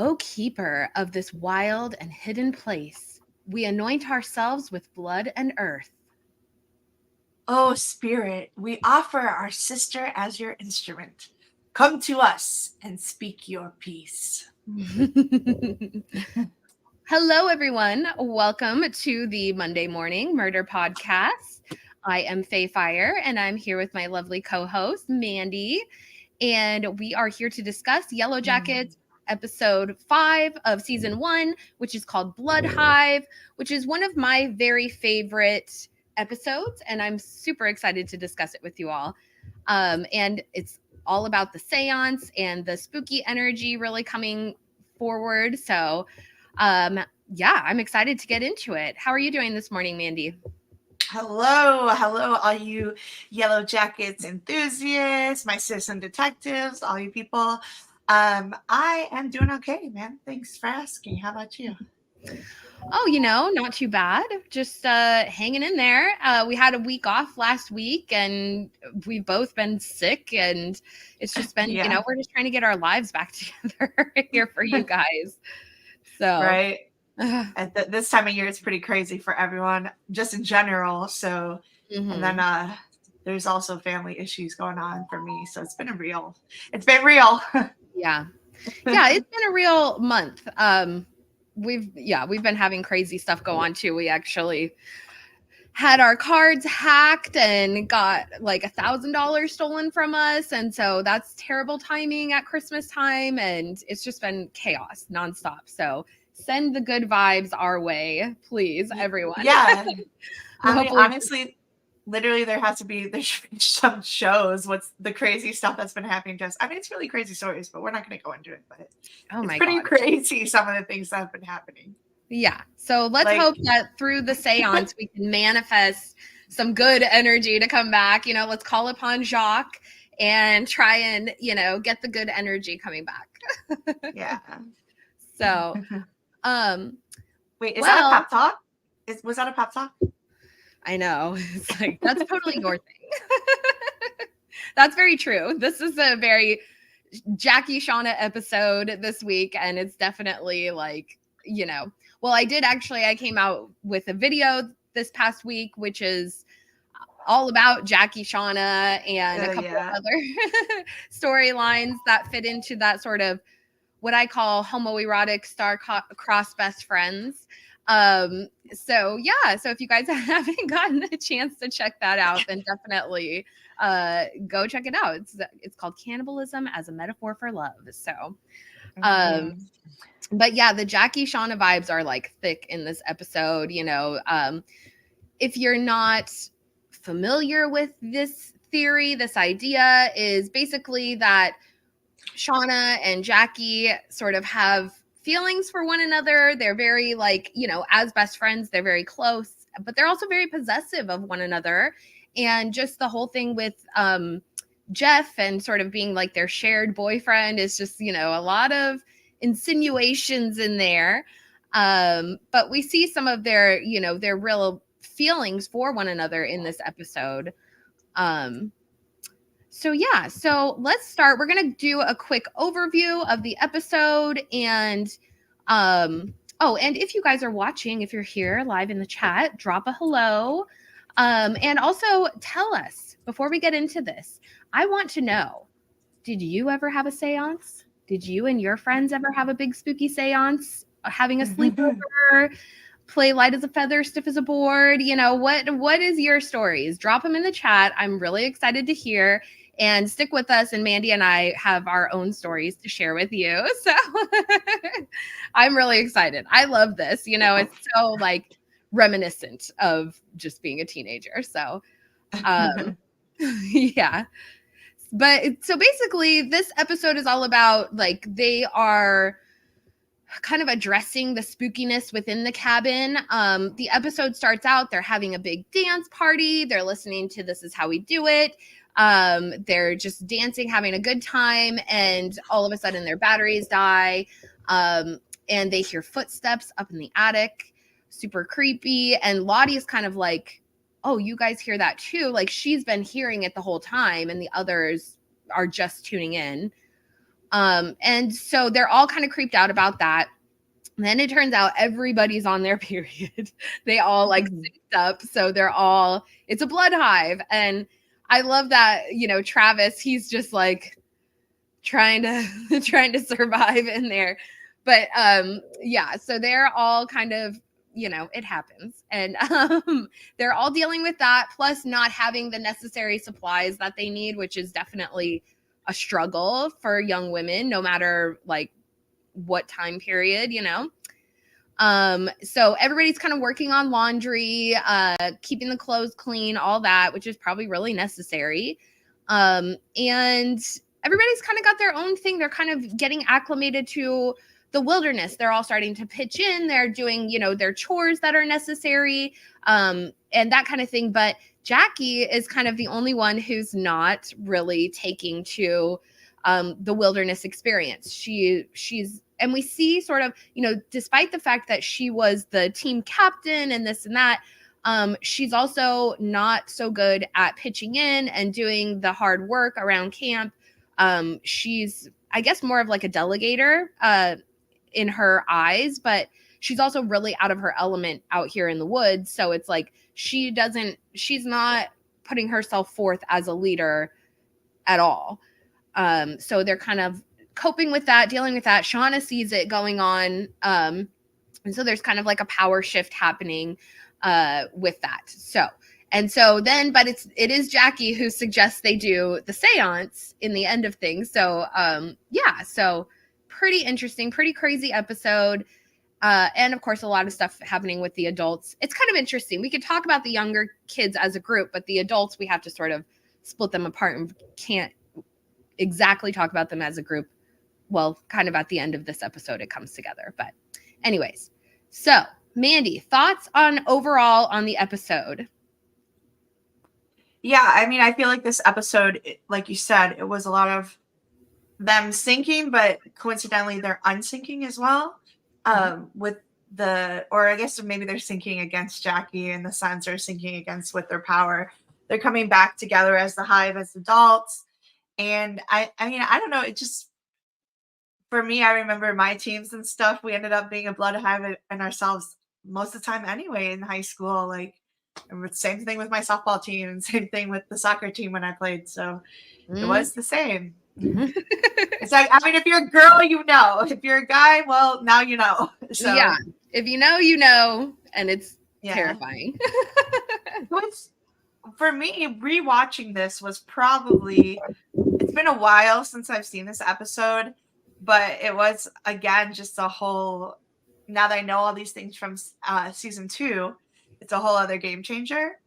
O keeper of this wild and hidden place, we anoint ourselves with blood and earth. O spirit, we offer our sister as your instrument. Come to us and speak your peace. Hello, everyone. Welcome to the Monday Morning Murder Podcast. I am Faye Fire, and I'm here with my lovely co-host, Mandy. And we are here to discuss Yellowjackets episode 5 of season 1, which is called Blood Hive, which is one of my very favorite episodes. And I'm super excited to discuss it with you all. And it's all about the seance and the spooky energy really coming forward. So, yeah, I'm excited to get into it. How are you doing this morning, Mandy? Hello, all you Yellowjackets enthusiasts, my citizen detectives, all you people. I am doing okay, man. Thanks for asking. How about you? Oh, not too bad. Just hanging in there. We had a week off last week, and we've both been sick, and it's just been, we're just trying to get our lives back together here for you guys. So, right. At this time of year, it's pretty crazy for everyone, just in general. So, and then there's also family issues going on for me. So it's been real. Yeah, it's been a real month. We've been having crazy stuff go on too. We actually had our cards hacked and got like $1,000 stolen from us, and so that's terrible timing at Christmas time, and it's just been chaos nonstop. So send the good vibes our way, please, everyone. Yeah. I mean, honestly, literally there should be some shows what's the crazy stuff that's been happening to us. I mean, it's really crazy stories, but we're not going to go into it. But it's pretty crazy, some of the things that have been happening. Yeah. So let's hope that through the seance we can manifest some good energy to come back. Let's call upon Jacques and try and, get the good energy coming back. Yeah. So, wait, is that a pep talk? Was that a pep talk? I know. It's like, that's totally your thing. That's very true. This is a very Jackie Shauna episode this week, and it's definitely like, well, I came out with a video this past week, which is all about Jackie Shauna and a couple of other storylines that fit into that sort of what I call homoerotic star-crossed best friends. So if you guys haven't gotten a chance to check that out, then definitely go check it out. It's called Cannibalism as a Metaphor for Love. So, but yeah, the Jackie Shauna vibes are like thick in this episode. If you're not familiar with this theory, this idea is basically that Shauna and Jackie sort of have feelings for one another. They're very as best friends, they're very close, but they're also very possessive of one another. And just the whole thing with Jeff and sort of being like their shared boyfriend is just, a lot of insinuations in there. But we see some of their real feelings for one another in this episode. So let's start. We're going to do a quick overview of the episode. And, and if you guys are watching, if you're here live in the chat, drop a hello. And also tell us, before we get into this, I want to know, did you ever have a seance? Did you and your friends ever have a big spooky seance? Having a sleepover? Play light as a feather, stiff as a board? What is your stories? Drop them in the chat. I'm really excited to hear. And stick with us, and Mandy and I have our own stories to share with you. So I'm really excited. I love this. It's so like reminiscent of just being a teenager. So yeah. But so basically this episode is all about like they are kind of addressing the spookiness within the cabin. The episode starts out, they're having a big dance party. They're listening to This Is How We Do It. They're just dancing, having a good time, and all of a sudden their batteries die, and they hear footsteps up in the attic, super creepy, and Lottie is kind of like, oh, you guys hear that too? Like she's been hearing it the whole time, and the others are just tuning in. And so they're all kind of creeped out about that. And then it turns out everybody's on their period. They all like synced up. So they're all, it's a blood hive. And I love that, Travis, he's just like trying to survive in there. But yeah, so they're all kind of, it happens. And they're all dealing with that, plus not having the necessary supplies that they need, which is definitely a struggle for young women, no matter like what time period, So everybody's kind of working on laundry, keeping the clothes clean, all that, which is probably really necessary. And everybody's kind of got their own thing. They're kind of getting acclimated to the wilderness. They're all starting to pitch in. They're doing, their chores that are necessary, and that kind of thing. But Jackie is kind of the only one who's not really taking to the wilderness experience. She's, and we see sort of, despite the fact that she was the team captain and this and that, she's also not so good at pitching in and doing the hard work around camp. She's, I guess, more of like a delegator in her eyes, but she's also really out of her element out here in the woods. So it's like she's not putting herself forth as a leader at all. So they're kind of coping with that, dealing with that. Shauna sees it going on. And so there's kind of like a power shift happening with that. But it is Jackie who suggests they do the seance in the end of things. So yeah, so pretty interesting, pretty crazy episode. And of course, a lot of stuff happening with the adults. It's kind of interesting. We could talk about the younger kids as a group, but the adults, we have to sort of split them apart and can't exactly talk about them as a group. Well, kind of at the end of this episode, it comes together. But anyways, so Mandy, thoughts overall on the episode? Yeah, I mean, I feel like this episode, like you said, it was a lot of them syncing, but coincidentally, they're unsyncing as well. Or I guess maybe they're syncing against Jackie, and the sons are syncing against with their power. They're coming back together as the hive, as adults. And I mean, I don't know. It just, for me, I remember my teams and stuff. We ended up being a blood hive and ourselves most of the time anyway in high school. Like, same thing with my softball team, and same thing with the soccer team when I played. So it was the same. It's like, I mean, if you're a girl, you know. If you're a guy, well, now you know. So yeah, if you know, you know, and it's terrifying. For me, rewatching this was probably, it's been a while since I've seen this episode, but it was, again, just a whole, now that I know all these things from season 2, it's a whole other game changer.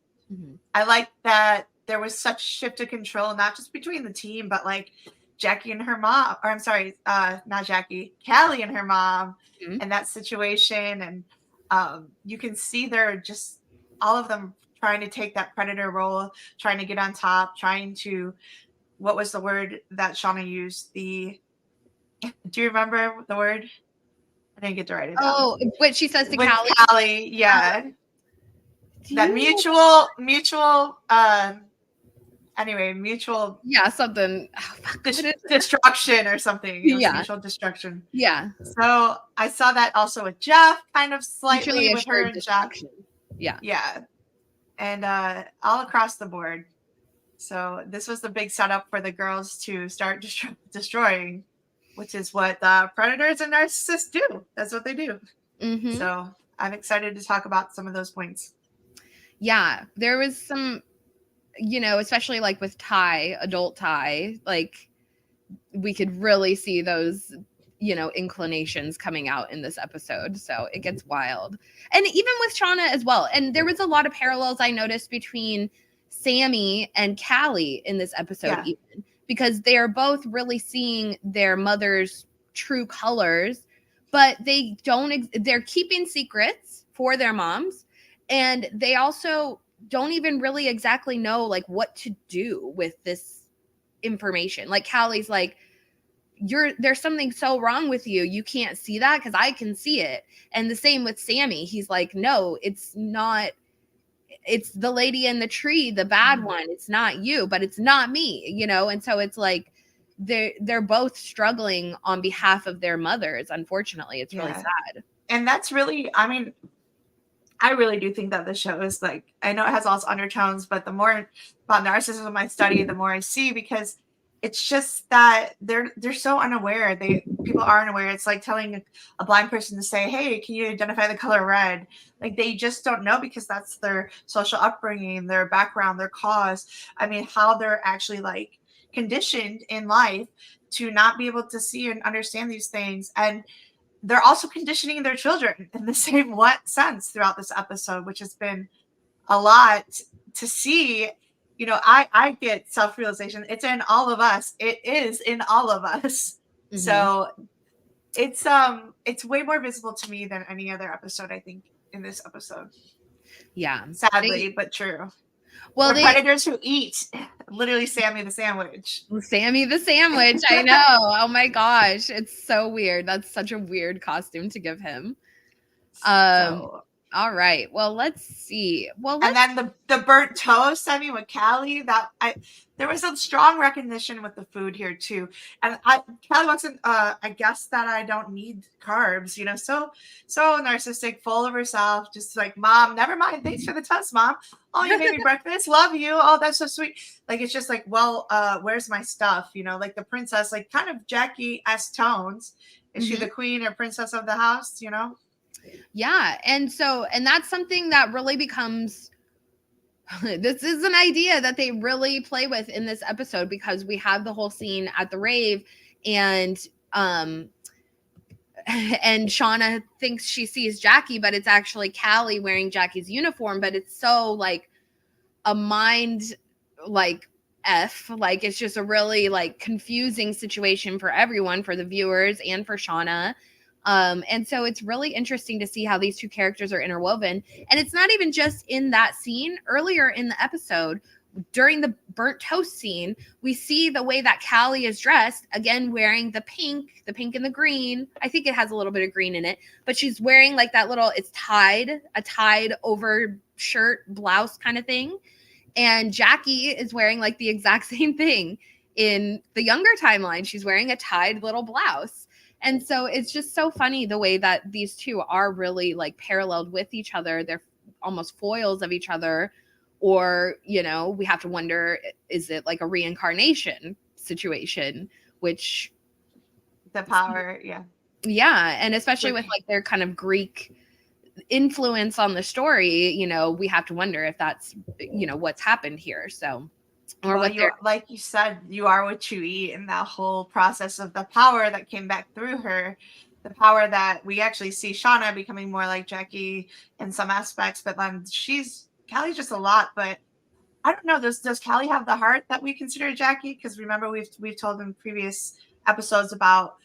I like that there was such shift of control, not just between the team, but like Jackie and her mom, or I'm sorry, not Jackie, Callie and her mom, and that situation. And you can see they're just, all of them trying to take that predator role, trying to get on top, trying to, what was the word that shauna used? Do you remember the word? I didn't get to write it down. Oh, what she says to Callie? Callie, yeah. That mutual yeah, something destruction or something. Mutual destruction. Yeah. So I saw that also with Jeff, kind of slightly with her and Jeff. Yeah. And all across the board. So this was the big setup for the girls to start destroying, which is what predators and narcissists do. That's what they do. So I'm excited to talk about some of those points. Yeah, there was some, especially like with adult Ty, like we could really see those, inclinations coming out in this episode. So it gets wild. And even with Shauna as well. And there was a lot of parallels I noticed between Sammy and Callie in this episode, even because they are both really seeing their mother's true colors, but they're keeping secrets for their moms. And they also don't even really exactly know like what to do with this information. Like Callie's like, there's something so wrong with you. You can't see that because I can see it. And the same with Sammy. He's like, no, it's not. It's the lady in the tree, the bad one. It's not you, but it's not me, And so it's like they're both struggling on behalf of their mothers. Unfortunately, it's really sad. And that's really, I mean, I really do think that the show is like, I know it has all its undertones, but the more about narcissism I study, the more I see, because it's just that they're so unaware. People are unaware. It's like telling a blind person to say, "Hey, can you identify the color red?" Like, they just don't know, because that's their social upbringing, their background, their cause. I mean, how they're actually like conditioned in life to not be able to see and understand these things. And they're also conditioning their children in the same sense throughout this episode, which has been a lot to see. You know, I get self-realization. It's in all of us. It is in all of us. Mm-hmm. So it's way more visible to me than any other episode, I think, in this episode. Yeah. Sadly, but true. Well, predators who eat, literally Sammy the sandwich. Sammy the sandwich, I know. Oh my gosh, it's so weird. That's such a weird costume to give him. All right. Well, let's see. And then the burnt toast. I mean, with Callie, there was a strong recognition with the food here too. And Callie walks in. I guess that I don't need carbs. You know, so narcissistic, full of herself. Just like, Mom, never mind. Thanks for the toast, Mom. Oh, you made me breakfast. Love you. Oh, that's so sweet. Like, it's just like, well, where's my stuff? You know, like the princess, like kind of Jackie-esque tones. Is she the queen or princess of the house? You know. Yeah. And that's something that really becomes, this is an idea that they really play with in this episode, because we have the whole scene at the rave, and Shauna thinks she sees Jackie, but it's actually Callie wearing Jackie's uniform. But it's so like a mind like F, like it's just a really like confusing situation for everyone, for the viewers and for Shauna. And so it's really interesting to see how these two characters are interwoven. And it's not even just in that scene. Earlier in the episode, during the burnt toast scene, we see the way that Callie is dressed, again, wearing the pink and the green. I think it has a little bit of green in it, but she's wearing like that little, it's a tied over shirt, blouse kind of thing. And Jackie is wearing like the exact same thing in the younger timeline. She's wearing a tied little blouse. And so it's just so funny the way that these two are really like paralleled with each other. They're almost foils of each other. Or, you know, we have to wonder, is it like a reincarnation situation? Which the power, yeah. Yeah. And especially with like their kind of Greek influence on the story, you know, we have to wonder if that's, you know, what's happened here. So, or well, like you said, you are what you eat, and that whole process of the power that came back through her, the power that we actually see Shauna becoming more like Jackie in some aspects, but then Callie's just a lot. But I don't know, does Callie have the heart that we consider Jackie? Because remember, we've told in previous episodes about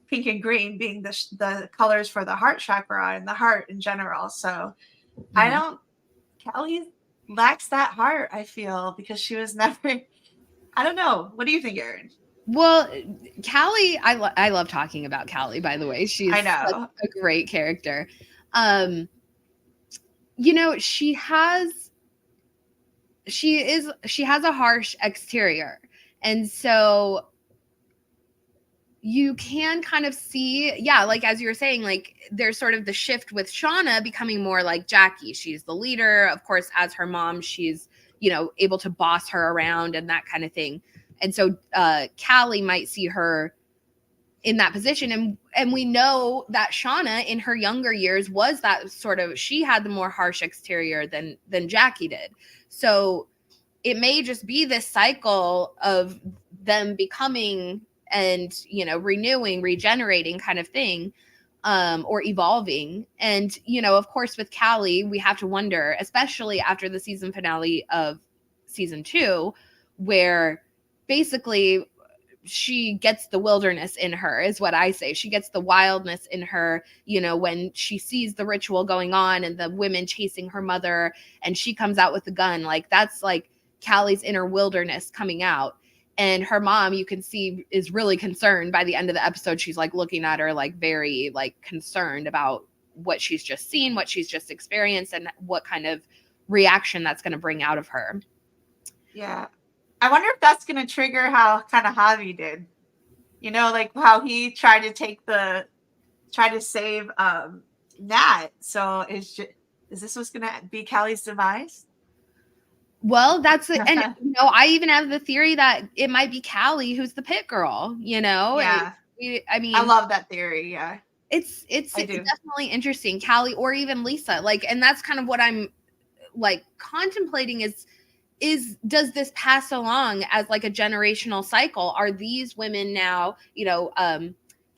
pink and green being the colors for the heart chakra and the heart in general. So Callie lacks that heart, I feel, because she was never, I don't know. What do you think, Erin? Well, Callie, I love talking about Callie, by the way. She's a great character. You know, she has a harsh exterior. And so you can kind of see, yeah, like as you were saying, like there's sort of the shift with Shauna becoming more like Jackie. She's the leader. Of course, as her mom, she's, you know, able to boss her around and that kind of thing. And so Callie might see her in that position. And we know that Shauna in her younger years was that sort of, she had the more harsh exterior than Jackie did. So it may just be this cycle of them becoming and, you know, renewing, regenerating kind of thing, or evolving. And, you know, of course, with Callie, we have to wonder, especially after the season finale of season 2, where basically she gets the wilderness in her, is what I say. She gets the wildness in her, you know, when she sees the ritual going on and the women chasing her mother and she comes out with the gun. Like, that's like Callie's inner wilderness coming out. And her mom, you can see, is really concerned by the end of the episode. She's like looking at her like very like concerned about what she's just seen, what she's just experienced, and what kind of reaction that's going to bring out of her. Yeah. I wonder if that's going to trigger how kind of Javi did. You know, like how he tried to save Nat. So is this what's gonna be Callie's demise? Well, and I even have the theory that it might be Callie who's the pit girl. Yeah. I mean, I love that theory. Yeah, it's definitely interesting, Callie or even Lisa. And that's kind of what I'm contemplating is does this pass along as a generational cycle? Are these women now,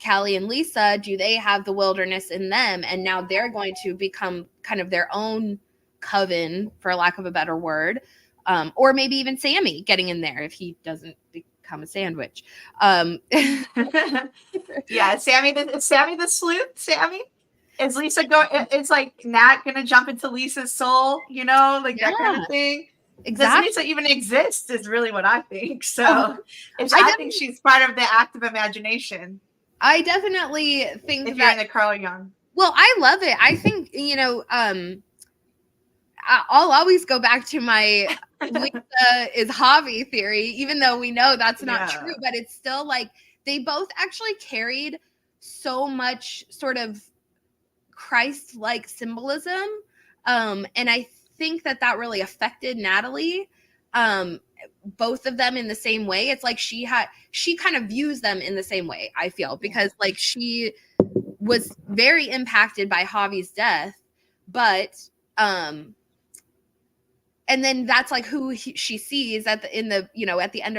Callie and Lisa, do they have the wilderness in them, and now they're going to become kind of their own coven, for lack of a better word, or maybe even Sammy getting in there if he doesn't become a sandwich. Yeah, Sammy the sleuth. Sammy, is Lisa it's Nat gonna jump into Lisa's soul, that kind of thing. Exactly. Does Lisa even exist is really what I think. So I think she's part of the active imagination. I definitely think if you're in the Carl Jung. Well, I love it. I think, I'll always go back to my Lisa is hobby theory, even though we know that's not true, but it's still they both actually carried so much sort of Christ-like symbolism. And I think that really affected Natalie. Both of them in the same way. It's she kind of views them in the same way, I feel, because she was very impacted by Javi's death, but and then that's who she sees at the end of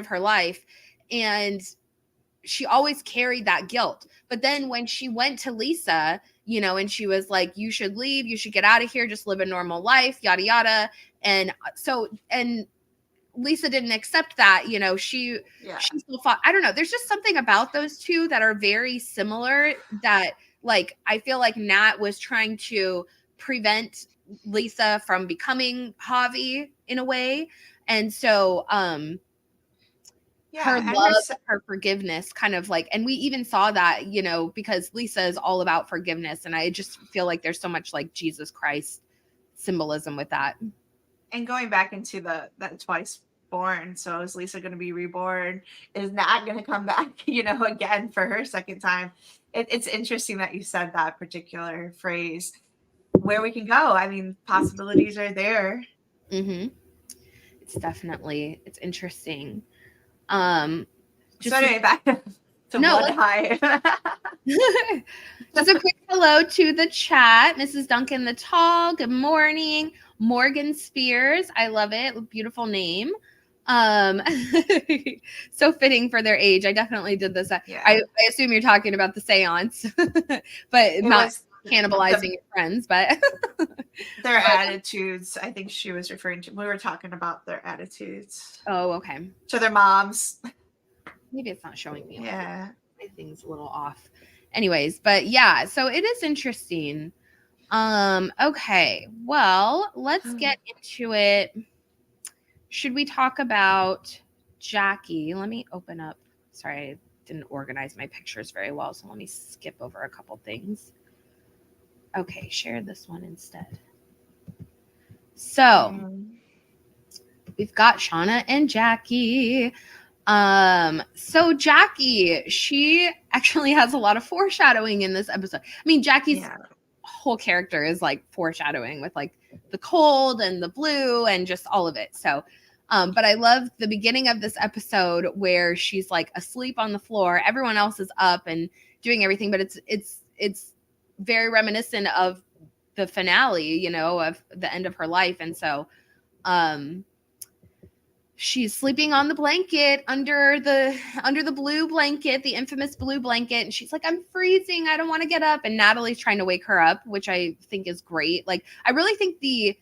her life, and she always carried that guilt. But then when she went to Lisa, and she was like, you should leave, you should get out of here, just live a normal life, yada yada, and Lisa didn't accept that. She still fought. I don't know. There's just something about those two that are very similar that I feel like Nat was trying to prevent Lisa from becoming Javi in a way. And so her love, her forgiveness kind of and we even saw that, because Lisa is all about forgiveness. And I just feel like there's so much Jesus Christ symbolism with that. And going back into that twice born, so is Lisa going to be reborn? Is Nat going to come back, again for her second time? It's interesting that you said that particular phrase. Where we can go. I mean, possibilities are there. Mm-hmm. It's interesting. Just anyway, back to Hive. Just a quick hello to the chat. Mrs. Duncan the Tall, good morning. Morgan Spears, I love it. Beautiful name. So fitting for their age. I definitely did this. I assume you're talking about the seance, but not cannibalizing your friends, but their attitudes. I think she was referring to. We were talking about their attitudes. Oh, okay. To their moms. Maybe it's not showing me. Yeah, my thing's a little off. Anyways, but yeah, so it is interesting. Okay, well, let's get into it. Should we talk about Jackie? Let me open up. Sorry, I didn't organize my pictures very well, so let me skip over a couple things. Okay, share this one instead. So we've got Shauna and Jackie. So Jackie, she actually has a lot of foreshadowing in this episode. I mean, Jackie's whole character is foreshadowing with the cold and the blue and just all of it. So, but I love the beginning of this episode where she's asleep on the floor. Everyone else is up and doing everything, but it's very reminiscent of the finale, of the end of her life. And so, she's sleeping on the blanket under the blue blanket, the infamous blue blanket. And she's like, I'm freezing. I don't want to get up. And Natalie's trying to wake her up, which I think is great. I really think the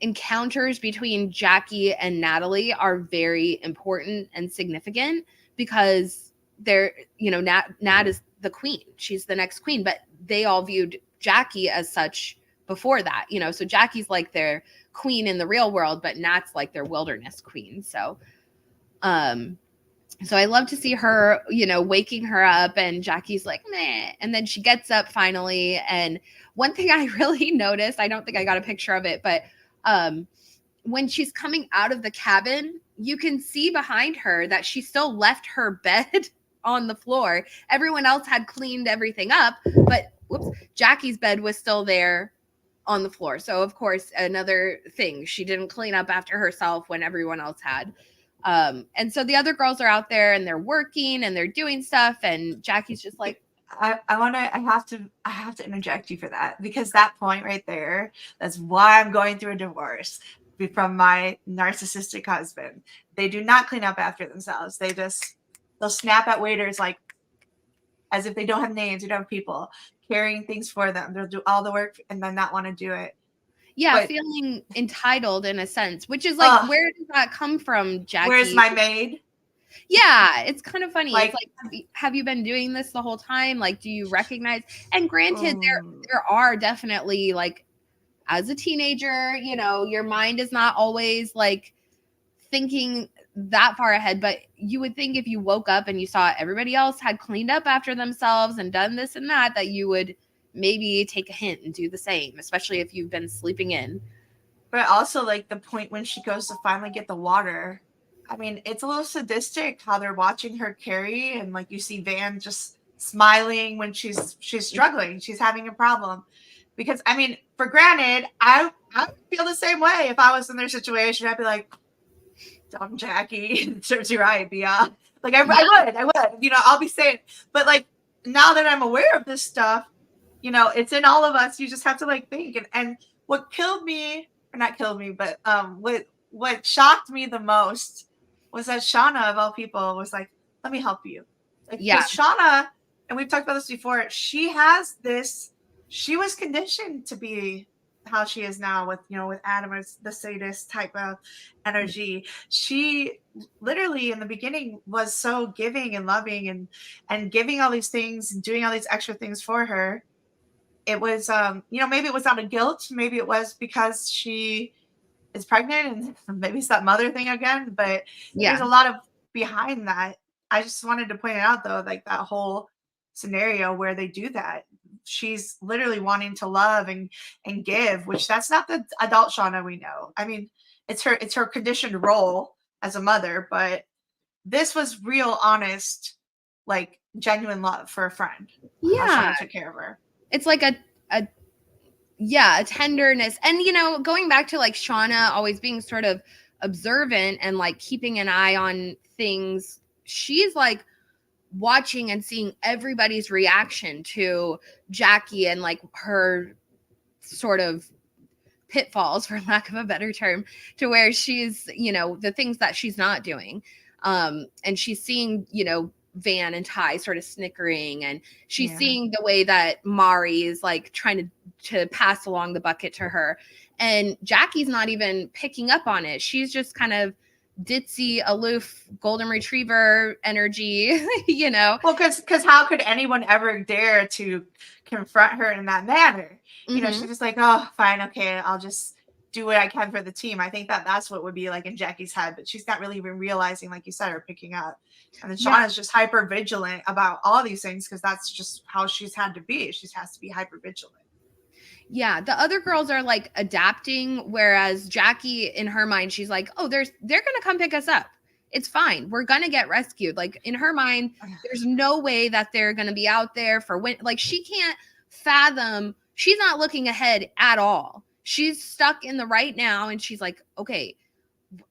encounters between Jackie and Natalie are very important and significant because they're, Nat is the queen. She's the next queen, but they all viewed Jackie as such before that, so Jackie's their queen in the real world, but Nat's their wilderness queen. So so I love to see her, waking her up, and Jackie's like, meh. And then she gets up finally. And one thing I really noticed, I don't think I got a picture of it, but when she's coming out of the cabin, you can see behind her that she still left her bed on the floor. Everyone else had cleaned everything up, but Jackie's bed was still there on the floor. So of course, another thing, she didn't clean up after herself when everyone else had. And so the other girls are out there and they're working and they're doing stuff, and Jackie's just like, I have to interject you for that, because that point right there, that's why I'm going through a divorce from my narcissistic husband. They do not clean up after themselves. They'll snap at waiters like as if they don't have names, they don't have people carrying things for them. They'll do all the work and then not want to do it. Yeah, but feeling entitled in a sense, which is like, where does that come from, Jackie? Where's my maid? Yeah, it's kind of funny. Like, it's like, have you been doing this the whole time? Like, do you recognize? And granted, there are definitely, like, as a teenager, you know, your mind is not always like thinking that far ahead, but you would think if you woke up and you saw everybody else had cleaned up after themselves and done this and that you would maybe take a hint and do the same, especially if you've been sleeping in. But also, like, the point when she goes to finally get the water, I mean, it's a little sadistic how they're watching her carry, and like you see Van just smiling when she's struggling, she's having a problem. Because I mean, for granted, I would feel the same way if I was in their situation. I'd be like, dumb Jackie, serves you right, yeah. Like I would, you know, I'll be saying, but like now that I'm aware of this stuff, you know, it's in all of us. You just have to like think. And what killed me, or not killed me, but what shocked me the most was that Shauna, of all people, was like, let me help you. Like, yeah. Shauna, and we've talked about this before, she was conditioned to be how she is now with, you know, with Adam, as the sadist type of energy. She literally in the beginning was so giving and loving and giving all these things and doing all these extra things for her. It was, you know, maybe it was out of guilt. Maybe it was because she is pregnant and maybe it's that mother thing again, but there's a lot of behind that. I just wanted to point it out though, like that whole scenario where they do that. She's literally wanting to love and give, which that's not the adult Shauna we know. I mean, it's her conditioned role as a mother, but this was real, honest, like genuine love for a friend. Yeah. Shauna took care of her. It's like a tenderness. And, you know, going back to like Shauna always being sort of observant and like keeping an eye on things, she's like watching and seeing everybody's reaction to Jackie and like her sort of pitfalls, for lack of a better term, to where she's, you know, the things that she's not doing. And she's seeing, you know, Van and Ty sort of snickering, and she's seeing the way that Mari is like trying to pass along the bucket to her, and Jackie's not even picking up on it. She's just kind of ditzy, aloof, golden retriever energy, you know. Well, because how could anyone ever dare to confront her in that manner? You know, she's just like, oh, fine, okay, I'll just do what I can for the team. I think that's what would be like in Jackie's head, but she's not really even realizing, like you said, or picking up. And then Shauna's just hyper vigilant about all these things because that's just how she's had to be. She has to be hyper vigilant. Yeah, the other girls are like adapting, whereas Jackie, in her mind, she's like, oh, they're gonna come pick us up. It's fine. We're gonna get rescued. Like in her mind, there's no way that they're gonna be out there for when. Like she can't fathom. She's not looking ahead at all. She's stuck in the right now, and she's like, okay,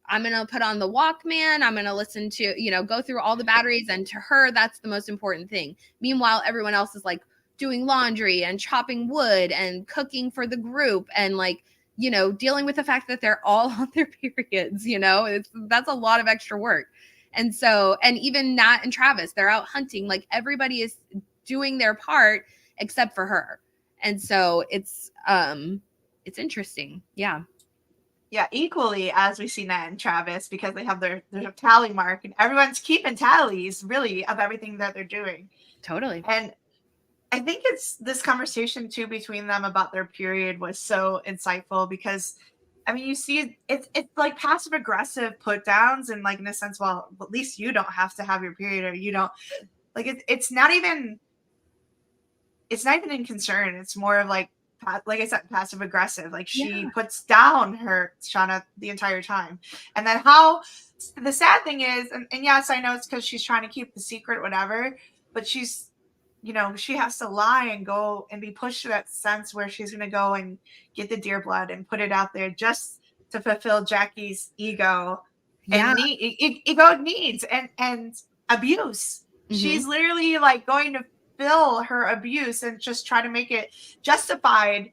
I'm going to put on the Walkman. I'm going to listen to, you know, go through all the batteries. And to her, that's the most important thing. Meanwhile, everyone else is like doing laundry and chopping wood and cooking for the group and like, you know, dealing with the fact that they're all on their periods, you know, that's a lot of extra work. And so, and even Nat and Travis, they're out hunting. Like everybody is doing their part except for her. And so it's interesting. Yeah. Yeah, equally as we see Nat and Travis, because they have their tally mark and everyone's keeping tallies really of everything that they're doing. Totally. And I think it's this conversation too between them about their period was so insightful because I mean, you see it's like passive aggressive put downs and like in a sense, well, at least you don't have to have your period or you don't like it's not even in concern. It's more of like like I said, passive aggressive. Like she puts down her Shauna the entire time. And then how the sad thing is, and yes, I know it's because she's trying to keep the secret, whatever, but she's, you know, she has to lie and go and be pushed to that sense where she's going to go and get the deer blood and put it out there just to fulfill Jackie's ego and ego needs and abuse. She's literally like going to fill her abuse and just try to make it justified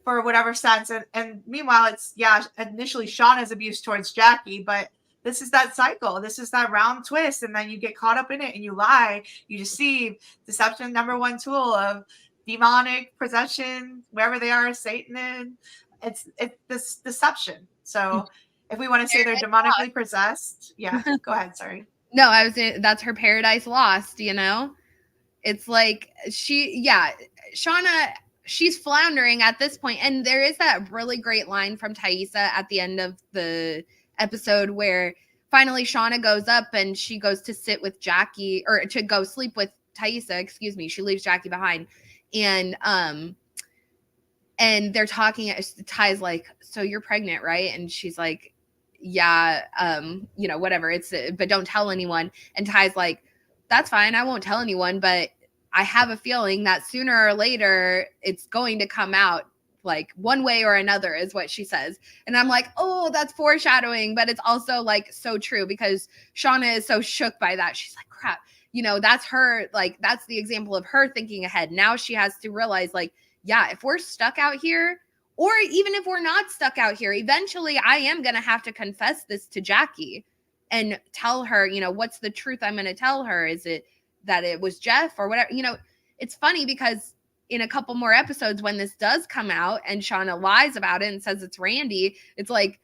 for whatever sense. And meanwhile, it's initially Shauna's abuse towards Jackie, but this is that cycle. This is that round twist. And then you get caught up in it and you lie, you deceive. Deception, number one tool of demonic possession, wherever they are, Satan. It's this deception. So if we want to say they're demonically possessed, go ahead. Sorry. No, that's her paradise lost, you know? It's like Shauna, she's floundering at this point. And there is that really great line from Taissa at the end of the episode where finally Shauna goes up and she goes to sit with Jackie, or to go sleep with Taissa, excuse me. She leaves Jackie behind. And they're talking, Ty's like, so you're pregnant, right? And she's like, yeah, you know, whatever, but don't tell anyone. And Ty's like, that's fine, I won't tell anyone, but I have a feeling that sooner or later it's going to come out, like one way or another, is what she says. And I'm like, oh, that's foreshadowing, but it's also like so true, because Shauna is so shook by that. She's like, crap, you know, that's her, like, that's the example of her thinking ahead. Now she has to realize, like, yeah, if we're stuck out here, or even if we're not stuck out here, eventually I am going to have to confess this to Jackie and tell her, you know, what's the truth I'm going to tell her? Is it that it was Jeff or whatever? You know, it's funny because in a couple more episodes, when this does come out and Shauna lies about it and says it's Randy, it's like,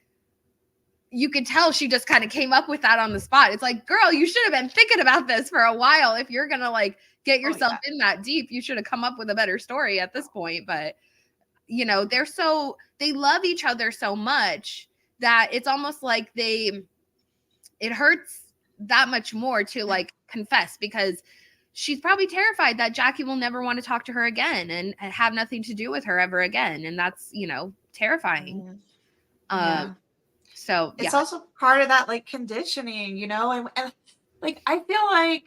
you could tell she just kind of came up with that on the spot. It's like, girl, you should have been thinking about this for a while. If you're going to like get yourself in that deep, you should have come up with a better story at this point. But you know, they love each other so much that it's almost like it hurts that much more to like confess, because she's probably terrified that Jackie will never want to talk to her again and have nothing to do with her ever again. And that's, you know, terrifying. So it's also part of that like conditioning, you know, and like, I feel like,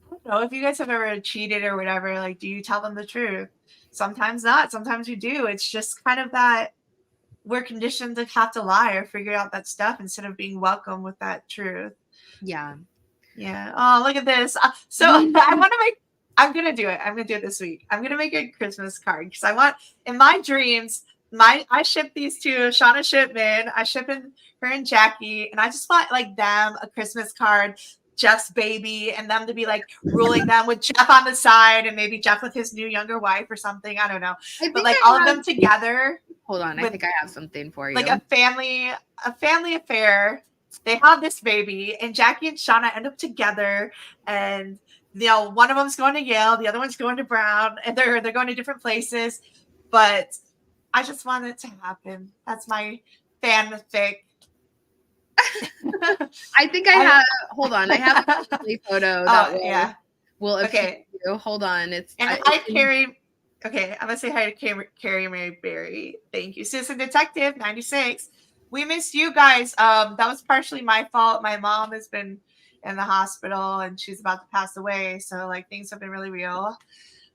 I don't know if you guys have ever cheated or whatever, like, do you tell them the truth? Sometimes not. Sometimes you do. It's just kind of that we're conditioned to have to lie or figure out that stuff instead of being welcome with that truth. Yeah. Yeah. Oh, look at this. So I'm going to do it. I'm going to do it this week. I'm going to make a Christmas card because I want, in my dreams, I ship these two, Shauna Shipman, I ship in her and Jackie, and I just want like them a Christmas card, Jeff's baby, and them to be like ruling them with Jeff on the side and maybe Jeff with his new younger wife or something. I don't know. But like all of them together. Hold on. I think I have something for you. Like a family affair. They have this baby and Jackie and Shauna end up together, and you know, one of them's going to Yale, the other one's going to Brown, and they're going to different places. But I just want it to happen. That's my fanfic. I think I have. Hold on, I have a lovely photo that will appeal to you. Hold on, Carrie. Okay, I'm gonna say hi to Carrie Mary Berry. Thank you, Citizen Detective 96. We missed you guys. That was partially my fault. My mom has been in the hospital and she's about to pass away, so like things have been really real.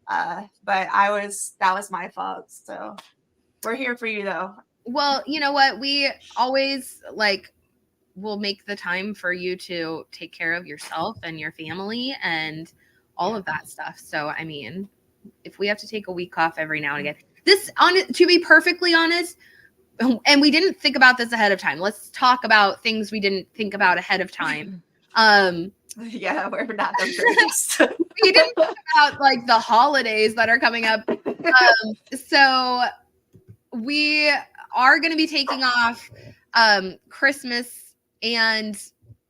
But that was my fault. So we're here for you though. Well, you know what? We always will make the time for you to take care of yourself and your family and all of that stuff. So, I mean, if we have to take a week off every now and again, to be perfectly honest, and we didn't think about this ahead of time. Let's talk about things we didn't think about ahead of time. Yeah, we're not the first. We didn't think about like the holidays that are coming up. So we are going to be taking off Christmas and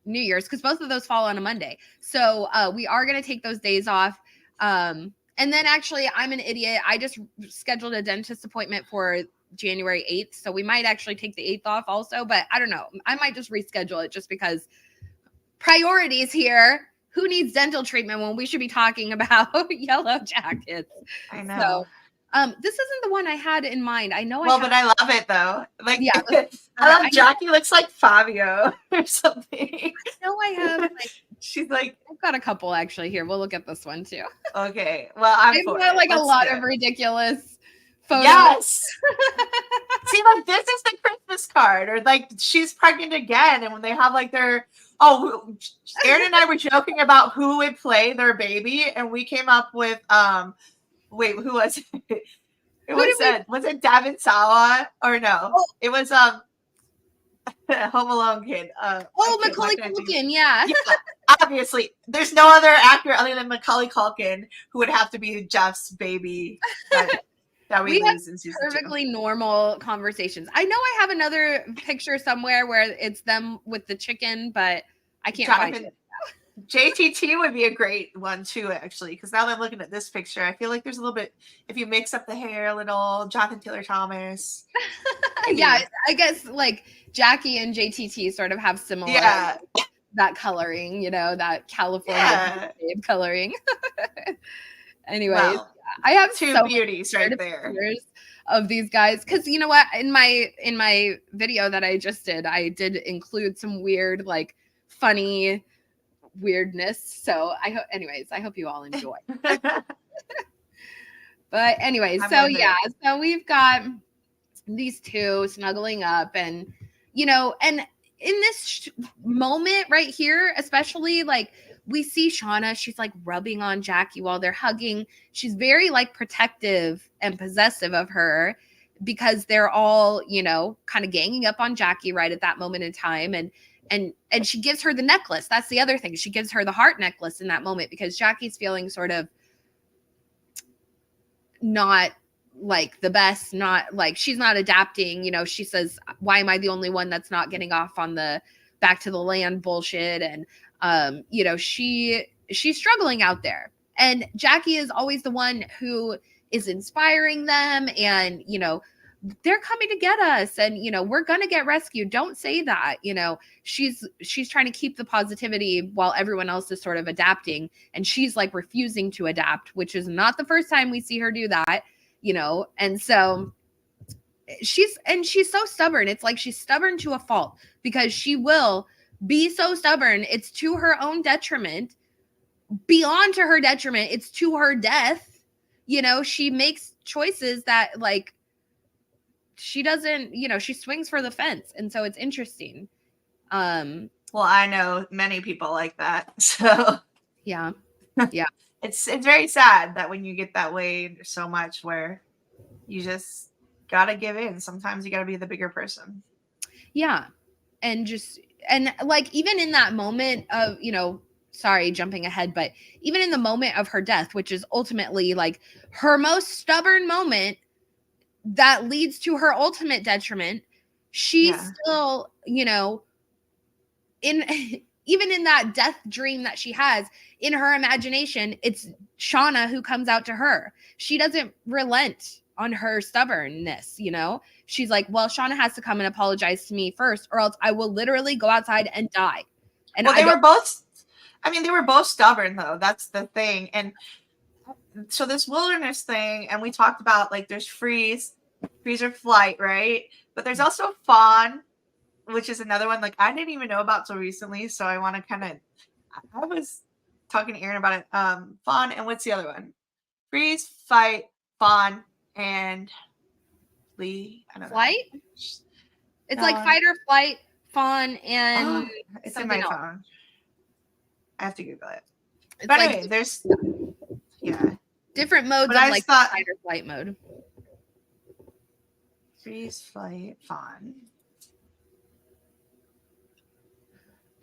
New Year's because both of those fall on a Monday. So we are going to take those days off. And then actually, I'm an idiot. I just scheduled a dentist appointment for January 8th. So we might actually take the 8th off also, but I don't know. I might just reschedule it just because priorities here. Who needs dental treatment when we should be talking about Yellowjackets? I know. This isn't the one I had in mind. I know. But I love it though. Like, yeah, I love Jackie looks like Fabio or something. I know I have. Like, she's like, I've got a couple actually here. We'll look at this one too. Okay, well, I've got like a lot of ridiculous photos. Yes. See, like this is the Christmas card, or like she's pregnant again, and when they have like their Aaron and I were joking about who would play their baby, and we came up with wait, who was it? Was it Davin Sawa or no? Oh. It was Home Alone kid. Macaulay Culkin, yeah. Obviously, there's no other actor other than Macaulay Culkin who would have to be Jeff's baby. That we lose in season perfectly 2. Normal conversations. I know I have another picture somewhere where it's them with the chicken, but I can't find it. JTT would be a great one too, actually, because now that I'm looking at this picture, I feel like there's a little bit, if you mix up the hair a little, Jonathan Taylor Thomas. Yeah, I guess like Jackie and JTT sort of have similar that coloring, that California coloring. Anyways, well, I have two beauties right there of these guys, because you know what, in my video that I just did, I did include some weird, like, funny weirdness. So I hope you all enjoy. But anyways, so we've got these two snuggling up, and and in this moment right here, especially, like, we see Shauna, she's like rubbing on Jackie while they're hugging. She's very like protective and possessive of her, because they're all, kind of ganging up on Jackie right at that moment in time. And she gives her the necklace. That's the other thing. She gives her the heart necklace in that moment, because Jackie's feeling sort of not like the best, not like she's not adapting. She says, why am I the only one that's not getting off on the back to the land bullshit? And, she's struggling out there. And Jackie is always the one who is inspiring them. And, they're coming to get us, and we're gonna get rescued. Don't say that. She's trying to keep the positivity while everyone else is sort of adapting, and she's like refusing to adapt, which is not the first time we see her do that. And so she's so stubborn. It's like she's stubborn to a fault, because she will be so stubborn. It's to her own detriment, beyond to her detriment. It's to her death. She makes choices that, like, she doesn't, she swings for the fence. And so it's interesting. Well, I know many people like that. So yeah. It's very sad that when you get that way so much, where you just gotta give in. Sometimes you gotta be the bigger person. Yeah. And like, even in that moment of, sorry, jumping ahead, but even in the moment of her death, which is ultimately like her most stubborn moment, that leads to her ultimate detriment, she's still, even in that death dream that she has, in her imagination, it's Shauna who comes out to her. She doesn't relent on her stubbornness. She's like, well, Shauna has to come and apologize to me first, or else I will literally go outside and die. And they were both stubborn, though. That's the thing. And so this wilderness thing, and we talked about, like, there's freeze or flight, right? But there's also fawn, which is another one, like, I didn't even know about till recently. So I want to I was talking to Aaron about it. Fawn, and what's the other one? Freeze, fight, fawn, and flee. I don't know. Flight? It's like fight or flight, fawn, and it's in my phone. I have to Google it. It's but anyway, there's different modes of like fight or flight mode. Freeze, flight, fawn.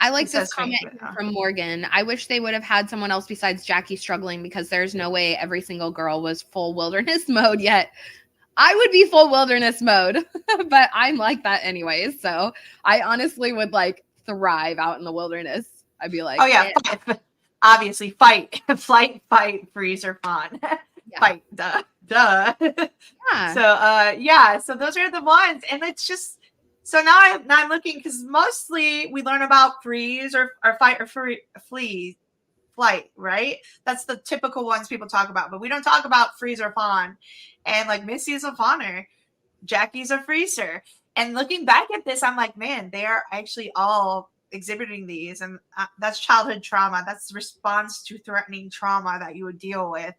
I like this comment from Morgan. I wish they would have had someone else besides Jackie struggling, because there's no way every single girl was full wilderness mode yet. I would be full wilderness mode, but I'm like that anyways. So I honestly would like thrive out in the wilderness. I'd be like, oh yeah, obviously fight, flight, fight, freeze, or fawn. Fight, duh. Yeah. So those are the ones, and it's just, so now I'm looking, because mostly we learn about freeze or fight or flee, flight, right? That's the typical ones people talk about, but we don't talk about freeze or fawn. And like Misty is a fawner, Jackie's a freezer. And looking back at this, I'm like, man, they are actually all exhibiting these, and that's childhood trauma. That's response to threatening trauma that you would deal with.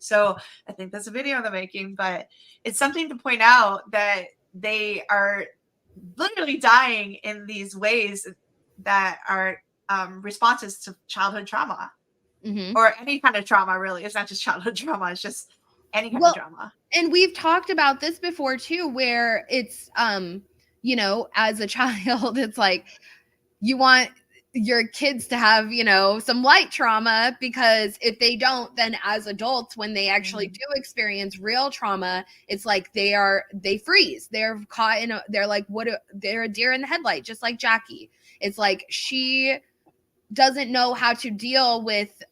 So I think that's a video in the making, but it's something to point out that they are literally dying in these ways that are responses to childhood trauma, or any kind of trauma. Really, it's not just childhood trauma, it's just any kind of trauma. And we've talked about this before too, where it's you know, as a child, it's like you want your kids to have, you know, some light trauma, because if they don't, then as adults, when they actually do experience real trauma, it's like they freeze. They're caught in they're like, they're a deer in the headlight, just like Jackie. It's like she doesn't know how to deal with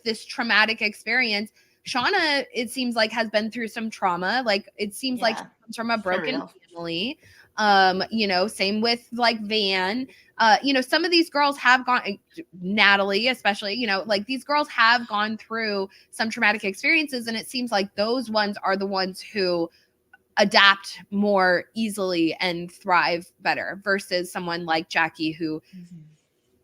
this traumatic experience. Shauna, it seems like, has been through some trauma. Like, it seems like she comes from a broken family. You know, same with like Van. You know, some of these girls have gone, Natalie especially, you know, like these girls have gone through some traumatic experiences, and it seems like those ones are the ones who adapt more easily and thrive better, versus someone like Jackie, who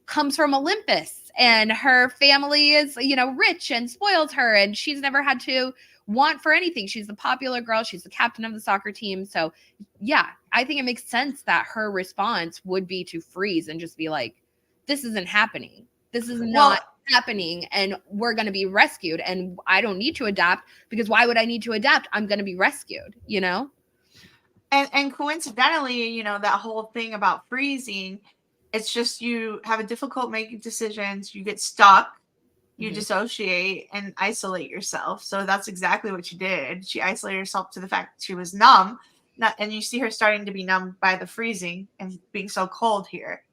comes from Olympus and her family is, you know, rich and spoils her, and she's never had to want for anything. She's the popular girl. She's the captain of the soccer team. So yeah, I think it makes sense that her response would be to freeze and just be like, this isn't happening. This is not happening. And we're going to be rescued. And I don't need to adapt, because why would I need to adapt? I'm going to be rescued, you know? And coincidentally, you know, that whole thing about freezing, it's just, you have a difficult making decisions. You get stuck. You dissociate and isolate yourself. So that's exactly what she did. She isolated herself to the fact that she was numb. And you see her starting to be numb by the freezing and being so cold here.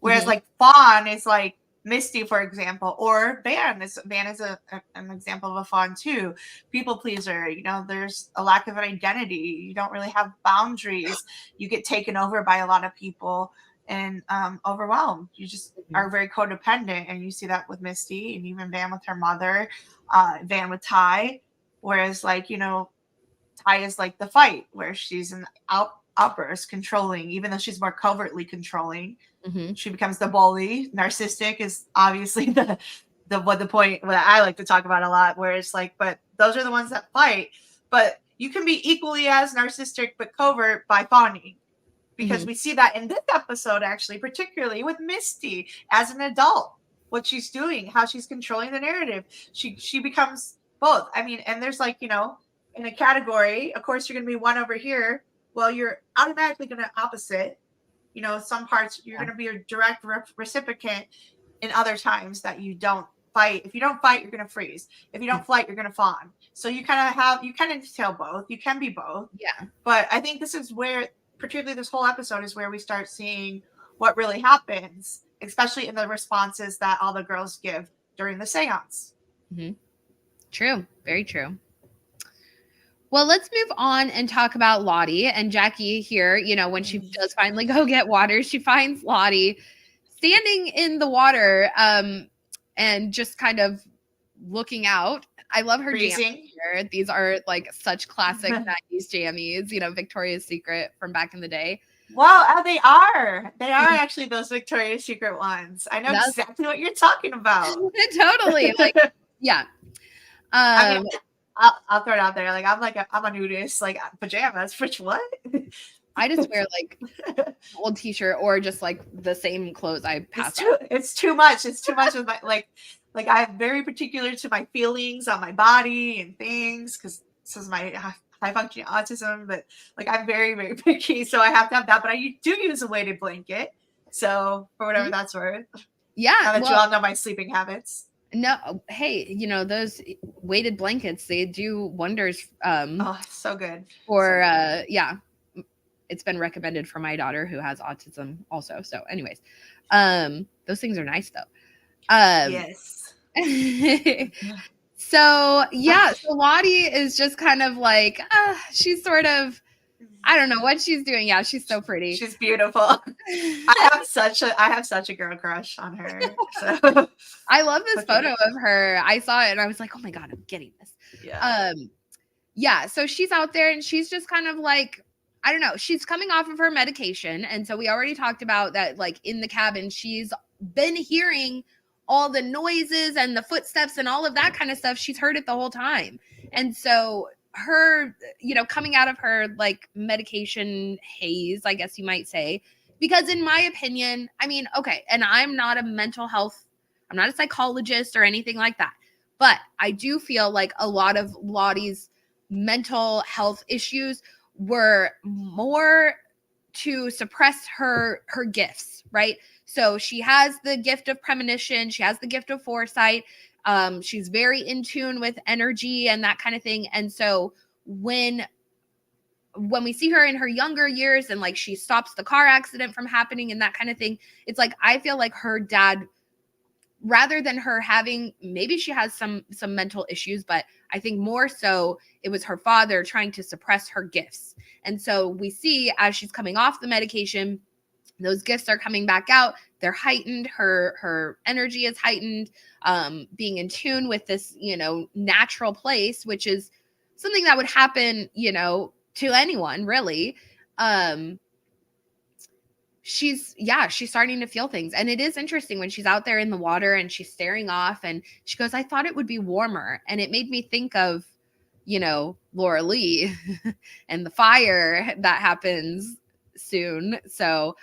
Whereas like fawn is like Misty, for example, or Van is an example of a fawn too. People pleaser. You know, there's a lack of an identity. You don't really have boundaries. You get taken over by a lot of people and overwhelmed. You just are very codependent, and you see that with Misty, and even Van with her mother, Van with Ty. Whereas, like, you know, Ty is like the fight, where she's an outburst, controlling, even though she's more covertly controlling. She becomes the bully. Narcissistic is obviously the point that I like to talk about a lot, where it's like, but those are the ones that fight. But you can be equally as narcissistic but covert by fawning. Because we see that in this episode, actually, particularly with Misty as an adult, what she's doing, how she's controlling the narrative. She becomes both. I mean, and there's like, you know, in a category, of course, you're going to be one over here. Well, you're automatically going to opposite. You know, some parts you're going to be a direct reciprocant in other times that you don't fight. If you don't fight, you're going to freeze. If you don't fight, you're going to fawn. So you kind of detail both. You can be both. Yeah. But I think this is where, particularly this whole episode, is where we start seeing what really happens, especially in the responses that all the girls give during the seance. True. Very true. Well, let's move on and talk about Lottie and Jackie here. You know, when she does finally go get water, she finds Lottie standing in the water and just kind of looking out. I love her jammies here. These are like such classic 90s jammies, you know, Victoria's Secret from back in the day. Well, they are actually those Victoria's Secret ones. I know exactly what you're talking about. Totally. Like, yeah. I mean, I'll throw it out there. Like, I'm a nudist, like pajamas. Which what? I just wear like an old t-shirt or just like the same clothes I pass. It's too much. It's too much of my like I'm very particular to my feelings on my body and things, because this is my high functioning autism. But like, I'm very, very picky, so I have to have that. But I do use a weighted blanket, so for whatever that's worth. Yeah. Now that you all know my sleeping habits. No, hey, you know, those weighted blankets, they do wonders. Oh, so good. For yeah, it's been recommended for my daughter who has autism also. So, anyways, those things are nice though. Yes. So yeah, so Lottie is just kind of like, she's sort of I don't know what she's doing. Yeah, she's so pretty. She's beautiful. I have such a girl crush on her. So I love this photo of her. I saw it and I was like, oh my God, I'm getting this. Yeah. So she's out there and she's just kind of like, I don't know. She's coming off of her medication. And so we already talked about that, like in the cabin, she's been hearing all the noises and the footsteps and all of that kind of stuff. She's heard it the whole time. And so her, coming out of her like medication haze, I guess you might say, because in my opinion, I mean, okay, and I'm not a psychologist or anything like that, but I do feel like a lot of Lottie's mental health issues were more to suppress her gifts, right? So she has the gift of premonition, she has the gift of foresight. She's very in tune with energy and that kind of thing. And so when we see her in her younger years and like she stops the car accident from happening and that kind of thing, it's like I feel like her dad, rather than her having, maybe she has some mental issues, but I think more so it was her father trying to suppress her gifts. And so we see as she's coming off the medication, those gifts are coming back out. They're heightened. Her energy is heightened, being in tune with this, natural place, which is something that would happen, to anyone really. She's starting to feel things. And it is interesting when she's out there in the water and she's staring off and she goes, I thought it would be warmer. And it made me think of, Laura Lee and the fire that happens soon. So,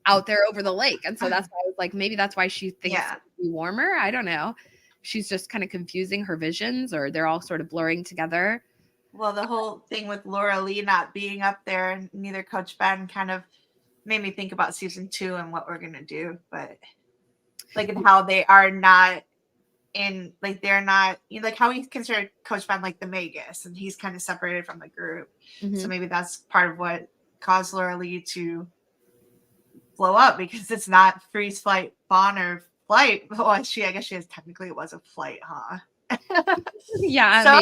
out there over the lake. And so that's why I was like, maybe that's why she thinks it would be warmer. I don't know. She's just kind of confusing her visions, or they're all sort of blurring together. Well, the whole thing with Laura Lee not being up there and neither Coach Ben kind of made me think about season 2 and what we're going to do. But like, and how they are not in, like, they're not, like how he considered Coach Ben like the Magus and he's kind of separated from the group. Mm-hmm. So maybe that's part of what caused Laura Lee to blow up, because it's not freeze, flight, fawn, or flight. Well, I guess technically it was a flight, huh? Yeah.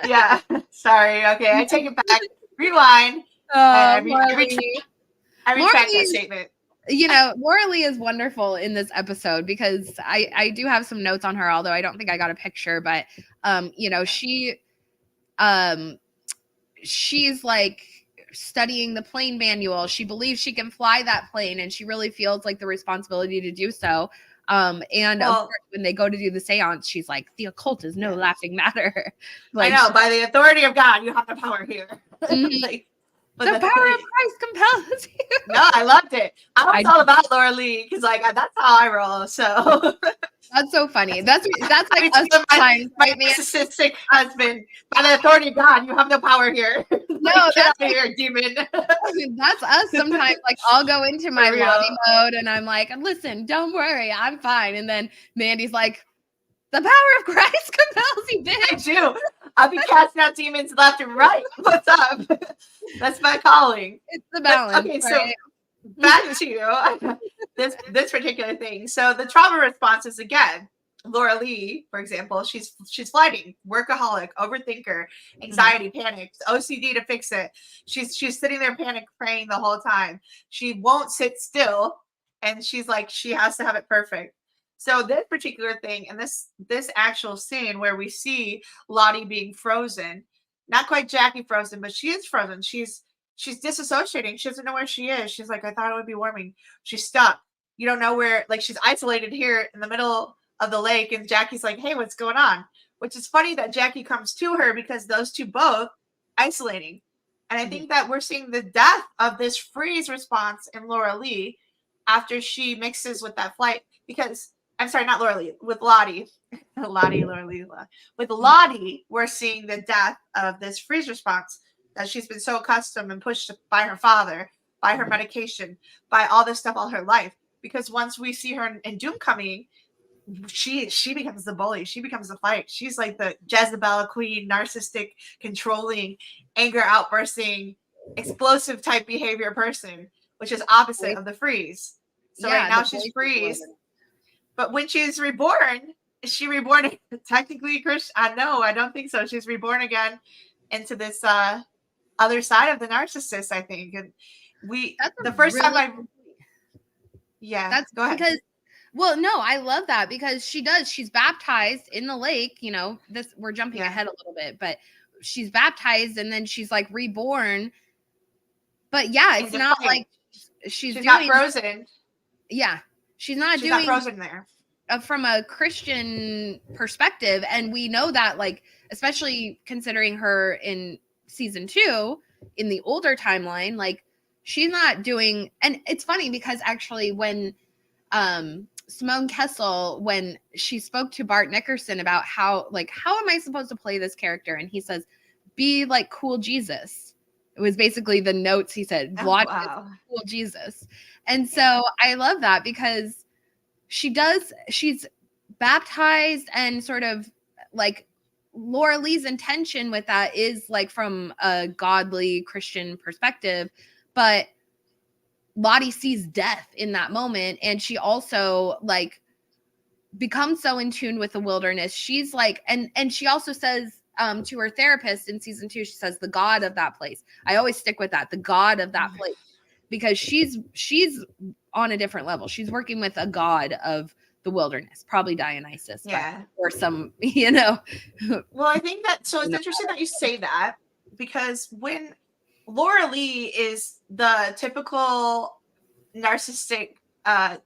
Yeah. Sorry. Okay, I take it back. Rewind. I retract that statement. Laura Lee is wonderful in this episode because I do have some notes on her, although I don't think I got a picture, but she's like studying the plane manual. She believes she can fly that plane and she really feels like the responsibility to do so. Of course, when they go to do the seance, she's like, the occult is no laughing matter. Like, I know, by the authority of God, you have the power here. Mm-hmm. Like, the power of Christ compels you. No, I loved it. I was all about Laura Lee because, like, that's how I roll. So that's so funny. That's like us my narcissistic husband. By the authority of God, you have no power here. No, like, that's like, here, demon. That's us sometimes. Like, I'll go into my lottie mode and I'm like, listen, don't worry, I'm fine. And then Mandy's like, the power of Christ compels you, bitch. I do. I'll be casting out demons left and right. What's up? That's my calling. It's the balance. Okay, right? So back to this particular thing. So the trauma responses again. Laura Lee, for example, she's flighting, workaholic, overthinker, anxiety, panic, OCD to fix it. She's sitting there panic praying the whole time. She won't sit still, and she's like, she has to have it perfect. So this particular thing and this actual scene where we see Lottie being frozen, not quite Jackie frozen, but she is frozen. She's disassociating. She doesn't know where she is. She's like, I thought it would be warming. She's stuck. You don't know where, like, she's isolated here in the middle of the lake, and Jackie's like, hey, what's going on? Which is funny that Jackie comes to her because those two both isolating. And I think that we're seeing the death of this freeze response in Laura Lee after she mixes with that flight, because I'm sorry, not Laura Lee, with Lottie. Laura Lee. With Lottie, we're seeing the death of this freeze response that she's been so accustomed and pushed by her father, by her medication, by all this stuff all her life. Because once we see her in Doom Coming, she becomes the bully. She becomes the fight. She's like the Jezebel queen, narcissistic, controlling, anger outbursting, explosive type behavior person, which is opposite of the freeze. So right now she's freeze. But when she's reborn, is she reborn technically Christian? I don't think so. She's reborn again into this other side of the narcissist, I think. And the first time that's go ahead. Because, well, no, I love that because she's baptized in the lake, we're jumping ahead a little bit, but she's baptized and then she's like reborn. But yeah, it's not like she's not frozen. Yeah. She's not frozen there. From a Christian perspective. And we know that, like, especially considering her in season 2 in the older timeline, like she's not doing, and it's funny because actually when Simone Kessel, when she spoke to Bart Nickerson about how am I supposed to play this character, and he says, be like cool Jesus. It was basically the notes he said, cool Jesus. And so I love that because she's baptized, and sort of like Laura Lee's intention with that is like from a godly Christian perspective, but Lottie sees death in that moment, and she also like becomes so in tune with the wilderness. She's like, and she also says to her therapist in season 2, she says, the God of that place. I always stick with that, the God of that place, because she's on a different level. She's working with a god of the wilderness, probably Dionysus, or some, Well, I think that, so it's interesting that you say that, because when Laura Lee is the typical narcissistic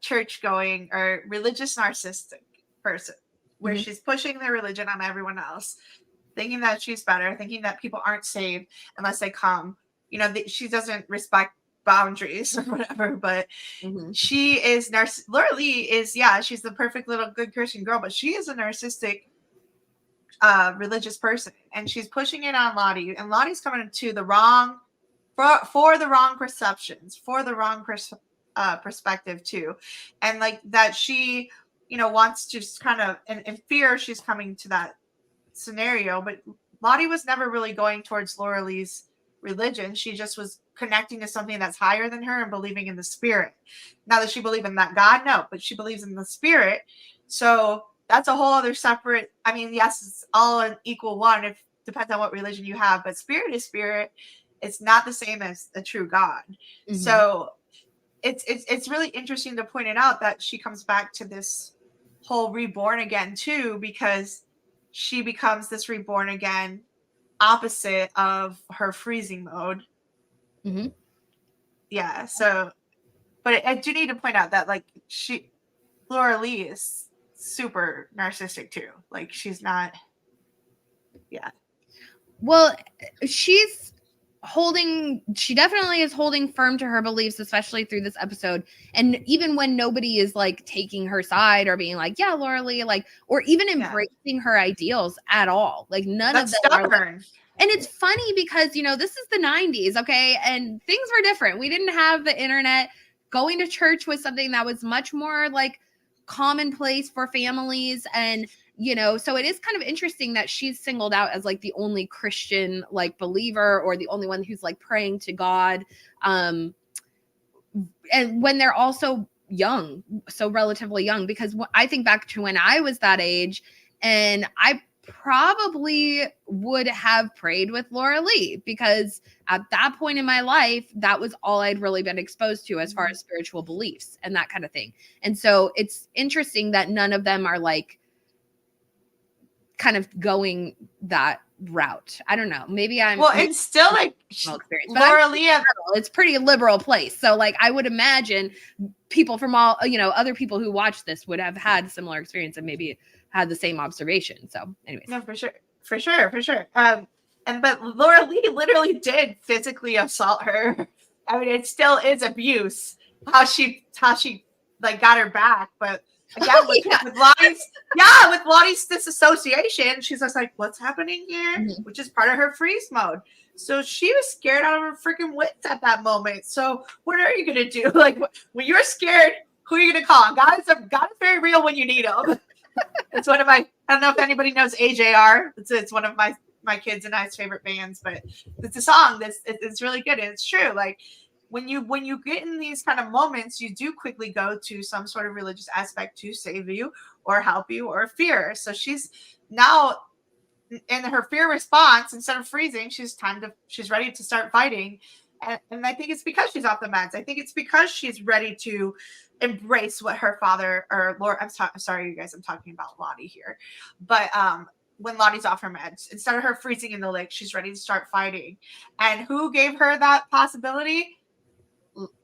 church-going or religious narcissistic person, where she's pushing their religion on everyone else, thinking that she's better, thinking that people aren't saved unless they come. She doesn't respect boundaries or whatever, but she is Laura Lee is, she's the perfect little good Christian girl, but she is a narcissistic religious person, and she's pushing it on Lottie, and Lottie's coming to the wrong for the wrong perceptions, for the wrong perspective too, and like that she wants to just kind of in fear she's coming to that scenario. But Lottie was never really going towards Laura Lee's religion. She just was connecting to something that's higher than her and believing in the spirit. Now, that she believed in that God, no, but she believes in the spirit. So that's a whole other separate, I mean, yes, it's all an equal one. It depends on what religion you have, but spirit is spirit. It's not the same as a true God. So it's really interesting to point it out that she comes back to this whole reborn again too, because she becomes this reborn again opposite of her freezing mode. Yeah. So, but I do need to point out that like Laura Lee is super narcissistic too. Like she's not. Yeah. Well, she definitely is holding firm to her beliefs, especially through this episode. And even when nobody is like taking her side or being like, yeah, Laura Lee, like, or even embracing her ideals at all. Like none of them are like, and it's funny because, this is the 90s. Okay. And things were different. We didn't have the internet. Going to church was something that was much more like commonplace for families. And, so it is kind of interesting that she's singled out as like the only Christian like believer, or the only one who's like praying to God. And when they're also young, so relatively young, because I think back to when I was that age, and I probably would have prayed with Laura Lee, because at that point in my life, that was all I'd really been exposed to as far as spiritual beliefs and that kind of thing. And so it's interesting that none of them are like kind of going that route. I don't know. Maybe it's still like experience, but Laura Lee, it's pretty liberal place. So like, I would imagine people from all, other people who watch this would have had similar experience and maybe had the same observation. So anyways. No, for sure. But Laura Lee literally did physically assault her. I mean, it still is abuse how she like got her back, but again, with Lottie's disassociation, she's just like, what's happening here? Which is part of her freeze mode. So she was scared out of her freaking wits at that moment. So what are you going to do? Like, when you're scared, who are you going to call? God is very real when you need him. It's one of my, I don't know if anybody knows AJR. It's one of my kids and I's favorite bands, but it's a song it's really good. And it's true. Like, when you get in these kind of moments, you do quickly go to some sort of religious aspect to save you or help you or fear. So she's now in her fear response, instead of freezing, she's ready to start fighting. And I think it's because she's off the meds. I think it's because she's ready to embrace what her father, or Lord, I'm sorry, you guys, I'm talking about Lottie here. But when Lottie's off her meds, instead of her freezing in the lake, she's ready to start fighting. And who gave her that possibility?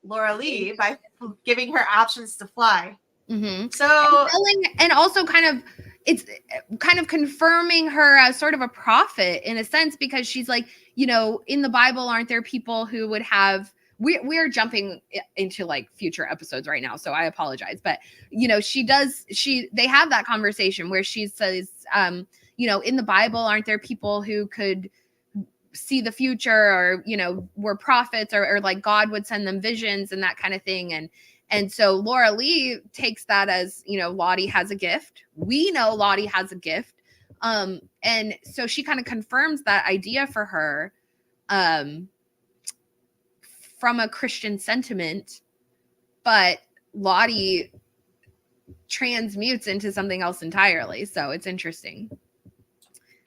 Laura Lee, by giving her options to fly. Mm-hmm. So, and also it's kind of confirming her as sort of a prophet in a sense, because she's like, you know, in the Bible, aren't there people who would have, we're jumping into like future episodes right now, so I apologize, but you know, they have that conversation where she says, you know, in the Bible, aren't there people who could see the future, or, you know, were prophets, or like God would send them visions and that kind of thing. And so Laura Lee takes that as, you know, Lottie has a gift. We know Lottie has a gift. And so she kind of confirms that idea for her from a Christian sentiment, but Lottie transmutes into something else entirely. So it's interesting.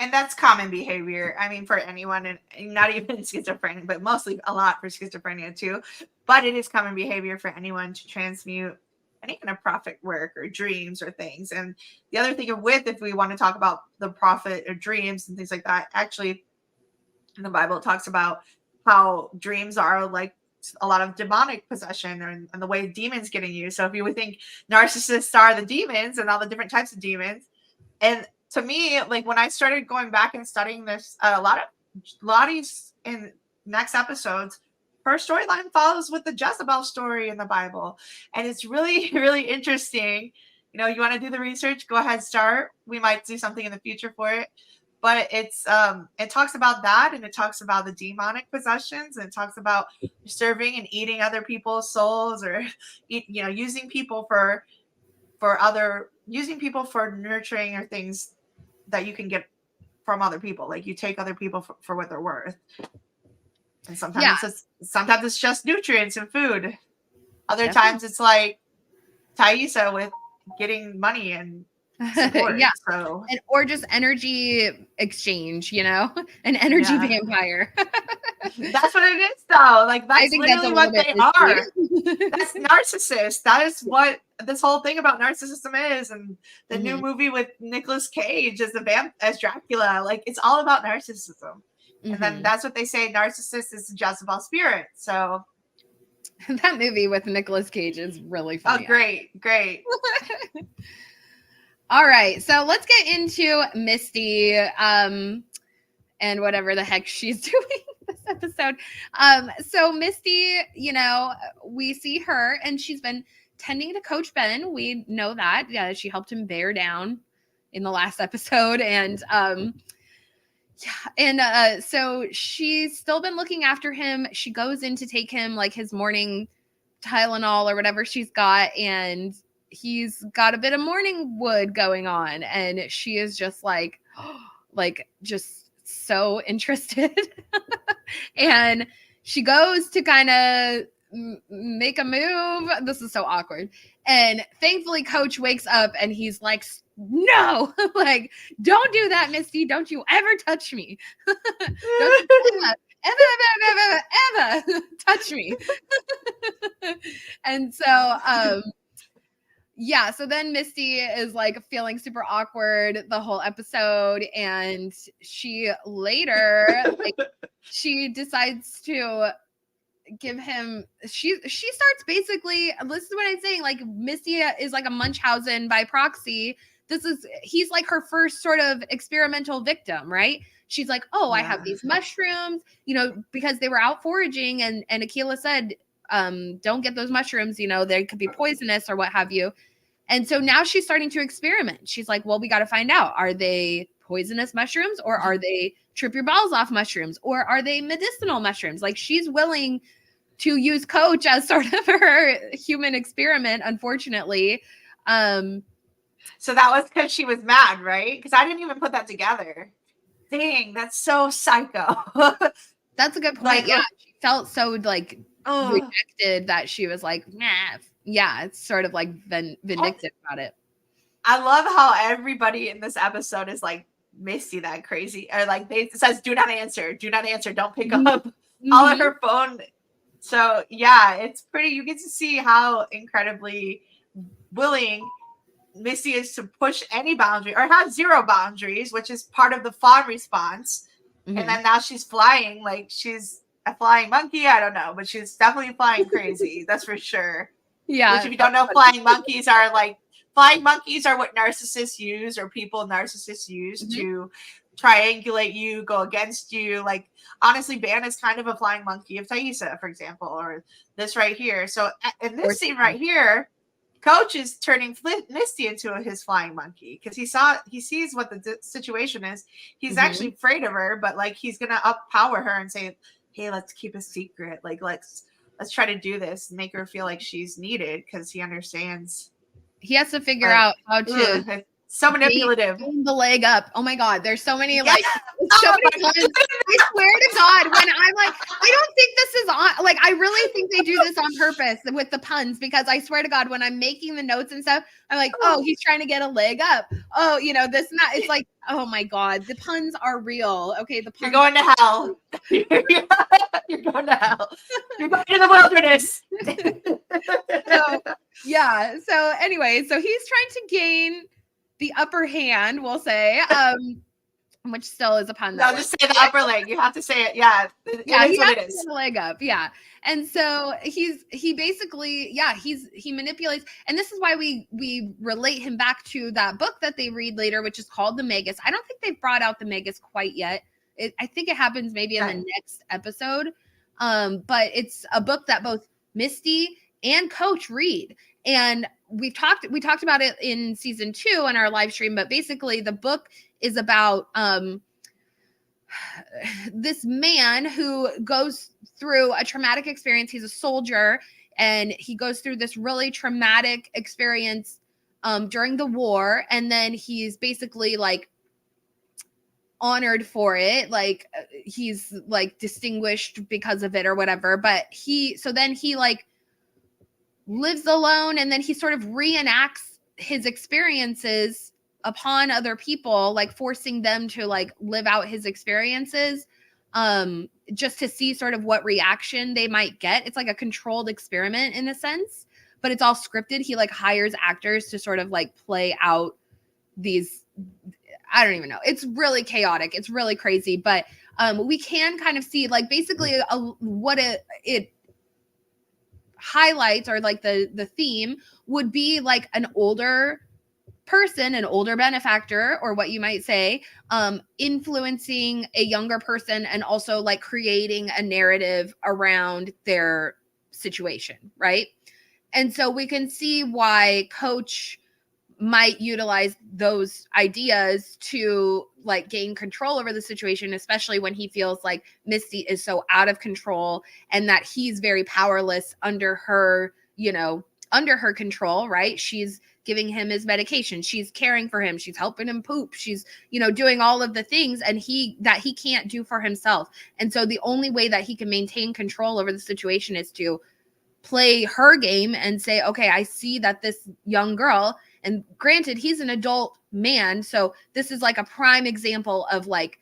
And that's common behavior. I mean, for anyone, and not even schizophrenia, but mostly a lot for schizophrenia too. But it is common behavior for anyone to transmute any kind of prophet work or dreams or things. And the other thing if we want to talk about the prophet or dreams and things like that, actually in the Bible, it talks about how dreams are like a lot of demonic possession, and the way demons get in you. So if you would think narcissists are the demons and all the different types of demons. And to me, like when I started going back and studying this, a lot of Lottie's in next episodes, her storyline follows with the Jezebel story in the Bible. And it's really, really interesting. You know, you want to do the research, go ahead, start. We might do something in the future for it. But it's it talks about that, and it talks about the demonic possessions, and it talks about serving and eating other people's souls, or you know, using people for nurturing, or things that you can get from other people. Like you take other people for what they're worth. And sometimes it's just nutrients and food. Other times it's like taissa with getting money and support. Yeah. So, or just energy exchange, you know, an energy vampire. That's what it is, though. Like that's literally what they are. That's narcissist. That is what this whole thing about narcissism is. And the new movie with Nicolas Cage as Dracula, like it's all about narcissism. And then that's what they say. Narcissist is the Jezebel spirit. So that movie with Nicolas Cage is really funny. Oh, great. All right, so let's get into Misty and whatever the heck she's doing this episode. So Misty, you know, we see her, and she's been tending to Coach Ben. We know that. Yeah, she helped him bear down in the last episode, and so she's still been looking after him. She goes in to take him like his morning Tylenol or whatever she's got, and he's got a bit of morning wood going on, and she is just like just so interested. And she goes to kind of make a move. This is so awkward. And thankfully Coach wakes up, and he's like, no, like, don't do that, Misty. Don't you ever touch me. Don't ever touch me. And so yeah, so then Misty is like feeling super awkward the whole episode, and she later she decides to give him, she starts basically, this is what I'm saying, like Misty is like a Munchausen by proxy. He's like her first sort of experimental victim, right? She's like, oh, I have these mushrooms, you know, because they were out foraging, and Akila said, don't get those mushrooms, you know, they could be poisonous or what have you. And so now she's starting to experiment. She's like, well, we got to find out, are they poisonous mushrooms, or are they trip your balls off mushrooms, or are they medicinal mushrooms? Like, she's willing to use Coach as sort of her human experiment, unfortunately. So that was because she was mad, right? Because I didn't even put that together. Dang, that's so psycho. That's a good point. Like, yeah, she felt so like rejected that she was like, nah. Yeah, it's sort of like vindictive about it. I love how everybody in this episode is like Misty that crazy, or like it says do not answer, don't pick up all of her phone. So yeah, it's pretty, you get to see how incredibly willing Misty is to push any boundary or have zero boundaries, which is part of the fawn response. And then now she's flying, like she's a flying monkey. I don't know, but she's definitely flying crazy. That's for sure. Yeah. Which, if you don't know, flying monkeys are what narcissists use, or narcissists use to triangulate you, go against you. Like, honestly, Ban is kind of a flying monkey of Taissa, for example, or this right here. So in this scene right here, Coach is turning Misty into his flying monkey because he sees what the situation is. He's actually afraid of her, but like he's gonna uppower her and say, "Hey, let's keep a secret. Like let's try to do this, and make her feel like she's needed," because he understands. He has to figure out how to. So manipulative. The leg up. Oh my God. There's so many many times. I swear to God, when I'm like, I don't think this is on. Like, I really think they do this on purpose with the puns, because I swear to God, when I'm making the notes and stuff, I'm like, oh, he's trying to get a leg up. Oh, this and that. It's like, oh my God, the puns are real. Okay, the puns. You're going to hell. You're going to hell. You're going to the wilderness. So anyway, so he's trying to gain the upper hand, we'll say, which still is a pun. No, just say the upper leg. You have to say it. Yeah. It is what it is. The leg up. Yeah. And so he basically, he manipulates. And this is why we relate him back to that book that they read later, which is called The Magus. I don't think they've brought out The Magus quite yet. I think it happens maybe in the next episode. But it's a book that both Misty and Coach read. And we talked about it in season 2 on our live stream, but basically the book is about this man who goes through a traumatic experience. He's a soldier, and he goes through this really traumatic experience during the war, and then he's basically like honored for it, like he's like distinguished because of it or whatever. But then he like lives alone, and then he sort of reenacts his experiences upon other people, like forcing them to like live out his experiences, just to see sort of what reaction they might get. It's like a controlled experiment in a sense, but it's all scripted. He like hires actors to sort of like play out these, I don't even know. It's really chaotic. It's really crazy, but we can kind of see like basically what it highlights, or like the theme would be like an older person, an older benefactor, or what you might say, influencing a younger person, and also like creating a narrative around their situation, right? And so we can see why Coach might utilize those ideas to like gain control over the situation, especially when he feels like Misty is so out of control and that he's very powerless under her control, right? She's giving him his medication. She's caring for him. She's helping him poop. She's, doing all of the things and he can't do for himself. And so the only way that he can maintain control over the situation is to play her game and say, okay, I see that this young girl, and granted, he's an adult man, so this is like a prime example of like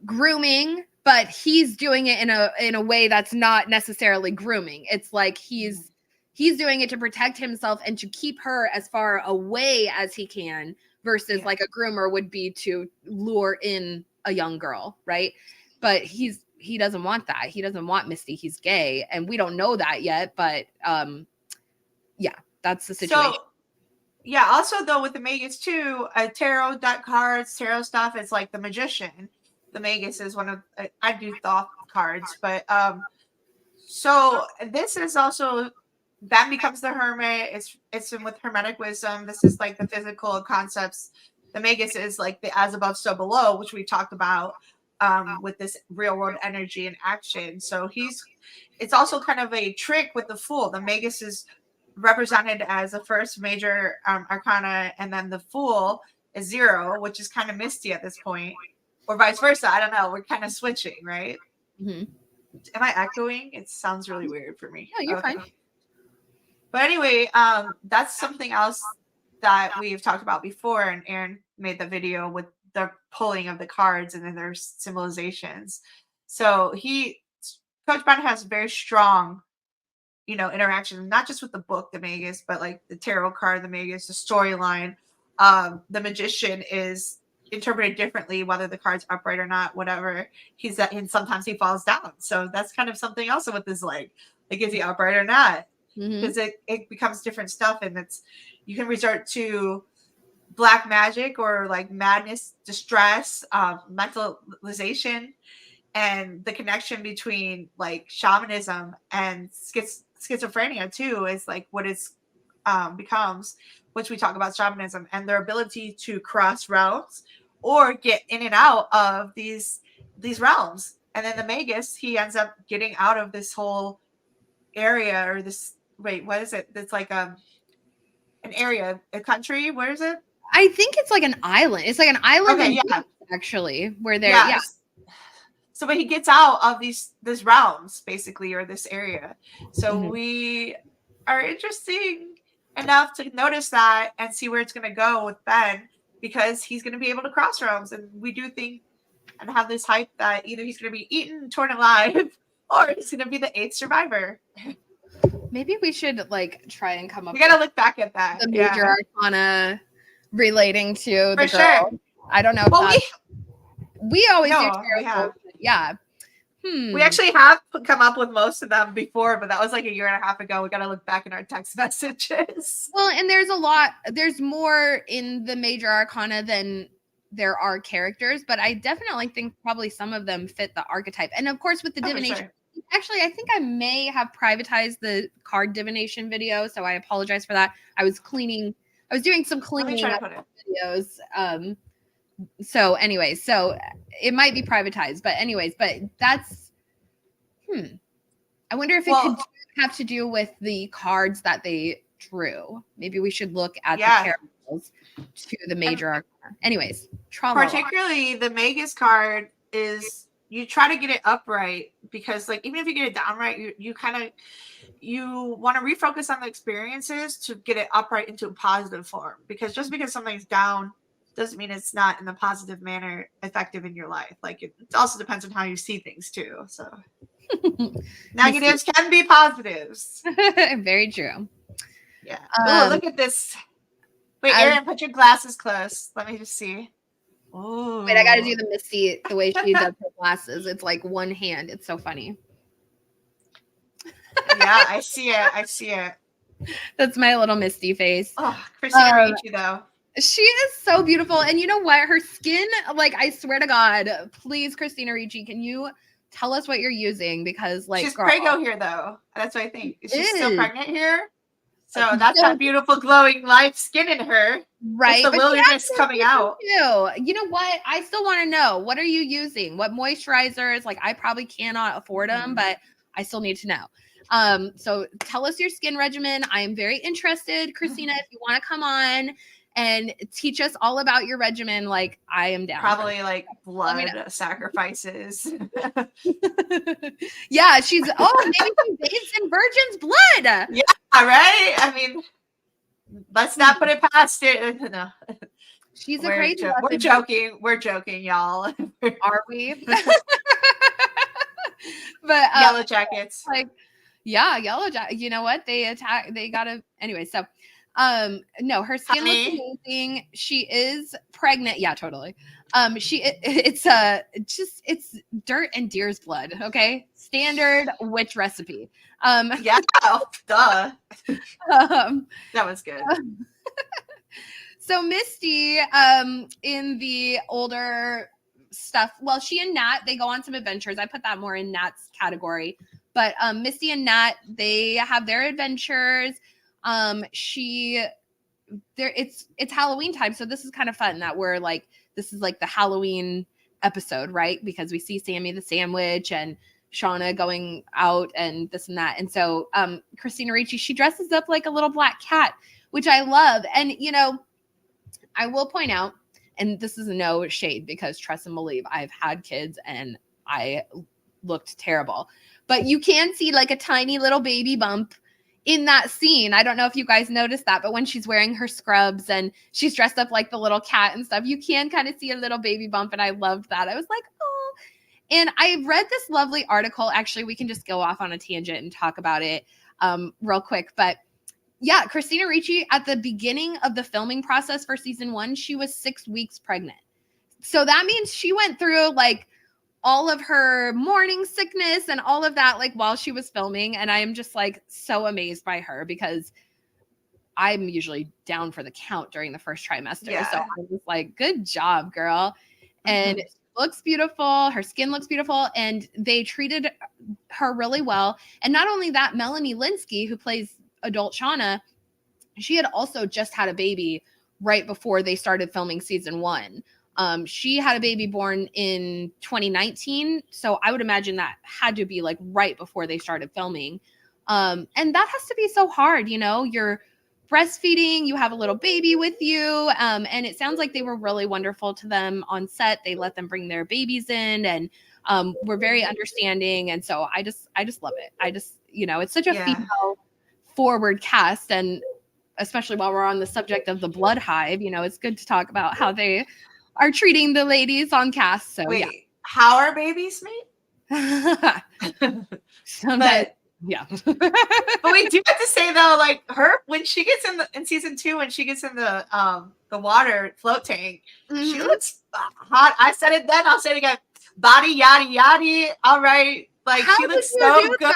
grooming, but he's doing it in a way that's not necessarily grooming. It's like he's doing it to protect himself and to keep her as far away as he can, versus like a groomer would be to lure in a young girl, right? But he doesn't want that. He doesn't want Misty. He's gay, and we don't know that yet, but that's the situation. So, also though with the Magus too, tarot deck cards, tarot stuff is like the Magician. The Magus is one of, I do thought cards, but so this is also, that becomes the Hermit. It's with Hermetic Wisdom. This is like the physical concepts. The Magus is like the as above, so below, which we talked about with this real world energy and action. So it's also kind of a trick with the Fool. The Magus is represented as the first major arcana, and then the Fool is 0, which is kind of Misty at this point, or vice versa. I don't know. We're kind of switching, right? Mm-hmm. Am I echoing? It sounds really weird for me. No, you're fine. But anyway, that's something else that we've talked about before, and Aaron made the video with the pulling of the cards and then there's symbolizations. So Coach Ben has very strong, interaction, not just with the book, the Magus, but like the tarot card, the Magus, the storyline. The magician is interpreted differently, whether the card's upright or not, whatever. And sometimes he falls down. So that's kind of something also with his leg. Like, is he upright or not? Because it becomes different stuff, and you can resort to black magic or like madness, distress, mentalization, and the connection between like shamanism and schizophrenia too is like what it's becomes, which we talk about shamanism and their ability to cross realms or get in and out of these realms. And then the Magus, he ends up getting out of this whole area or this, what is it? It's like an area, a country. Where is it? I think it's like an island. It's like an island, okay, actually, where they're So, but he gets out of these realms basically, or this area. So we are interesting enough to notice that and see where it's going to go with Ben, because he's going to be able to cross realms, and we do think and have this hype that either he's going to be eaten, torn alive, or he's going to be the 8th survivor. Maybe we should like try and come up. We got to look back at that. The major arcana relating to for the girl. Sure. I don't know. Well, we always do. We have. Yeah. We actually have come up with most of them before, but that was like a year and a half ago. We got to look back in our text messages. Well, and there's more in the major arcana than there are characters, but I definitely think probably some of them fit the archetype. And of course with the divination, actually, I think I may have privatized the card divination video, so I apologize for that. I was doing some cleaning videos. So anyways, so it might be privatized, but that's I wonder if it could have to do with the cards that they drew. Maybe we should look at the characters to the major arcana. Anyways, particularly the Magus card is, you try to get it upright, because like even if you get it down right, you want to refocus on the experiences to get it upright into a positive form, because just because something's down doesn't mean it's not in a positive manner effective in your life. Like it also depends on how you see things too. So negatives can be positives. Very true. Yeah. Oh, look at this. Wait, Erin, put your glasses close. Let me just see. Oh. Wait, I got to do the Misty the way she does her glasses. It's like one hand. It's so funny. Yeah, I see it. That's my little Misty face. Oh, Christina Ricci, though. She is so beautiful. And you know what? Her skin, like, I swear to God, please, Christina Ricci, can you tell us what you're using? Because, like, she's Prego here, though. That's what I think. Is she still pregnant here? So that's that beautiful, glowing, live skin in her. Right. It's the wilderness coming out. You know what? I still want to know. What are you using? What moisturizers? Like, I probably cannot afford them, but I still need to know. So tell us your skin regimen. I am very interested, Christina, if you want to come on and teach us all about your regimen, like, I am down. Probably like blood sacrifices. Yeah, maybe she bathes in virgin's blood. Yeah, right? I mean, let's not put it past it. No. She's a crazy We're joking. We're joking, y'all. Are we? But Yellowjackets. Like, yeah, Yellowjackets. You know what? They gotta anyway, so no, her skin looks amazing. She is pregnant. Yeah, totally. It's dirt and deer's blood. Okay, standard witch recipe. Yeah, duh. That was good. So Misty, in the older stuff, well, she and Nat, they go on some adventures. I put that more in Nat's category, but Misty and Nat, they have their adventures. It's Halloween time, so this is kind of fun that we're like, this is like the Halloween episode, right? Because we see Sammy the sandwich and Shauna going out and this and that. And so Christina Ricci, she dresses up like a little black cat, which I love. And you know, I will point out, and this is no shade, because trust and believe, I've had kids and I looked terrible, but you can see like a tiny little baby bump in that scene, I don't know if you guys noticed that, but when she's wearing her scrubs and she's dressed up like the little cat and stuff, you can kind of see a little baby bump. And I loved that. I was like, oh. And I read this lovely article. Actually, we can just go off on a tangent and talk about it real quick. But yeah, Christina Ricci, at the beginning of the filming process for season 1, she was 6 weeks pregnant. So that means she went through like all of her morning sickness and all of that, like while she was filming. And I am just like so amazed by her, because I'm usually down for the count during the first trimester. Yeah. So I was like, good job, girl. And she looks beautiful. Her skin looks beautiful. And they treated her really well. And not only that, Melanie Lynskey, who plays adult Shauna, she had also just had a baby right before they started filming season 1. She had a baby born in 2019. So I would imagine that had to be like right before they started filming. And that has to be so hard. You know, you're breastfeeding, you have a little baby with you. And it sounds like they were really wonderful to them on set. They let them bring their babies in and were very understanding. And so I just love it. I just, you know, it's such a female forward cast. And especially while we're on the subject of the blood hive, you know, it's good to talk about how they are treating the ladies on cast. So wait, how are babies made? Sometimes, yeah. But we do have to say though, like her when she gets in season 2, when she gets in the water float tank, she looks hot. I said it then, I'll say it again. Body yaddy yaddy. All right, like how she looks so good.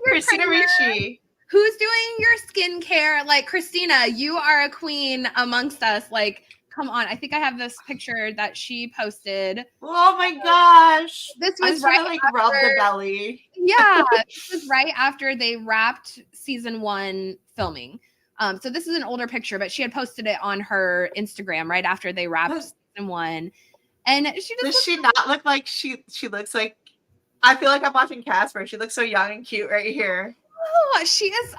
Christina Ricci. Who's doing your skincare? Like, Christina, you are a queen amongst us. Like, come on. I think I have this picture that she posted. Oh my gosh. This was right like after, rub the belly. Yeah. This was right after they wrapped season 1 filming. So this is an older picture, but she had posted it on her Instagram right after they wrapped season 1. And she does she not look like she looks like, I feel like I'm watching Casper. She looks so young and cute right here. Oh, she is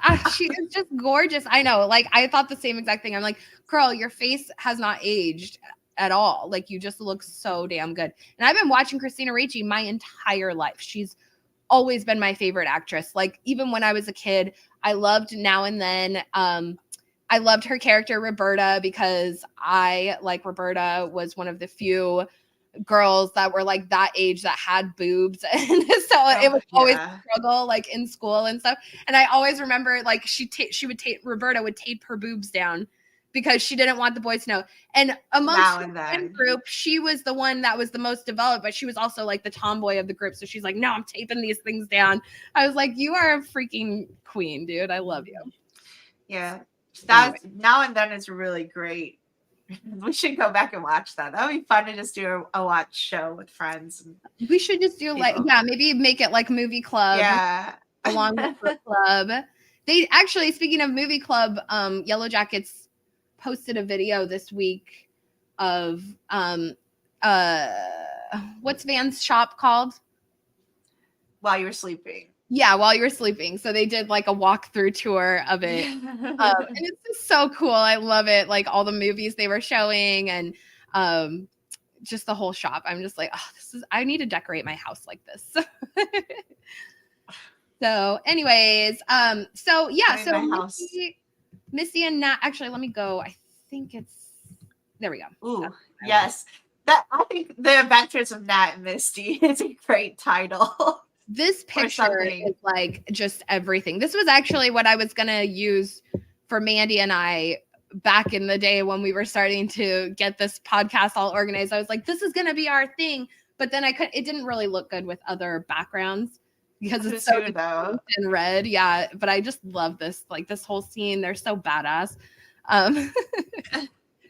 just gorgeous. I know. Like, I thought the same exact thing. I'm like, girl, your face has not aged at all. Like, you just look so damn good. And I've been watching Christina Ricci my entire life. She's always been my favorite actress. Like, even when I was a kid, I loved Now and Then. I loved her character Roberta, because I, like Roberta, was one of the few girls that were like that age that had boobs, and so it was always a struggle, like in school and stuff. And I always remember, like, Roberta would tape her boobs down because she didn't want the boys to know. And amongst the group, she was the one that was the most developed, but she was also like the tomboy of the group. So she's like, no, I'm taping these things down. I was like, you are a freaking queen, dude. I love you. Yeah, that Now and Then is really great. We should go back and watch that. That would be fun to just do a watch show with friends. We should just do like, maybe make it like movie club. Yeah. Along with the club. They actually, speaking of movie club, Yellowjackets posted a video this week of what's Van's shop called? While You Were Sleeping. Yeah, While You Were Sleeping. So they did like a walkthrough tour of it. And it's just so cool. I love it. Like all the movies they were showing and just the whole shop. I'm just like, oh, I need to decorate my house like this. So anyways, so Misty and Nat, actually, let me go. I think there we go. Ooh, yes. I think The Adventures of Nat and Misty is a great title. This picture is like just everything. This was actually what I was going to use for Mandy and I back in the day when we were starting to get this podcast all organized. I was like, this is going to be our thing. But then it didn't really look good with other backgrounds because it's so in red. Yeah. But I just love this, like this whole scene. They're so badass.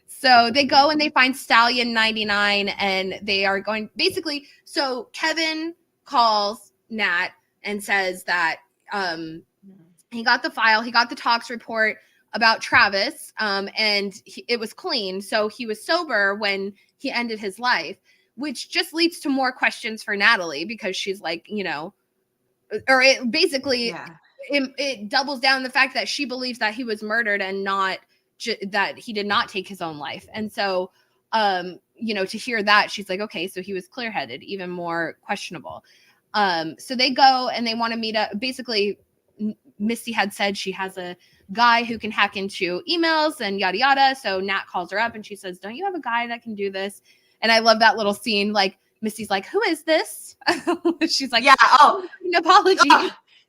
So they go and they find Stallion 99 and they are going basically. So Kevin calls Nat and says that he got the file, he got the tox report about Travis, and it was clean. So he was sober when he ended his life, which just leads to more questions for Natalie because she's like, you know, or it basically it doubles down the fact that she believes that he was murdered and not that he did not take his own life. And so, you know, to hear that, she's like, okay, so he was clear-headed, even more questionable. So they go and they want to meet up. Basically, Misty had said she has a guy who can hack into emails and yada yada. So Nat calls her up and she says, don't you have a guy that can do this? And I love that little scene. Like Misty's like, who is this? She's like, yeah, an apology.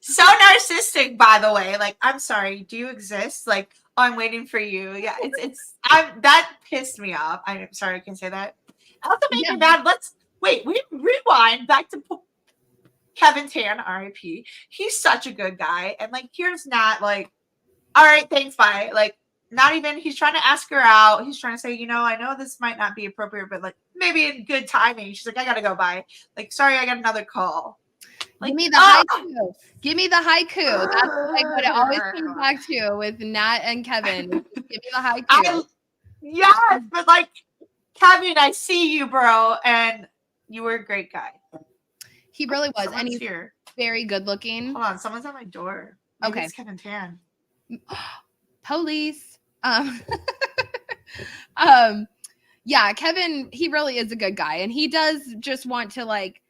So narcissistic, by the way. Like, I'm sorry, do you exist? Like, I'm waiting for you. Yeah, that pissed me off. I'm sorry, I can say that. Also make me mad. We rewind back to Kevin Tan, R.I.P. He's such a good guy. And like, here's Nat, like, all right, thanks, bye. Like, not even, he's trying to ask her out. He's trying to say, I know this might not be appropriate, but like maybe in good timing. She's like, I gotta go, bye. Like, sorry, I got another call. Like, give me the haiku. Give me the haiku. That's like what it always comes back to with Nat and Kevin. Give me the haiku. Yes, but like, Kevin, I see you, bro, and you were a great guy. He really was, Someone's and he's here. Very good looking. Hold on, someone's at my door. Maybe it's Kevin Tan. Police. Yeah, Kevin, he really is a good guy, and he does just want to like,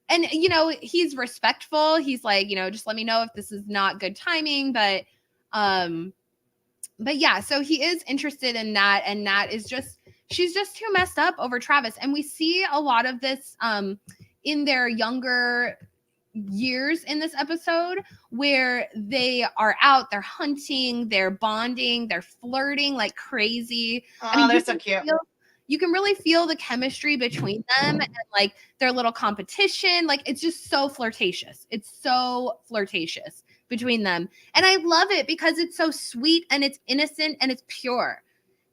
and he's respectful. He's like, just let me know if this is not good timing, but yeah, so he is interested in Nat, and Nat is she's just too messed up over Travis, and we see a lot of this in their younger years in this episode where they are out, they're hunting, they're bonding, they're flirting like crazy. They're so cute. You can really feel the chemistry between them and like their little competition. Like it's just so flirtatious. It's so flirtatious between them. And I love it because it's so sweet and it's innocent and it's pure.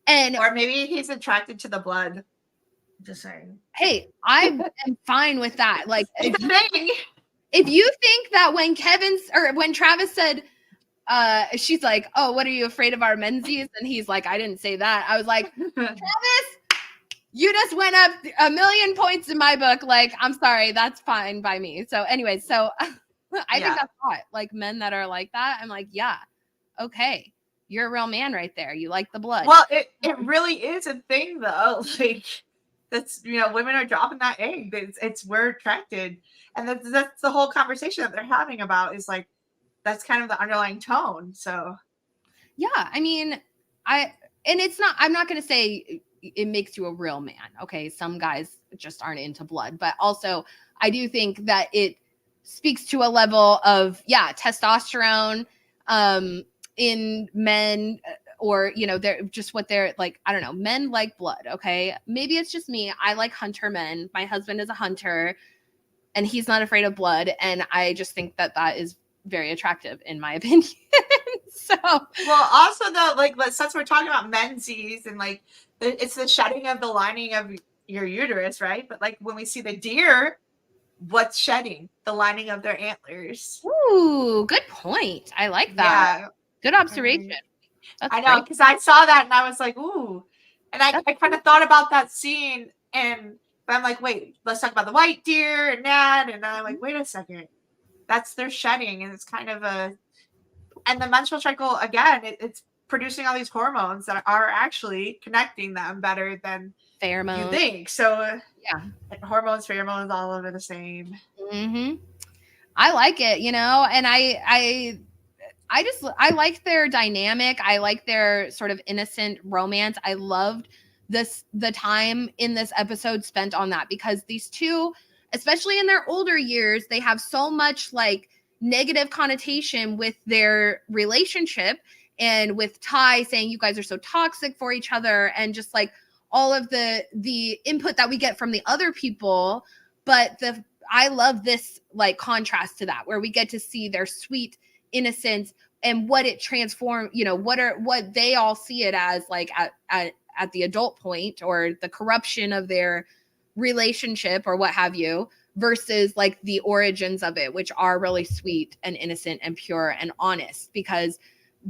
Or maybe he's attracted to the blood. Just saying. Hey, I am fine with that. Like if you think that when Travis said, she's like, oh, what are you afraid of our menzies? And he's like, I didn't say that. I was like, Travis, you just went up 1,000,000 points in my book. Like, I'm sorry, that's fine by me. So anyway, I think that's hot. Like men that are like that, I'm like, yeah, okay. You're a real man right there. You like the blood. Well, it really is a thing though. Like that's, women are dropping that egg. It's we're attracted. And that's the whole conversation that they're having about is like, that's kind of the underlying tone. So, yeah, I mean, I'm not going to say it makes you a real man. Okay. Some guys just aren't into blood, but also I do think that it speaks to a level of, testosterone in men or, they're just what they're like, I don't know, men like blood. Okay. Maybe it's just me. I like hunter men. My husband is a hunter. And he's not afraid of blood. And I just think that is very attractive, in my opinion. So, well, also though, like, since we're talking about menzies and like, it's the shedding of the lining of your uterus, right? But like when we see the deer, what's shedding? The lining of their antlers. Ooh, good point. I like that. Yeah. Good observation. I know, because I saw that and I was like, ooh. And I kind of thought about that scene but I'm like, wait, let's talk about the white deer and Nat. And then I'm like, wait a second. That's their shedding. And it's kind of and the menstrual cycle, again, it's producing all these hormones that are actually connecting them better than pheromones. You think. So, hormones, pheromones, all over the same. Mm-hmm. I like it, and I like their dynamic. I like their sort of innocent romance. I loved the time in this episode spent on that because these two, especially in their older years, they have so much like negative connotation with their relationship and with Ty saying you guys are so toxic for each other and just like all of the input that we get from the other people. But I love this like contrast to that where we get to see their sweet innocence and what it transformed, what they all see it as like at the adult point or the corruption of their relationship or what have you versus like the origins of it, which are really sweet and innocent and pure and honest because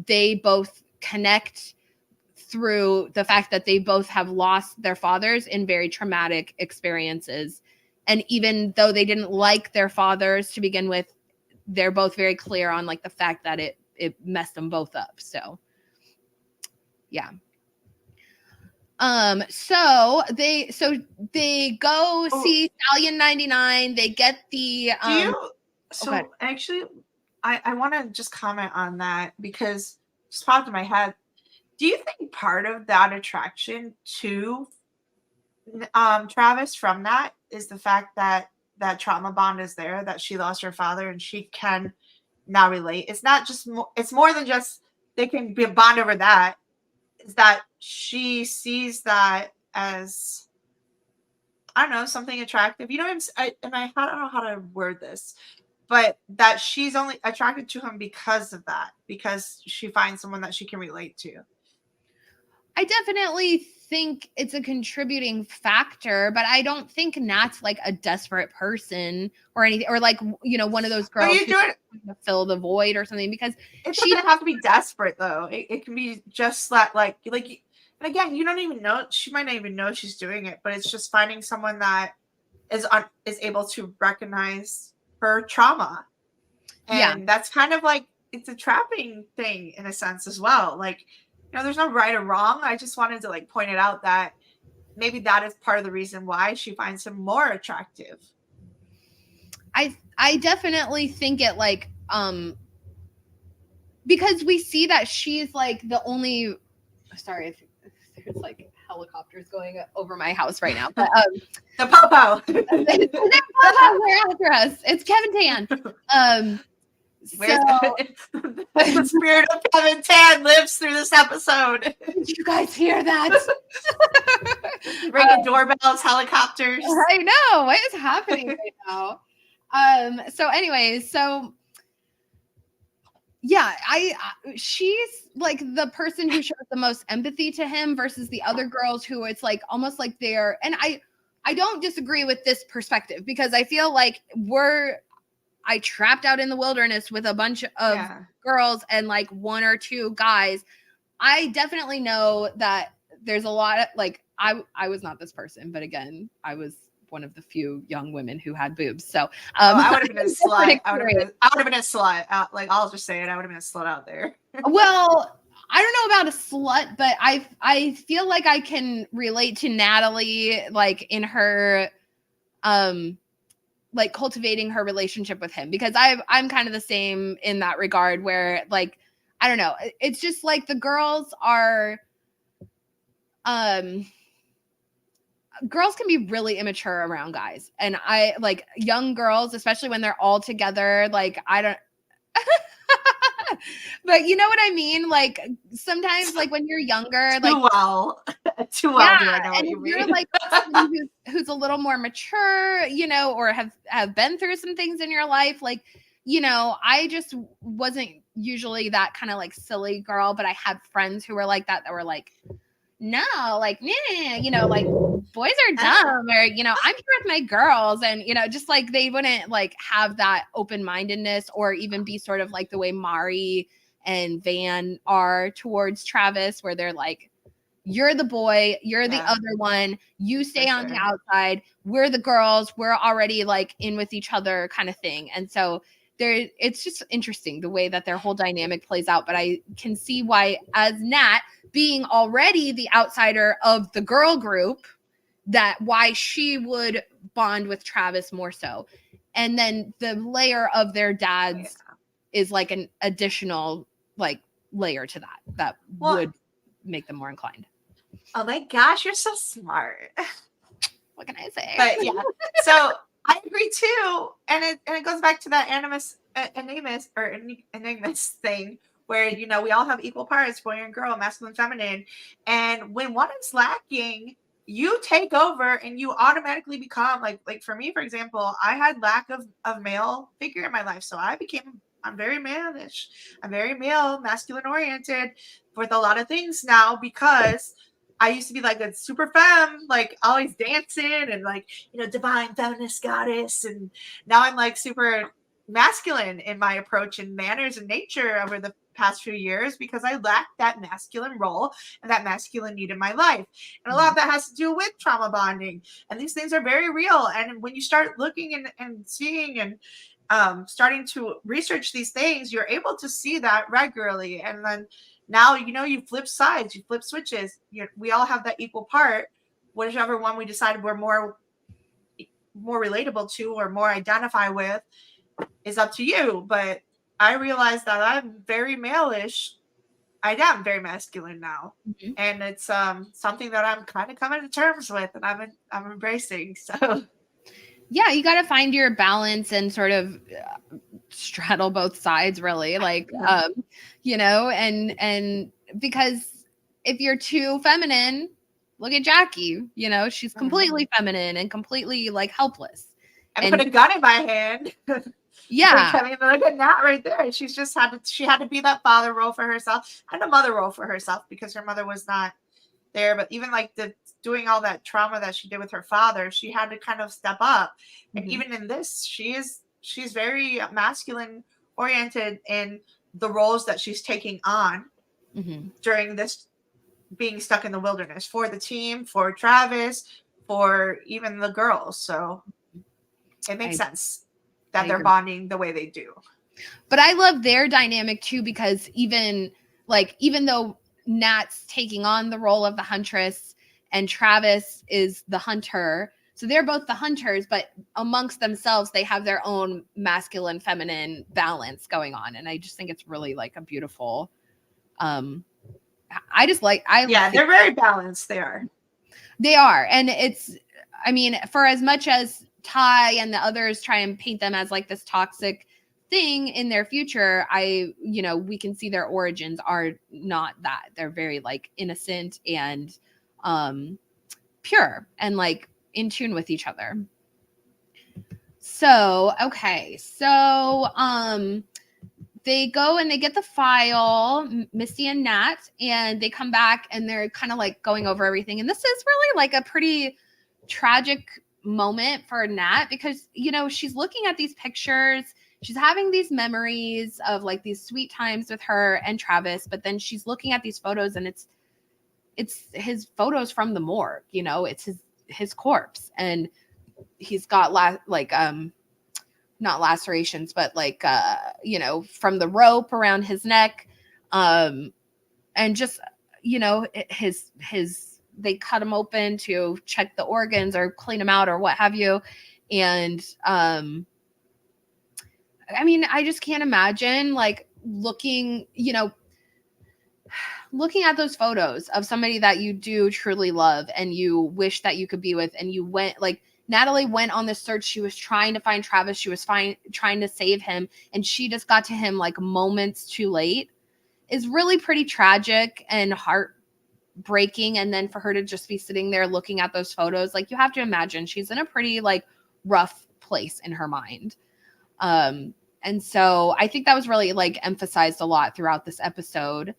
they both connect through the fact that they both have lost their fathers in very traumatic experiences. And even though they didn't like their fathers to begin with, they're both very clear on like the fact that it messed them both up. So yeah. So they go see Stallion 99. They get the actually I want to just comment on that because it just popped in my head. Do you think part of that attraction to Travis from that is the fact that that trauma bond is there, that she lost her father and she can now relate? It's not just it's more than just they can be a bond over that. Is that she sees that as, I don't know, something attractive. You know what I don't know how to word this, but that she's only attracted to him because of that, because she finds someone that she can relate to. I definitely think it's a contributing factor, but I don't think Nat's like a desperate person or anything, or like, you know, one of those girls who's trying to fill the void or something, because it doesn't have to be desperate though. It can be just that like, and again, you don't even know, she might not even know she's doing it, but it's just finding someone that is able to recognize her trauma. And that's kind of like, it's a trapping thing in a sense as well. Like, you know, there's no right or wrong. I just wanted to like point it out that maybe that is part of the reason why she finds him more attractive. I definitely think it like, because we see that she's like the only, sorry, there's like helicopters going over my house right now, but the popo. They're after us. It's Kevin Tan. The spirit of Kevin Tan lives through this episode. Did you guys hear that? Ringing doorbells, helicopters. I know. What is happening right now? So anyways, yeah, she's like the person who shows the most empathy to him versus the other girls who it's like almost like they're, and I don't disagree with this perspective because I feel like I trapped out in the wilderness with a bunch of girls and like one or two guys. I definitely know that there's a lot of like, I was not this person, but again, I was one of the few young women who had boobs. So I would have been a slut. I would have been a slut. Like, I'll just say it. I would have been a slut out there. Well, I don't know about a slut, but I feel like I can relate to Natalie, like in her, like cultivating her relationship with him, because I'm kind of the same in that regard where like, I don't know. It's just like the girls are, girls can be really immature around guys. And I like young girls, especially when they're all together. Like, I don't, but you know what I mean? Like sometimes like when you're younger, like too well, do I know what you mean? You're like who's a little more mature, you know, or have been through some things in your life. Like, you know, I just wasn't usually that kind of like silly girl, but I had friends who were like that were like, no, like, nah, you know, like boys are dumb, or, you know, I'm here with my girls, and, you know, just like they wouldn't like have that open-mindedness or even be sort of like the way Mari and Van are towards Travis, where they're like, you're the boy, you're the other one, you stay on the outside, we're the girls, we're already like in with each other kind of thing. And so it's just interesting the way that their whole dynamic plays out. But I can see why, as Nat being already the outsider of the girl group, that why she would bond with Travis more so. And then the layer of their dads is like an additional like layer to that would make them more inclined. Oh my gosh, you're so smart. What can I say? But yeah, so I agree too, and it goes back to that enigmas thing where, you know, we all have equal parts, boy and girl, masculine, feminine, and when one is lacking, you take over and you automatically become like for me, for example, I had lack of male figure in my life, so I'm very mannish, I'm very male, masculine oriented with a lot of things now, because I used to be like a super femme, like always dancing and like, you know, divine feminist goddess. And now I'm like super masculine in my approach and manners and nature over the past few years, because I lacked that masculine role and that masculine need in my life. And a lot of that has to do with trauma bonding. And these things are very real. And when you start looking and seeing and starting to research these things, you're able to see that regularly. And then now, you know, you flip sides, you flip switches. We all have that equal part. Whichever one we decided we're more relatable to or more identify with is up to you. But I realized that I'm very male-ish. I am very masculine now. Mm-hmm. And it's something that I'm kind of coming to terms with, and I'm embracing. So yeah, you got to find your balance and sort of straddle both sides, really, like you know, and because if you're too feminine, look at Jackie, you know, she's completely feminine and completely like helpless. And put a gun in my hand. Yeah. I mean, look at that right there. She's just she had to be that father role for herself and a mother role for herself because her mother was not there. But even like doing all that trauma that she did with her father, she had to kind of step up. And even in this, she's very masculine oriented in the roles that she's taking on during this being stuck in the wilderness for the team, for Travis, for even the girls. So it makes sense that they're bonding the way they do. But I love their dynamic too, because even though Nat's taking on the role of the huntress and Travis is the hunter, so they're both the hunters, but amongst themselves, they have their own masculine, feminine balance going on. And I just think it's really like a beautiful, they're very balanced. They are. And it's, I mean, for as much as Ty and the others try and paint them as like this toxic thing in their future, we can see their origins are not that. They're very like innocent and pure and like in tune with each other. So, okay. So, they go and they get the file, Misty and Nat, and they come back and they're kind of like going over everything. And this is really like a pretty tragic moment for Nat because, you know, she's looking at these pictures. She's having these memories of like these sweet times with her and Travis, but then she's looking at these photos and it's his photos from the morgue, you know, it's his corpse, and he's got not lacerations, but like you know, from the rope around his neck, and just, you know, his they cut him open to check the organs or clean him out or what have you, and I mean, I just can't imagine like looking at those photos of somebody that you do truly love and you wish that you could be with, and you went like Natalie went on this search. She was trying to find Travis. She was trying to save him, and she just got to him like moments too late. Is really pretty tragic and heartbreaking. And then for her to just be sitting there looking at those photos, like you have to imagine she's in a pretty like rough place in her mind. And so I think that was really like emphasized a lot throughout this episode.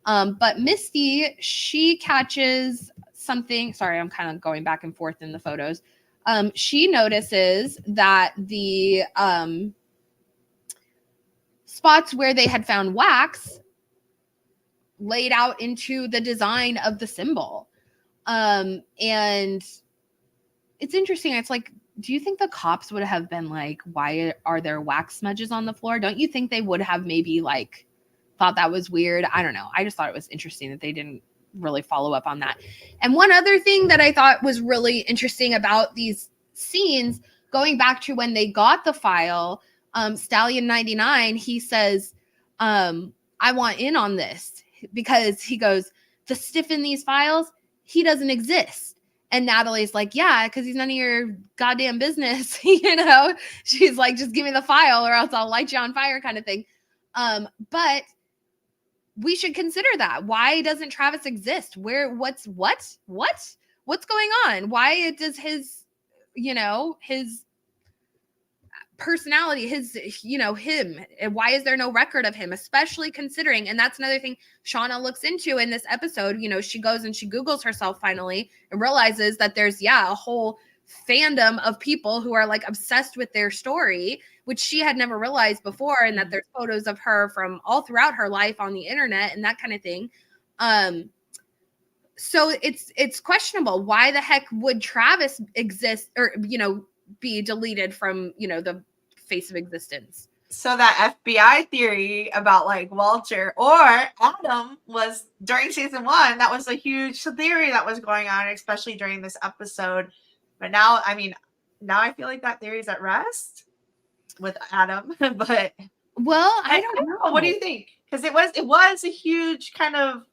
But Misty, she catches something. Sorry, I'm kind of going back and forth in the photos. She notices that the spots where they had found wax laid out into the design of the symbol. And it's interesting. It's like, do you think the cops would have been like, why are there wax smudges on the floor? Don't you think they would have maybe like thought that was weird? I don't know. I just thought it was interesting that they didn't really follow up on that. And one other thing that I thought was really interesting about these scenes, going back to when they got the file, Stallion 99, he says, I want in on this, because he goes, the stiff in these files, he doesn't exist. And Natalie's like, yeah, because he's none of your goddamn business. You know, she's like, just give me the file or else I'll light you on fire kind of thing. But we should consider that. Why doesn't Travis exist? What's going on? Why does his, you know, his personality, his, you know, him, why is there no record of him, especially considering, and that's another thing Shauna looks into in this episode. You know, she goes and she Googles herself finally and realizes that there's a whole fandom of people who are like obsessed with their story, which she had never realized before, and that there's photos of her from all throughout her life on the internet and that kind of thing. So it's questionable. Why the heck would Travis exist, or, you know, be deleted from, you know, the face of existence? So that FBI theory about like Walter or Adam was during season 1. That was a huge theory that was going on, especially during this episode. But now, I mean, now I feel like that theory is at rest with Adam. But Well, I don't know. What do you think? Because it was a huge kind of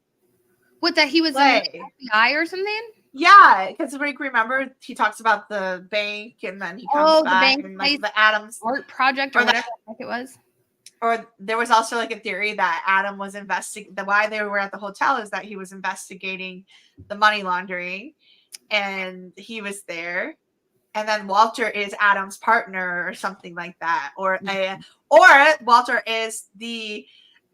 that he was in the FBI or something. Yeah, because remember he talks about the bank, and then he comes back and like the Adams art project or whatever it was. Or there was also like a theory that Adam was why they were at the hotel is that he was investigating the money laundering, and he was there. And then Walter is Adam's partner or something like that. Or Walter is the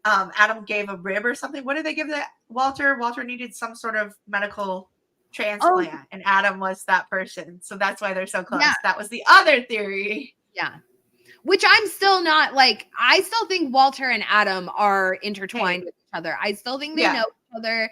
Adam gave a rib or something. What did they give that Walter? Walter needed some sort of medical transplant, and Adam was that person. So that's why they're so close. Yeah. That was the other theory. Yeah. Which I'm still not like, I still think Walter and Adam are intertwined with each other. I still think they know each other.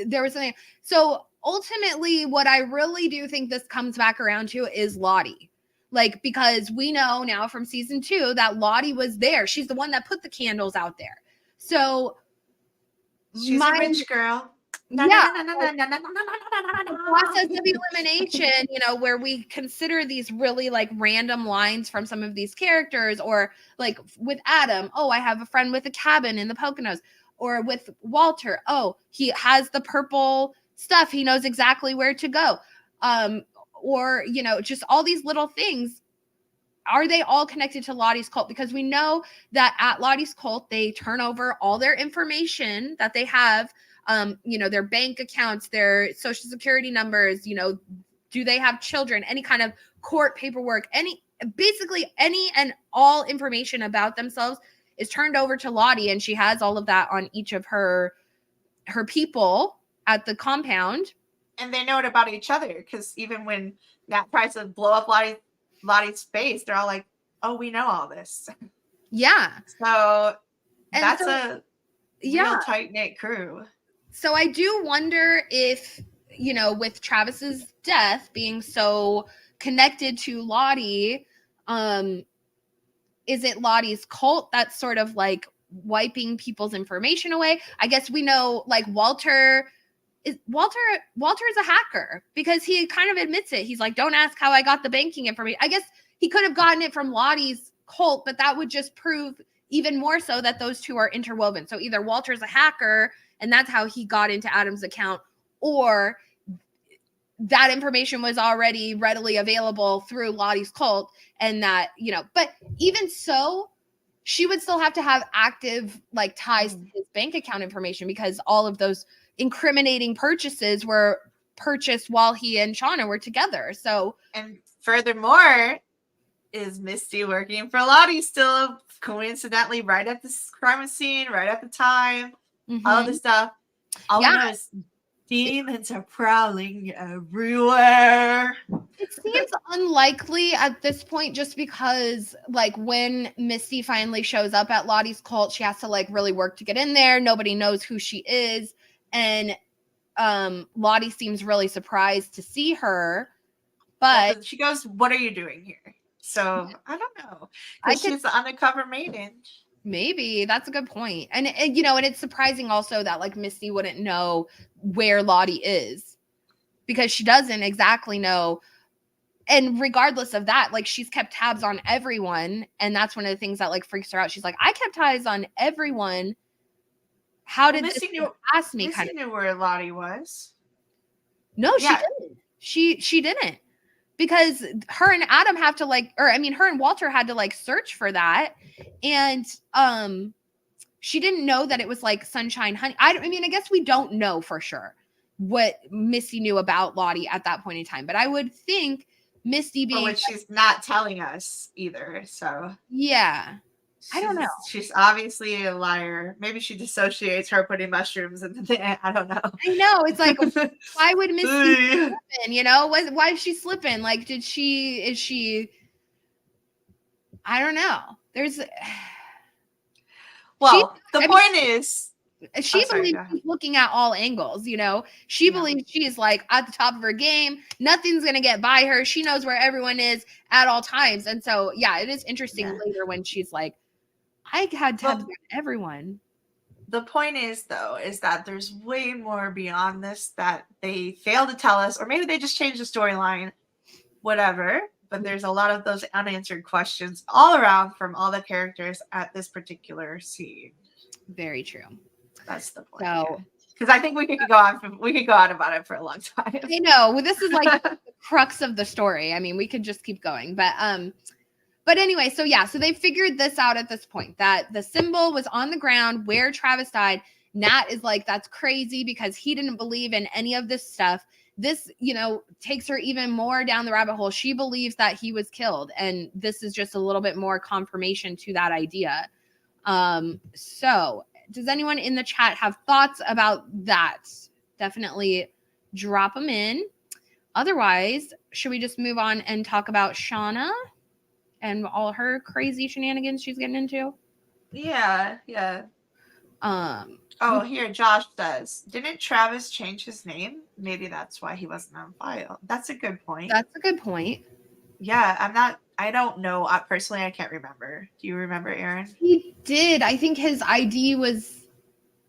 There was something. So ultimately, what I really do think this comes back around to is Lottie. Like, because we know now from season 2 that Lottie was there. She's the one that put the candles out there. So she's a rich girl. Process of elimination, where we consider these really like random lines from some of these characters, or like with Adam, I have a friend with a cabin in the Poconos, or with Walter, he has the purple stuff, he knows exactly where to go, or just all these little things. Are they all connected to Lottie's cult? Because we know that at Lottie's cult, they turn over all their information that they have, their bank accounts, their social security numbers, do they have children, any kind of court paperwork, basically any and all information about themselves is turned over to Lottie, and she has all of that on each of her people at the compound. And they know it about each other, because even when Nat tries to blow up Lottie's face, they're all like, we know all this. Yeah. So that's a real tight-knit crew. So I do wonder if, with Travis's death being so connected to Lottie, is it Lottie's cult that's sort of like wiping people's information away? I guess we know like Walter is a hacker, because he kind of admits it. He's like, don't ask how I got the banking information. I guess he could have gotten it from Lottie's cult, but that would just prove even more so that those two are interwoven. So either Walter's a hacker and that's how he got into Adam's account, or that information was already readily available through Lottie's cult, and that, but even so, she would still have to have active like ties to his bank account information, because all of those incriminating purchases were purchased while he and Shauna were together. So, and furthermore, is Misty working for Lottie still, coincidentally right at this crime scene, right at the time? All of this stuff. All I know is demons are prowling everywhere. It seems unlikely at this point, just because like when Misty finally shows up at Lottie's cult, she has to like really work to get in there. Nobody knows who she is. And Lottie seems really surprised to see her. But she goes, "What are you doing here?" So I don't know. She's the undercover maiden. Maybe that's a good point. And and it's surprising also that like Misty wouldn't know where Lottie is, because she doesn't exactly know. And regardless of that, like she's kept tabs on everyone, and that's one of the things that like freaks her out. She's like, I kept tabs on everyone. How did Misty ask me? Misty knew where Lottie was. No, she didn't. She didn't. Because her and Adam have to her and Walter had to like search for that. And she didn't know that it was like Sunshine Honey. I guess we don't know for sure what Misty knew about Lottie at that point in time. But I would think Misty being... which she's not telling us either, so... Yeah. I don't know. She's obviously a liar. Maybe she dissociates her putting mushrooms in the thing. I don't know. I know. It's like, why would Misty slip in, why is she slipping? Like, is she... I don't know. There's... Well, the point is... She believes she's looking at all angles, She believes she's like at the top of her game. Nothing's going to get by her. She knows where everyone is at all times. And so, it is interesting later when she's like, I had tabs on everyone. The point is, though, is that there's way more beyond this that they fail to tell us, or maybe they just changed the storyline, whatever. but there's a lot of those unanswered questions all around from all the characters at this particular scene. Very true. That's the point. So, because I think we could go on about it for a long time. I know. Well, this is like the crux of the story. I mean, we could just keep going, but anyway, so yeah, so they figured this out at this point, that the symbol was on the ground where Travis died. Nat is like, that's crazy because he didn't believe in any of this stuff. This, takes her even more down the rabbit hole. She believes that he was killed, and this is just a little bit more confirmation to that idea. So does anyone in the chat have thoughts about that? Definitely drop them in. Otherwise, should we just move on and talk about Shauna and all her crazy shenanigans she's getting into? Yeah. Oh, here Josh says, didn't Travis change his name? Maybe that's why he wasn't on file. That's a good point. Yeah, I don't know. Personally, I can't remember. Do you remember, Aaron? He did. I think his ID was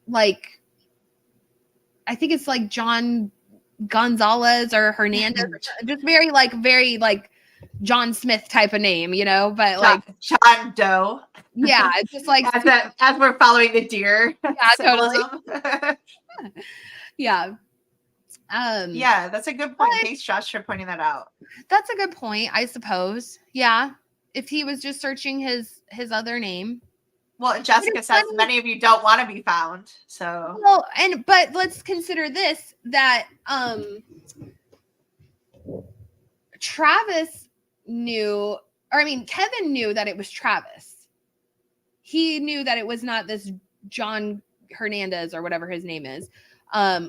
like, I think it's like John Gonzalez or Hernandez. Just very John Smith type of name, but like John Doe. Yeah, it's just like as we're following the deer. Yeah, totally. Yeah. Yeah, that's a good point. Thanks, Josh, for pointing that out. That's a good point, I suppose. Yeah. If he was just searching his other name. Well, and Jessica says many of you don't want to be found. So but let's consider this, that Travis knew, Kevin knew that it was Travis. He knew that it was not this John Hernandez or whatever his name is.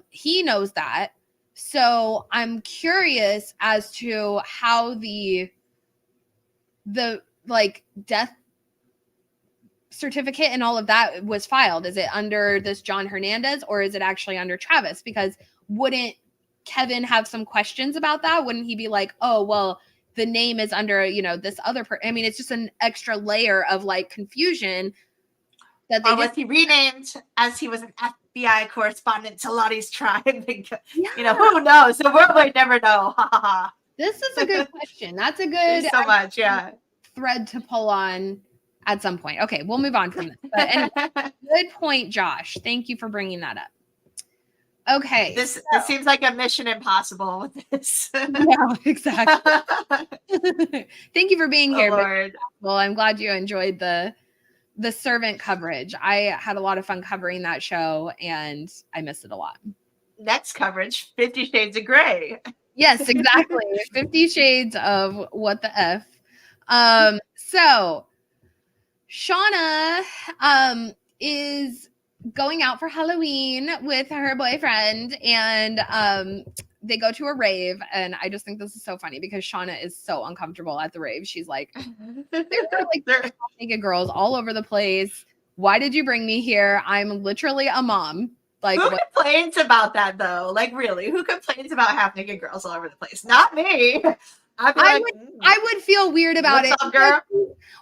He knows that. So I'm curious as to how the death certificate and all of that was filed. Is it under this John Hernandez or is it actually under Travis? Because wouldn't Kevin have some questions about that? Wouldn't he be like, oh, well, the name is under, this other it's just an extra layer of confusion that they was he renamed as he was an FBI correspondent to Lottie's tribe? Who knows? The world might never know. This is a good question. That's a good thread to pull on at some point. Okay, we'll move on from this. But good point, Josh. Thank you for bringing that up. Okay. This seems like a mission impossible with this. Yeah, exactly. Thank you for being here. Lord. Well, I'm glad you enjoyed the servant coverage. I had a lot of fun covering that show and I missed it a lot. Next coverage, 50 Shades of Grey. Yes, exactly. 50 Shades of what the F. So Shauna is going out for Halloween with her boyfriend, and they go to a rave, and I just think this is so funny because Shauna is so uncomfortable at the rave. She's like, there are naked girls all over the place. Why did you bring me here? I'm literally a mom. Who complains about that though? Really, who complains about half naked girls all over the place? Not me. I would feel weird about it. Up, girl?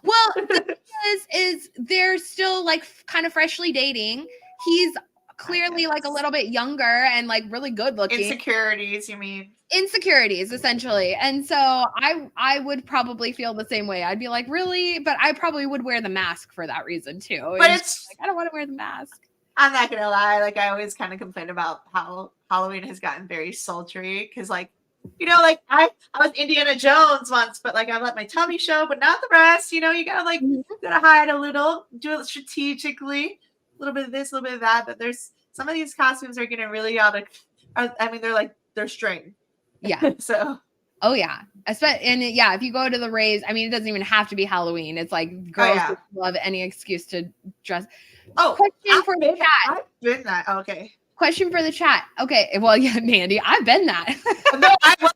Well, the thing is they're still kind of freshly dating. He's clearly a little bit younger and really good looking. Insecurities, you mean? Insecurities, essentially. And so I would probably feel the same way. I'd be like, really? But I probably would wear the mask for that reason too. But it's I don't want to wear the mask. I'm not gonna lie. I always kind of complain about how Halloween has gotten very sultry because I was Indiana Jones once, but I let my tummy show, but not the rest. You gotta gotta hide a little, do it strategically, a little bit of this, a little bit of that. But there's some of these costumes are getting really they're string. Yeah. So. Oh yeah. If you go to the raves, it doesn't even have to be Halloween. It's girls love any excuse to dress. Oh, question for the chat. I've been that. Okay. Question for the chat. Okay. Well, yeah, Mandy, I've been that. No, I was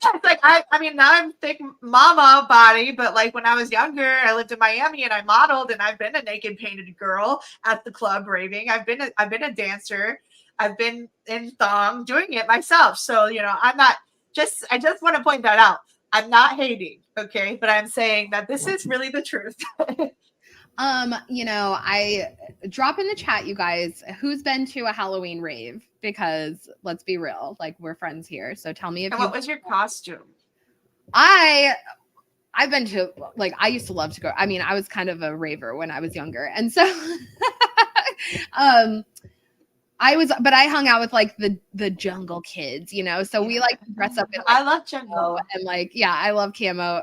now I'm thick mama body, but when I was younger, I lived in Miami and I modeled, and I've been a naked painted girl at the club raving. I've been a dancer. I've been in thong doing it myself. So, I just want to point that out. I'm not hating, okay? But I'm saying that this is really the truth. I drop in the chat, you guys, who's been to a Halloween rave? Because let's be real, we're friends here. So tell me what was your costume? I've been to, like, I used to love to go. I mean, I was kind of a raver when I was younger. And so but I hung out with like the jungle kids, you know, so we like to dress up in like, I love jungle and like, yeah, I love camo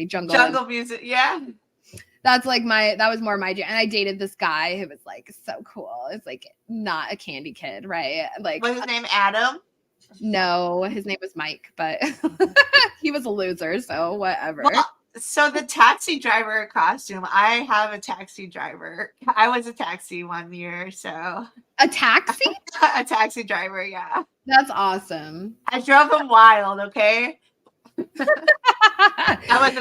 jungle music. Yeah. That's like that was more my jam. And I dated this guy who was like so cool. It's like not a candy kid, right? Like, was his name Adam? No, his name was Mike, but he was a loser, so whatever. Well, so the taxi driver costume, I have a taxi driver. I was a taxi one year, so. A taxi? A taxi driver, yeah. That's awesome. I drove him wild, okay? I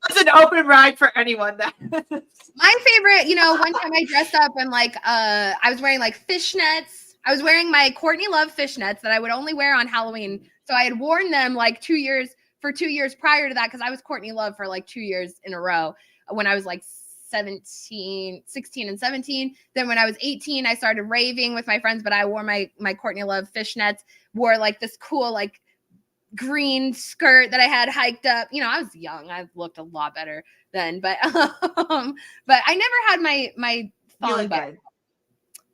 was an open ride for anyone. My favorite, you know, one time I dressed up and like I was wearing like fishnets. I was wearing my Courtney Love fishnets that I would only wear on Halloween. So I had worn them like 2 years prior to that, because I was Courtney Love for like 2 years in a row when I was like 16 and 17. Then when I was 18, I started raving with my friends, but I wore my Courtney Love fishnets, wore like this cool like green skirt that I had hiked up. You know, I was young. I looked a lot better then, but I never had my thong butt.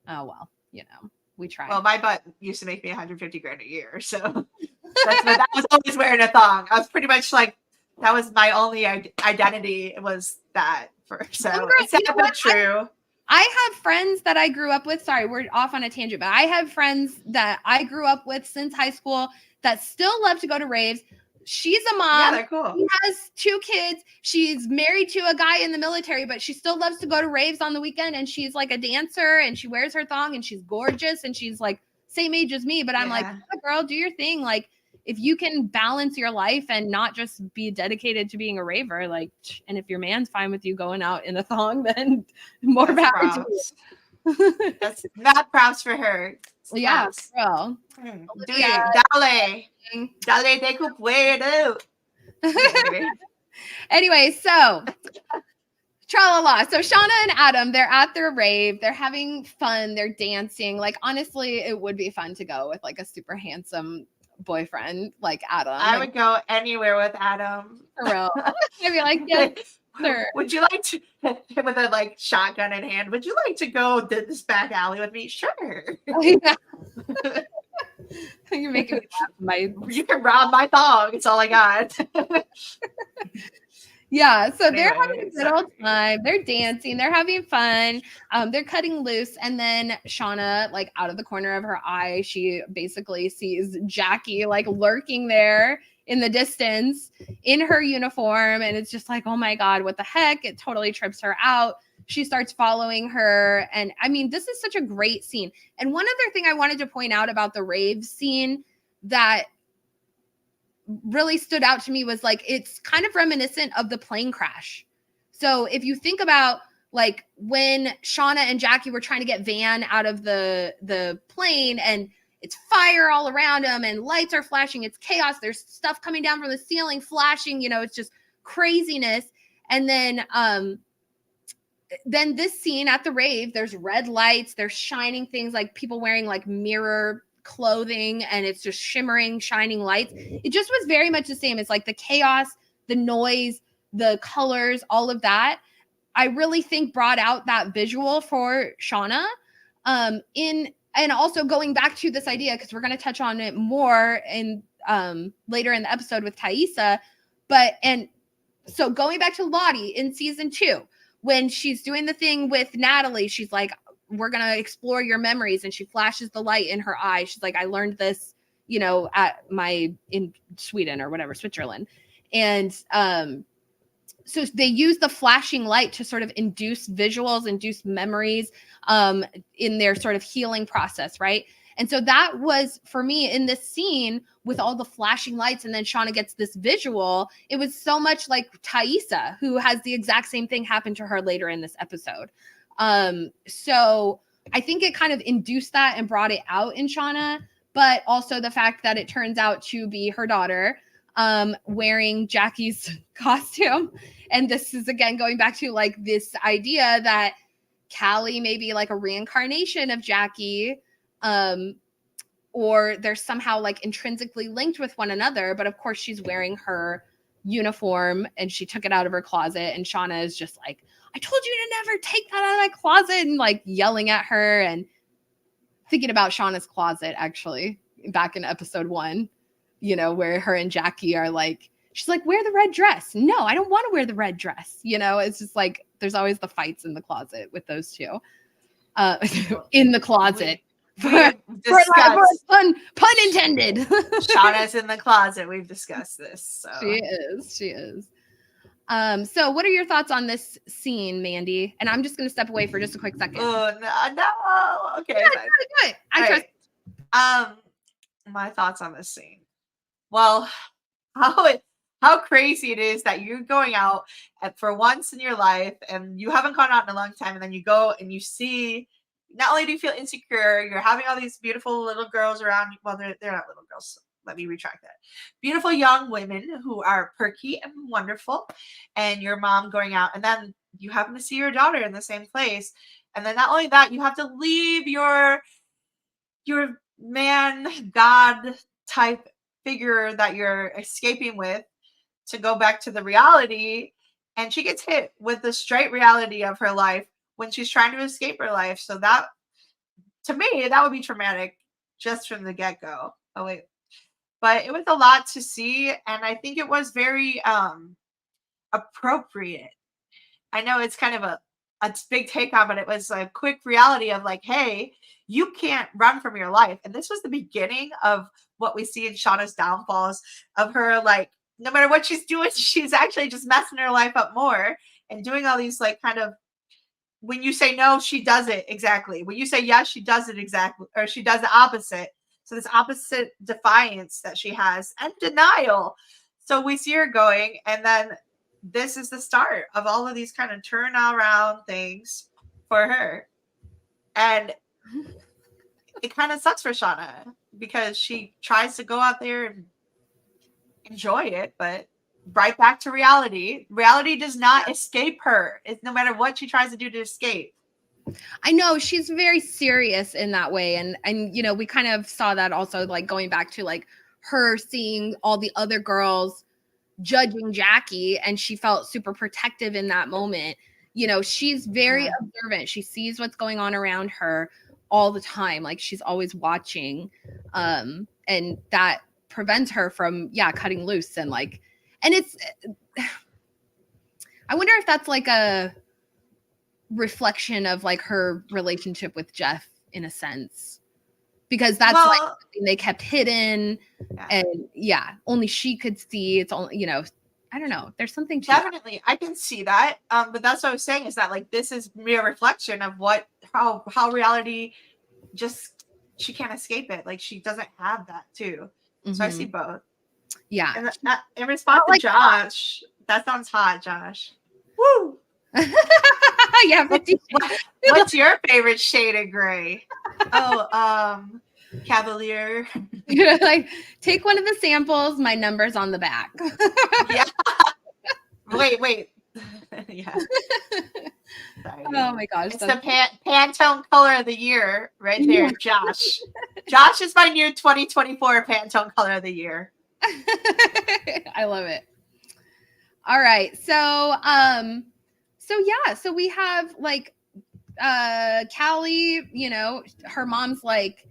Oh, well, you know. We tried. Well, my butt used to make me $150,000 a year, so that was always wearing a thong. I was pretty much like, that was my only identity. It was that. It's true. I have friends that I grew up with. Sorry, we're off on a tangent, but I have friends that I grew up with since high school that still love to go to raves. She's a mom. Yeah, they're cool. She has 2 kids. She's married to a guy in the military, but she still loves to go to raves on the weekend. And she's like a dancer and she wears her thong and she's gorgeous. And she's like same age as me, but I'm like, oh, girl, do your thing. Like, if you can balance your life and not just be dedicated to being a raver, like, and if your man's fine with you going out in a thong, then more power to you. That's not props for her. Yeah, girl. Dale de que puedo. Anyway, so tra-la-la. So Shauna and Adam, they're at their rave. They're having fun. They're dancing. Like, honestly, it would be fun to go with like a super handsome boyfriend like Adam. I would go anywhere with Adam. For real. I'd be like, yes, sir. Would you like to, with a like shotgun in hand, would you like to go this back alley with me? Sure. Yeah. You're making me laugh. You can rob my thong. It's all I got. Yeah, so they're having a good old time. They're dancing. They're having fun. They're cutting loose. And then Shauna, like out of the corner of her eye, she basically sees Jackie like lurking there in the distance in her uniform. And it's just like, oh my God, what the heck? It totally trips her out. She starts following her. And I mean, this is such a great scene. And one other thing I wanted to point out about the rave scene that really stood out to me was like, it's kind of reminiscent of the plane crash. So if you think about like when Shauna and Jackie were trying to get Van out of the plane and it's fire all around them and lights are flashing, it's chaos, there's stuff coming down from the ceiling flashing, you know, it's just craziness. And then this scene at the rave, there's red lights, there's shining things, like people wearing like mirror clothing, and it's just shimmering, shining lights. It just was very much the same. It's like the chaos, the noise, the colors, all of that, I really think brought out that visual for Shauna. And also going back to this idea, because we're going to touch on it more in later in the episode with Taissa. And so going back to Lottie in season 2, when she's doing the thing with Natalie, she's like, we're going to explore your memories. And she flashes the light in her eye. She's like, I learned this, you know, in Sweden or whatever, Switzerland. And so they use the flashing light to sort of induce visuals, induce memories in their sort of healing process, right? And so that was, for me, in this scene with all the flashing lights, and then Shauna gets this visual, it was so much like Taissa, who has the exact same thing happen to her later in this episode. So I think it kind of induced that and brought it out in Shauna, but also the fact that it turns out to be her daughter wearing Jackie's costume. And this is, again, going back to like this idea that Callie may be like a reincarnation of Jackie, or they're somehow like intrinsically linked with one another. But of course she's wearing her uniform and she took it out of her closet, and Shauna is just like, I told you to never take that out of my closet, and like yelling at her. And thinking about Shauna's closet, actually, back in episode 1, you know, where her and Jackie are like, she's like, wear the red dress. No, I don't want to wear the red dress. You know, it's just like, there's always the fights in the closet with those two. In the closet. Pun intended. Shauna's in the closet. We've discussed this. So. She is. So what are your thoughts on this scene, Mandy? And I'm just going to step away for just a quick second. Oh, no. Okay. Good. I trust. Right. My thoughts on this scene. Well, how crazy it is that you're going out for once in your life and you haven't gone out in a long time, and then you go and you see, not only do you feel insecure, you're having all these beautiful little girls around you. Well, they're not little girls. Let me retract that. Beautiful young women who are perky and wonderful, and your mom going out, and then you happen to see your daughter in the same place. And then not only that, you have to leave your man, God type figure that you're escaping with to go back to the reality. And she gets hit with the straight reality of her life when she's trying to escape her life. So that, to me, that would be traumatic just from the get-go. Oh, wait. But it was a lot to see, and I think it was very appropriate. I know it's kind of a big take on, but it was a quick reality of like, hey, you can't run from your life. And this was the beginning of what we see in Shauna's downfalls, of her, like, no matter what she's doing, she's actually just messing her life up more and doing all these, like, kind of, when you say no, she does it exactly. When you say yes, she does it exactly, or she does the opposite. So this opposite defiance that she has, and denial. So we see her going, and then this is the start of all of these kind of turn around things for her. And it kind of sucks for Shauna because she tries to go out there and enjoy it, but right back to reality. Reality does not escape her. It's no matter what she tries to do to escape. I know she's very serious in that way. And, you know, we kind of saw that also, like, going back to like her seeing all the other girls judging Jackie, and she felt super protective in that moment. You know, she's very observant. She sees what's going on around her all the time. Like, she's always watching. And that prevents her from, cutting loose. And like, and it's, I wonder if that's like a reflection of like her relationship with Jeff in a sense, because that's like something they kept hidden, and only she could see. It's only, you know, I don't know. There's something to definitely that. I can see that, but that's what I was saying, is that like this is mere reflection of how reality, just she can't escape it. Like, she doesn't have that too. Mm-hmm. So I see both. Yeah. And in response to Josh, that sounds hot, Josh. Woo. Yeah. What's your favorite shade of gray? Cavalier. Like, take one of the samples. My number's on the back. Yeah. Wait. Yeah. Sorry. Oh my gosh. It's the Pantone color of the year right there, Josh. Josh is my new 2024 Pantone color of the year. I love it. All right. So we have like Callie, you know, her mom's like,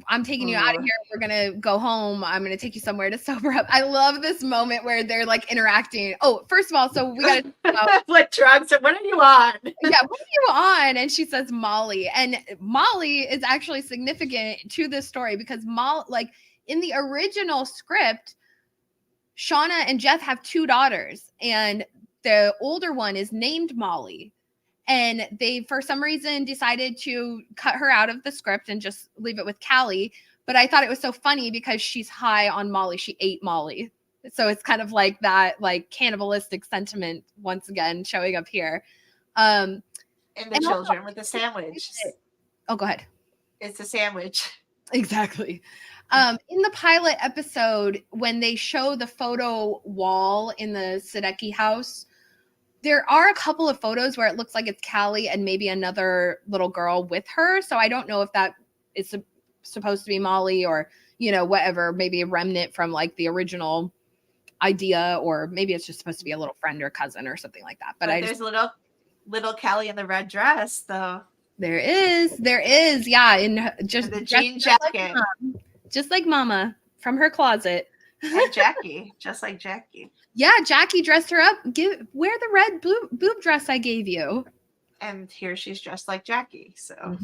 I'm taking you out of here. We're going to go home. I'm going to take you somewhere to sober up. I love this moment where they're like interacting. Oh, first of all, so we got to talk about what drugs, what are you on? Yeah, what are you on? And she says Molly. And Molly is actually significant to this story because like in the original script, Shauna and Jeff have 2 daughters, and the older one is named Molly. And they, for some reason, decided to cut her out of the script and just leave it with Callie. But I thought it was so funny because she's high on Molly. She ate Molly. So it's kind of like that, like, cannibalistic sentiment once again showing up here. And the children with the sandwich. Oh, go ahead. It's a sandwich. Exactly. In the pilot episode, when they show the photo wall in the Sadecki house, there are a couple of photos where it looks like it's Callie and maybe another little girl with her. So I don't know if that is supposed to be Molly or, you know, whatever, maybe a remnant from like the original idea, or maybe it's just supposed to be a little friend or cousin or something like that. But there's little Callie in the red dress, though. There is, yeah, in just the jean jacket, just like Mama from her closet. And Jackie, just like Jackie. Yeah, Jackie dressed her up. Wear the red boob dress I gave you. And here she's dressed like Jackie. So,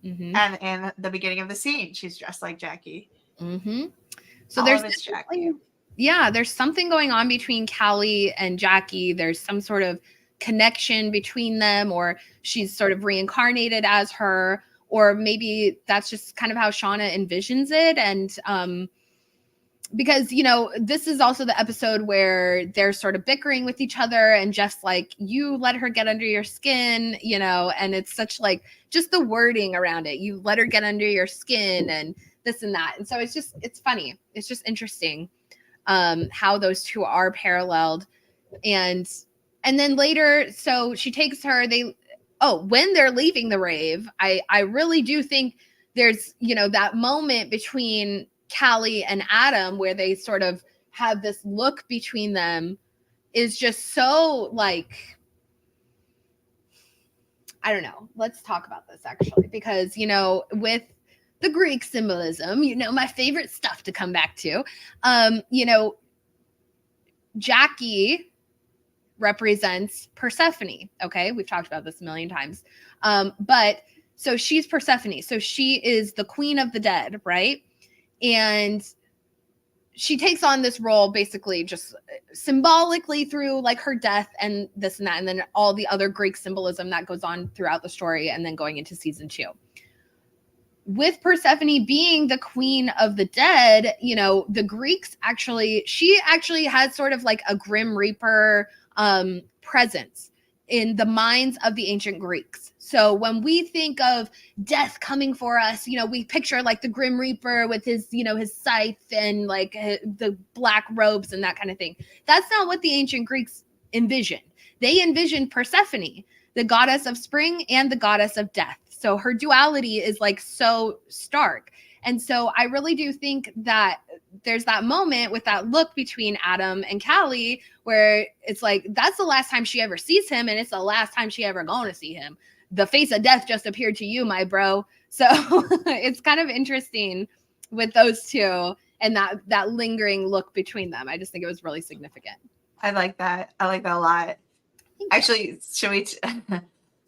and in the beginning of the scene, she's dressed like Jackie. So there's Jackie. Yeah, there's something going on between Callie and Jackie. There's some sort of connection between them, or she's sort of reincarnated as her, or maybe that's just kind of how Shauna envisions it. And because, you know, this is also the episode where they're sort of bickering with each other, and Jeff's like, you let her get under your skin, you know, and it's such like just the wording around it. You let her get under your skin and this and that. And so it's funny. It's just interesting how those two are paralleled. And then later, so she takes her, when they're leaving the rave, I really do think there's, you know, that moment between Callie and Adam where they sort of have this look between them is just so like, I don't know. Let's talk about this actually, because, you know, with the Greek symbolism, you know, my favorite stuff to come back to, you know, Jackie represents Persephone. Okay. We've talked about this a million times. But so she's Persephone. So she is the queen of the dead, right? And she takes on this role basically just symbolically through like her death and this and that, and then all the other Greek symbolism that goes on throughout the story, and then going into season 2. With Persephone being the queen of the dead, you know, the Greeks she actually has sort of like a Grim Reaper presence in the minds of the ancient Greeks. So when we think of death coming for us, you know, we picture like the Grim Reaper with his, you know, his scythe and like the black robes and that kind of thing. That's not what the ancient Greeks envisioned. They envisioned Persephone, the goddess of spring and the goddess of death. So her duality is like so stark. And so I really do think that there's that moment with that look between Adam and Callie where it's like, that's the last time she ever sees him. And it's the last time she ever going to see him. The face of death just appeared to you, my bro. So it's kind of interesting with those two and that lingering look between them. I just think it was really significant. I like that. I like that a lot. Actually, should we...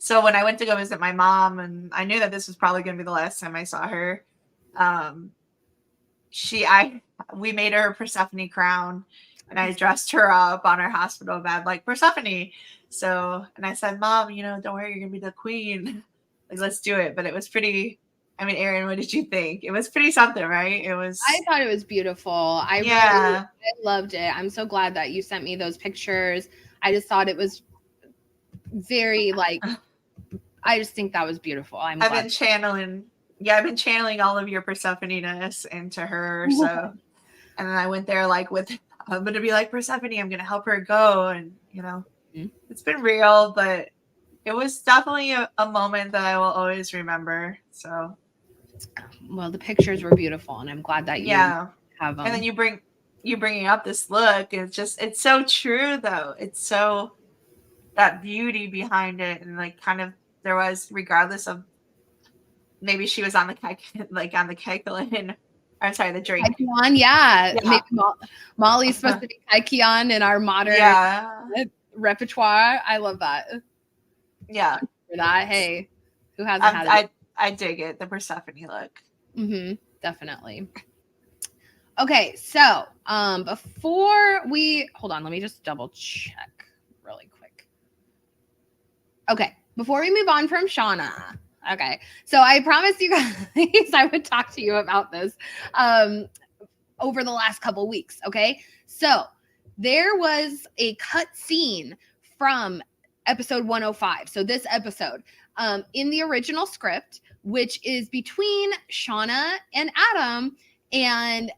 So when I went to go visit my mom, and I knew that this was probably going to be the last time I saw her, we made her a Persephone crown, and I dressed her up on her hospital bed like Persephone. So, and I said, Mom, you know, don't worry, you're going to be the queen. Like, let's do it. But it was pretty, I mean, Erin, what did you think? It was pretty something, right? I thought it was beautiful. I loved it. I'm so glad that you sent me those pictures. I just thought it was very like, I just think that was beautiful. I've been channeling all of your Persephone-ness into her. So, and then I went there like I'm going to be like Persephone. I'm going to help her go. And, you know, it's been real, but it was definitely a moment that I will always remember. So, well, the pictures were beautiful, and I'm glad that you have them. And then you bringing up this look. It's so true though. It's so that beauty behind it, and like kind of there was, regardless of maybe she was on the Kaikion. I'm sorry, the drink. Kaikion, yeah. Maybe Molly's supposed to be Kaikion in our modern repertoire. I love that. Yeah. For that, hey, who hasn't had it? I dig it, the Persephone look. Definitely. Okay, so before we hold on, let me just double check really quick. Okay, before we move on from Shauna. Okay, so I promised you guys I would talk to you about this over the last couple weeks. Okay, so there was a cut scene from episode 105. So this episode in the original script, which is between Shauna and Adam, and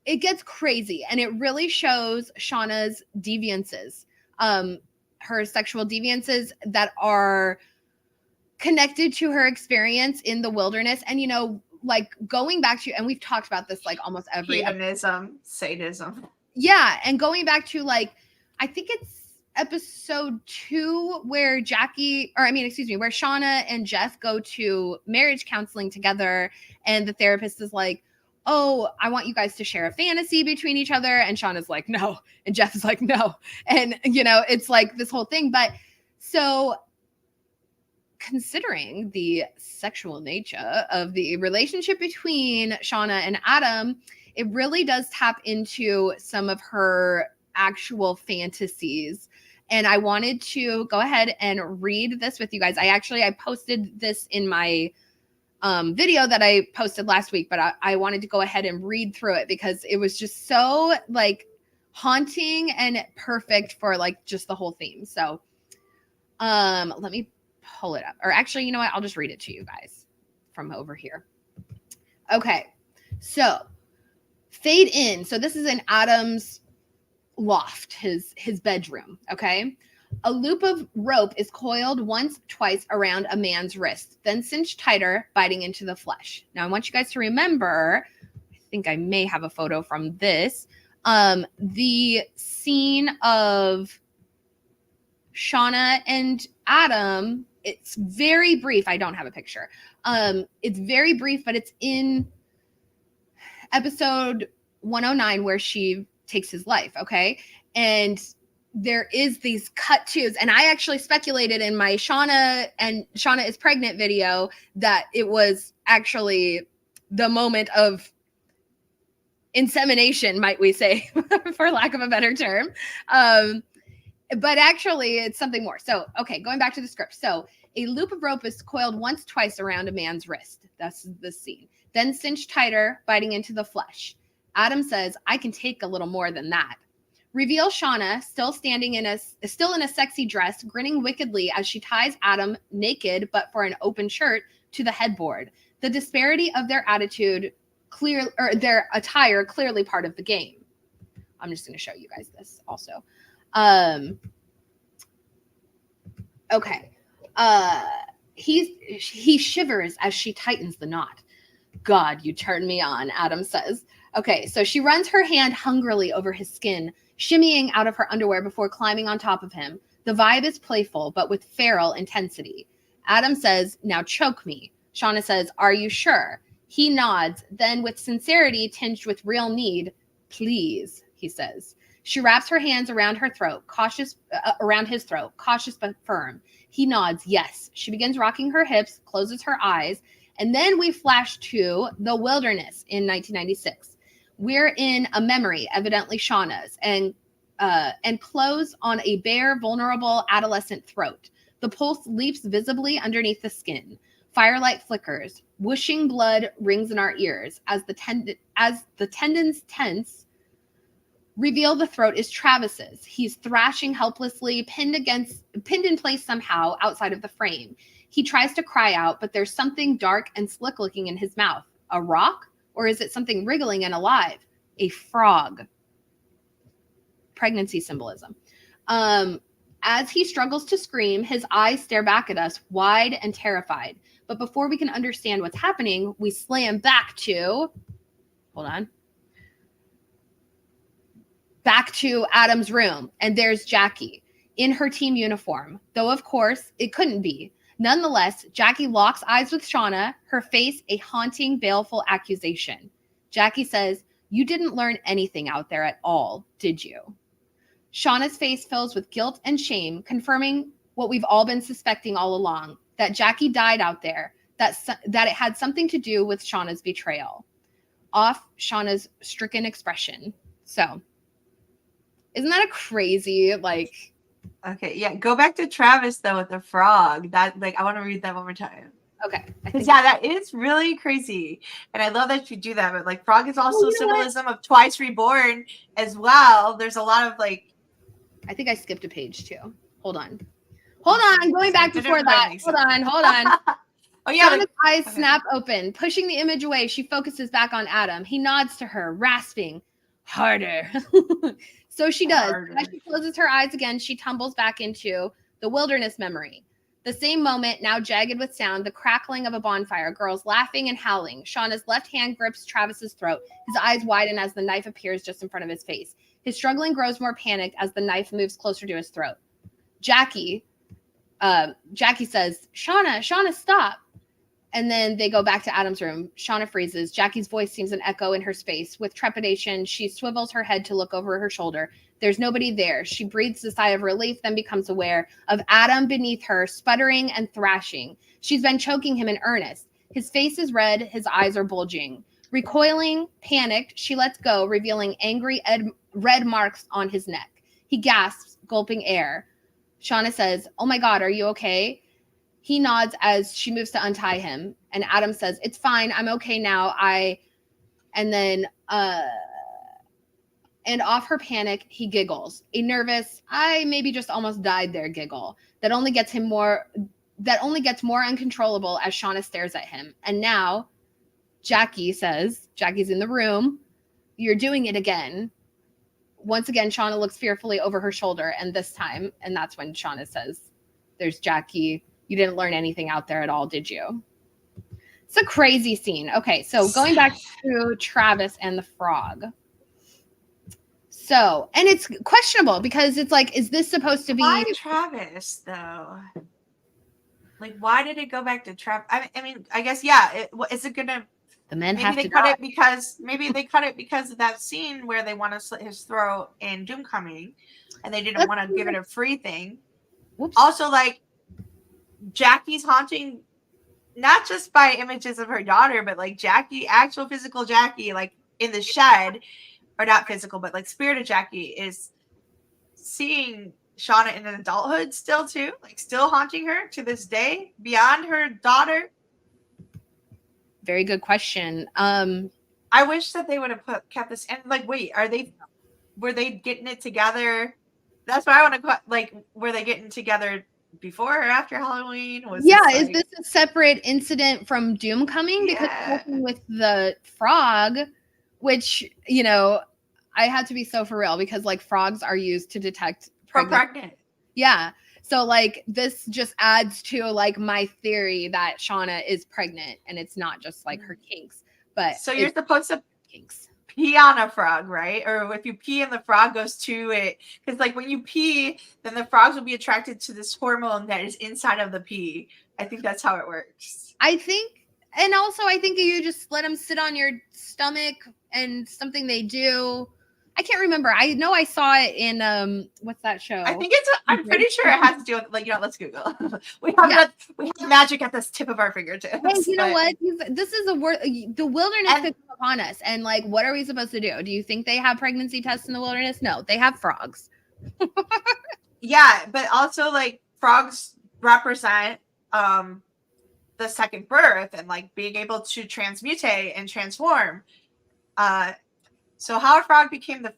it gets crazy, and it really shows Shauna's deviances, her sexual deviances that are connected to her experience in the wilderness. And, you know, like going back to, and we've talked about this like almost every hedonism, sadism. Yeah, and going back to like, I think it's episode 2 where where Shauna and Jeff go to marriage counseling together, and the therapist is like, oh, I want you guys to share a fantasy between each other. And Shauna's like, no. And Jeff is like, no. And, it's like this whole thing. But so considering the sexual nature of the relationship between Shauna and Adam, it really does tap into some of her actual fantasies. And I wanted to go ahead and read this with you guys. I posted this in my video that I posted last week, but I wanted to go ahead and read through it because it was just so like haunting and perfect for like just the whole theme. So let me pull it up. Or actually, you know what? I'll just read it to you guys from over here. Okay. So fade in. So this is in Adam's loft, his bedroom. Okay. A loop of rope is coiled twice around a man's wrist, then cinched tighter, biting into the flesh. Now I want you guys to remember, I think I may have a photo from this, the scene of Shauna and Adam. It's very brief. I don't have a picture. It's very brief, but it's in episode 109 where she takes his life. Okay. And there is these cut twos. And I actually speculated in my Shauna is pregnant video that it was actually the moment of insemination, might we say, for lack of a better term. But actually it's something more. So, okay, going back to the script. So a loop of rope is coiled twice around a man's wrist. That's the scene. Then cinched tighter, biting into the flesh. Adam says, I can take a little more than that. Reveal Shauna, still in a sexy dress, grinning wickedly as she ties Adam, naked but for an open shirt, to the headboard. The disparity of their their attire clearly part of the game. I'm just going to show you guys this also. Okay. He shivers as she tightens the knot. God, you turn me on, Adam says. Okay, so she runs her hand hungrily over his skin, shimmying out of her underwear before climbing on top of him. The vibe is playful, but with feral intensity. Adam says, now choke me. Shauna says, are you sure? He nods, then with sincerity tinged with real need, please, he says. She wraps her hands around his throat, cautious but firm. He nods, yes. She begins rocking her hips, closes her eyes, and then we flash to the wilderness in 1996. We're in a memory, evidently Shauna's, and close on a bare, vulnerable adolescent throat. The pulse leaps visibly underneath the skin. Firelight flickers. Whooshing blood rings in our ears as the tendons tense. Reveal the throat is Travis's. He's thrashing helplessly, pinned in place somehow outside of the frame. He tries to cry out, but there's something dark and slick-looking in his mouth. A rock? Or is it something wriggling and alive? A frog. Pregnancy symbolism. As he struggles to scream, his eyes stare back at us, wide and terrified. But before we can understand what's happening, we slam back to Adam's room. And there's Jackie in her team uniform. Though, of course, it couldn't be. Nonetheless, Jackie locks eyes with Shauna, her face a haunting, baleful accusation. Jackie says, you didn't learn anything out there at all, did you? Shauna's face fills with guilt and shame, confirming what we've all been suspecting all along, that Jackie died out there, that it had something to do with Shauna's betrayal. Off Shauna's stricken expression. So, isn't that a crazy, like... Okay, yeah. Go back to Travis though with the frog. I want to read that one more time. Okay. That is really crazy, and I love that you do that. But like, frog is also symbolism of twice reborn as well. There's a lot of like. I think I skipped a page too. Hold on. Going back before that. Hold on. Oh yeah. Shauna's eyes snap open, pushing the image away. She focuses back on Adam. He nods to her, rasping, harder. So she does. As she closes her eyes again, she tumbles back into the wilderness memory. The same moment, now jagged with sound, the crackling of a bonfire, girls laughing and howling. Shauna's left hand grips Travis's throat. His eyes widen as the knife appears just in front of his face. His struggling grows more panicked as the knife moves closer to his throat. Jackie says, Shauna, stop. And then they go back to Adam's room. Shauna freezes. Jackie's voice seems an echo in her space. With trepidation, she swivels her head to look over her shoulder. There's nobody there. She breathes a sigh of relief, then becomes aware of Adam beneath her, sputtering and thrashing. She's been choking him in earnest. His face is red. His eyes are bulging. Recoiling, panicked, she lets go, revealing angry red marks on his neck. He gasps, gulping air. Shauna says, "Oh my God, are you okay?" He nods as she moves to untie him. And Adam says, "It's fine. I'm okay now. And off her panic, he giggles. A nervous, "I maybe just almost died there" giggle that only gets more uncontrollable as Shauna stares at him. And now Jackie's in the room. "You're doing it again." Once again, Shauna looks fearfully over her shoulder, and that's when Shauna says, "There's Jackie. You didn't learn anything out there at all, did you?" It's a crazy scene. Okay, so going back to Travis and the frog. So, and it's questionable because it's like, is this supposed to be... Why Travis, though? Like, why did it go back to Travis? I mean, I guess, yeah. Is it going to... The men maybe have they to cut die. it because maybe they cut it because of that scene where they want to slit his throat in Doomcoming, and they didn't want to give it a free thing. Whoops. Also, like, Jackie's haunting, not just by images of her daughter, but like Jackie, actual physical Jackie, like in the shed, or not physical, but like spirit of Jackie is seeing Shauna in an adulthood still too, like still haunting her to this day beyond her daughter. Very good question. I wish that they would have kept this. And like, wait, were they getting it together? That's what I want to, like, were they getting together before or after Halloween? Is this a separate incident from Doomcoming? Yeah. Because working with the frog, which, you know, I had to be so for real because like frogs are used to detect pregnant. Yeah. So like this just adds to like my theory that Shauna is pregnant and it's not just like her kinks. But so you're supposed to kinks. Pee on a frog, right? Or if you pee and the frog goes to it, because like when you pee, then the frogs will be attracted to this hormone that is inside of the pee. I think that's how it works. I think you just let them sit on your stomach, and something they do. I can't remember. I know I saw it in what's that show? I think I'm pretty sure it has to do with, like, let's Google. we have magic at the tip of our fingertips. Hey, you know what? This is the wilderness could come upon us, and like, what are we supposed to do? Do you think they have pregnancy tests in the wilderness? No, they have frogs. Yeah, but also like frogs represent the second birth and like being able to transmutate and transform. So how a frog became the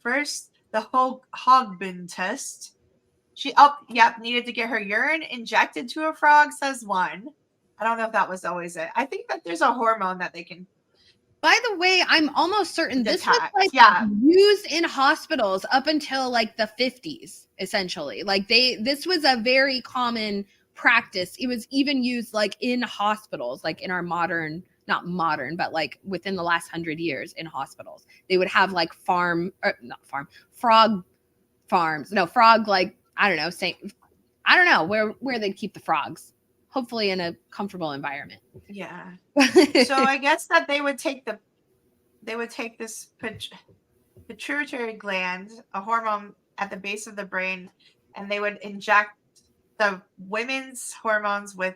Hogbin test. She needed to get her urine injected to a frog, says one. I don't know if that was always it. I think that there's a hormone that they can. By the way, I'm almost certain this was like used in hospitals up until like the 50s, essentially. Like this was a very common practice. It was even used like in hospitals, like in our not modern, but like within the last 100 years in hospitals. They would have like frog farms. No, frog, like, I don't know where they'd keep the frogs. Hopefully in a comfortable environment. Yeah. So I guess that they would take this pituitary gland, a hormone at the base of the brain, and they would inject the women's hormones with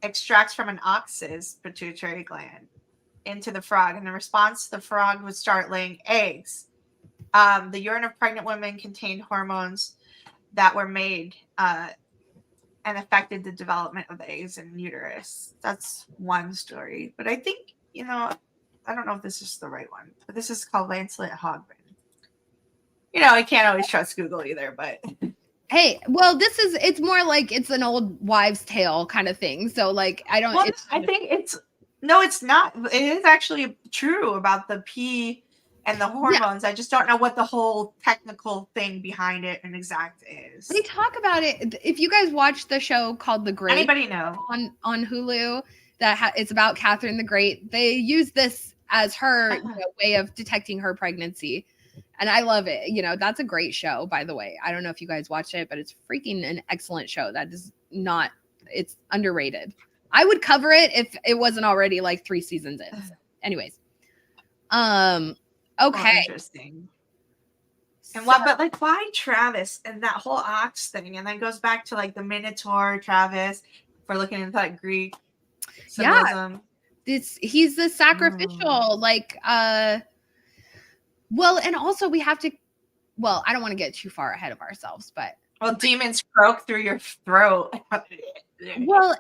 extracts from an ox's pituitary gland into the frog. And in response, the frog would start laying eggs. The urine of pregnant women contained hormones that were made and affected the development of the eggs in uterus. That's one story. But I think, I don't know if this is the right one, but this is called Lancelot Hogbin. I can't always trust Google either, but... Hey, well, it's more like it's an old wives' tale kind of thing. So, like, I don't... Well, I think it's not. It is actually true about the pee and the hormones. Yeah. I just don't know what the whole technical thing behind it and exact is. They talk about it. If you guys watch the show called The Great... Anybody know? On Hulu, it's about Catherine the Great. They use this as her way of detecting her pregnancy. And I love it. You know, that's a great show, by the way. I don't know if you guys watch it, but it's freaking an excellent show. That is not, it's underrated. I would cover it if it wasn't already like 3 seasons in. So anyways. Okay. Oh, interesting. And what, but like, why Travis and that whole ox thing? And then goes back to like the Minotaur, Travis, if we're looking into that Greek symbolism. Yeah. He's the sacrificial, like, well, and also we have to, well, I don't want to get too far ahead of ourselves, but. Well, demons croak through your throat. Well,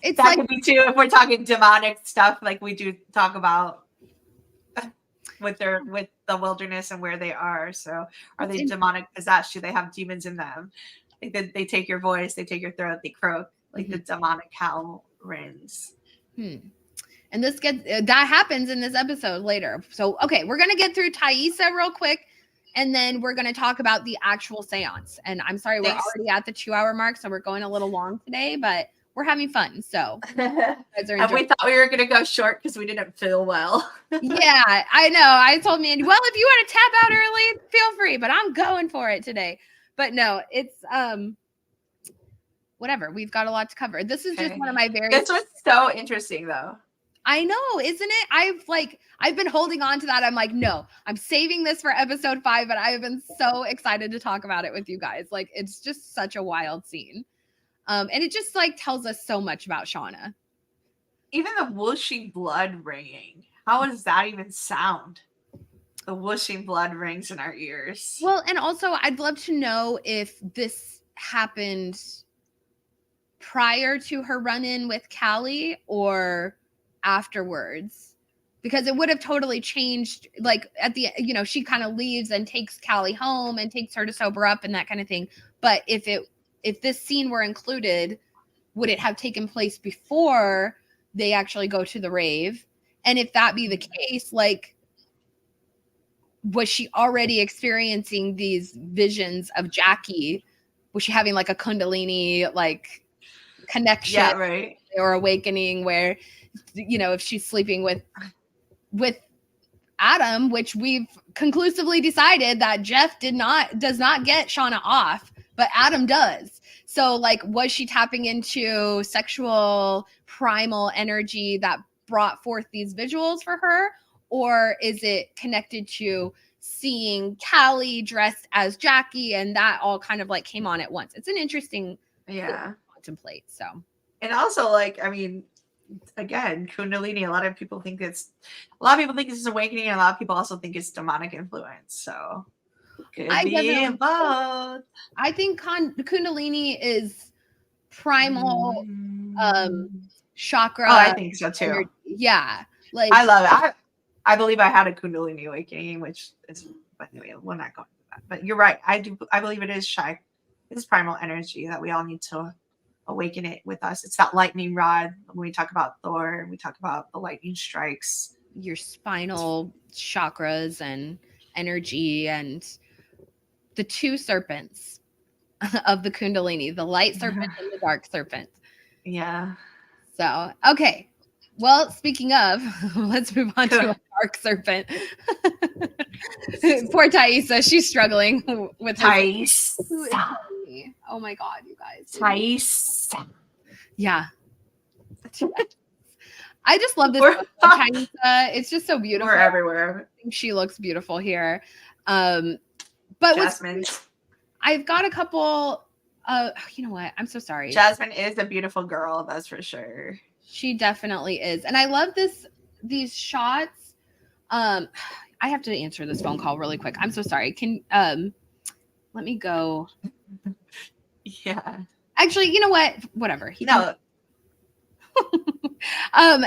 it's that like, could be too, if we're talking demonic stuff, like we do talk about with the wilderness and where they are. So are they demonic possessed? Do they have demons in them? Like they take your voice, they take your throat, they croak, like the demonic howl rings. And this that happens in this episode later. So, okay, we're going to get through Taissa real quick, and then we're going to talk about the actual seance. And I'm sorry, we're already at the 2-hour mark, so we're going a little long today, but we're having fun. So, and we thought we were going to go short because we didn't feel well. Yeah, I know. I told Mandy, well, if you want to tap out early, feel free, but I'm going for it today. But no, it's whatever. We've got a lot to cover. This is just one of my very. This was so interesting, though. I know, isn't it? I've been holding on to that. I'm like, no, I'm saving this for episode 5, but I have been so excited to talk about it with you guys. Like, it's just such a wild scene. And it just like tells us so much about Shauna. Even the whooshing blood ringing. How does that even sound? The whooshing blood rings in our ears. Well, and also I'd love to know if this happened prior to her run-in with Callie or afterwards, because it would have totally changed. Like at the, you know, she kind of leaves and takes Callie home and takes her to sober up and that kind of thing. But if this scene were included, would it have taken place before they actually go to the rave? And if that be the case, like, was she already experiencing these visions of Jackie? Was she having like a Kundalini like connection, right, or awakening where, you know, if she's sleeping with Adam, which we've conclusively decided that Jeff does not get Shauna off, but Adam does. So like, was she tapping into sexual primal energy that brought forth these visuals for her? Or is it connected to seeing Callie dressed as Jackie and that all kind of like came on at once? It's an interesting thing to contemplate. So, and also like, I mean, again, Kundalini, a lot of people think this is awakening, and a lot of people also think it's demonic influence. So could be both. I think Kundalini is primal chakra. Oh, I think so too. Energy. Yeah. Like, I love it. I believe I had a Kundalini awakening, which is, anyway, we're not going to that. But you're right. I believe it is it's primal energy that we all need to awaken it with us. It's that lightning rod. When we talk about Thor, we talk about the lightning strikes, your spinal chakras and energy, and the 2 serpents of the Kundalini, the light serpent and the dark serpent. Yeah. So, okay. Well, speaking of, let's move on to a dark serpent. Poor Taissa, she's struggling with Taissa. Oh my God, you guys. Taissa. Yeah. I just love this Taissa. It's just so beautiful. We're everywhere. I think she looks beautiful here. But Jasmine. I've got a couple. You know what? I'm so sorry. Jasmine is a beautiful girl, that's for sure. She definitely is. And I love these shots. I have to answer this phone call really quick. I'm so sorry. Let me go. Yeah. Actually, you know what? Whatever. No. One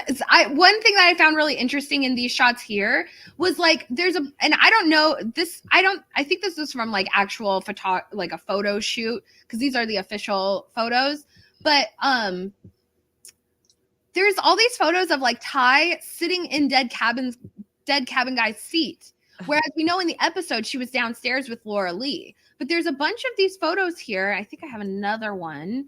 thing that I found really interesting in these shots here was like and I don't know this. I think this is from like actual like a photo shoot, because these are the official photos. But there's all these photos of like Ty sitting in dead cabin guy's seat. Whereas we know in the episode she was downstairs with Laura Lee. But there's a bunch of these photos here. I think I have another one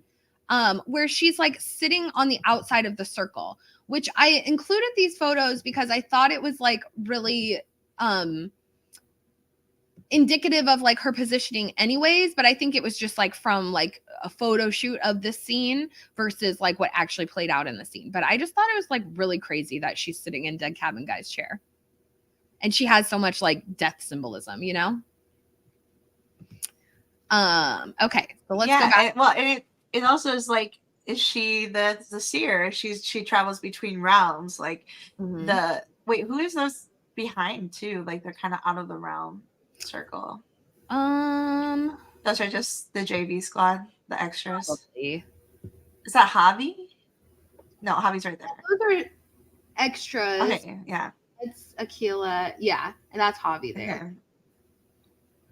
where she's like sitting on the outside of the circle, which I included these photos because I thought it was like really indicative of like her positioning anyways, but I think it was just like from like a photo shoot of this scene versus like what actually played out in the scene. But I just thought it was like really crazy that she's sitting in Dead Cabin Guy's chair. And she has so much like death symbolism, you know? Okay, so let's go back. And it also is like, is she the seer? She travels between realms. Like who is those behind too? Like they're kind of out of the realm circle. Those are just the JV squad, the extras. Probably. Is that Javi? No, Javi's right there. Those are extras. Okay, yeah. It's Aquila, yeah, and that's Javi there. Okay.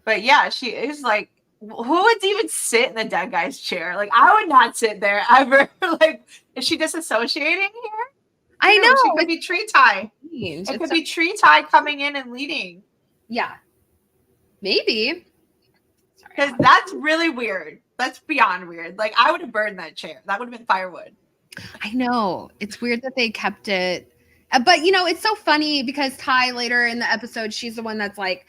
But yeah, she is like, who would even sit in the dead guy's chair? Like, I would not sit there ever. Like, is she disassociating here? I know. She could be Tree Tie. It could be Tree Tie coming in and leading. Yeah. Maybe. Because that's really weird. That's beyond weird. Like, I would have burned that chair. That would have been firewood. I know. It's weird that they kept it. But, you know, it's so funny because Ty later in the episode, she's the one that's like,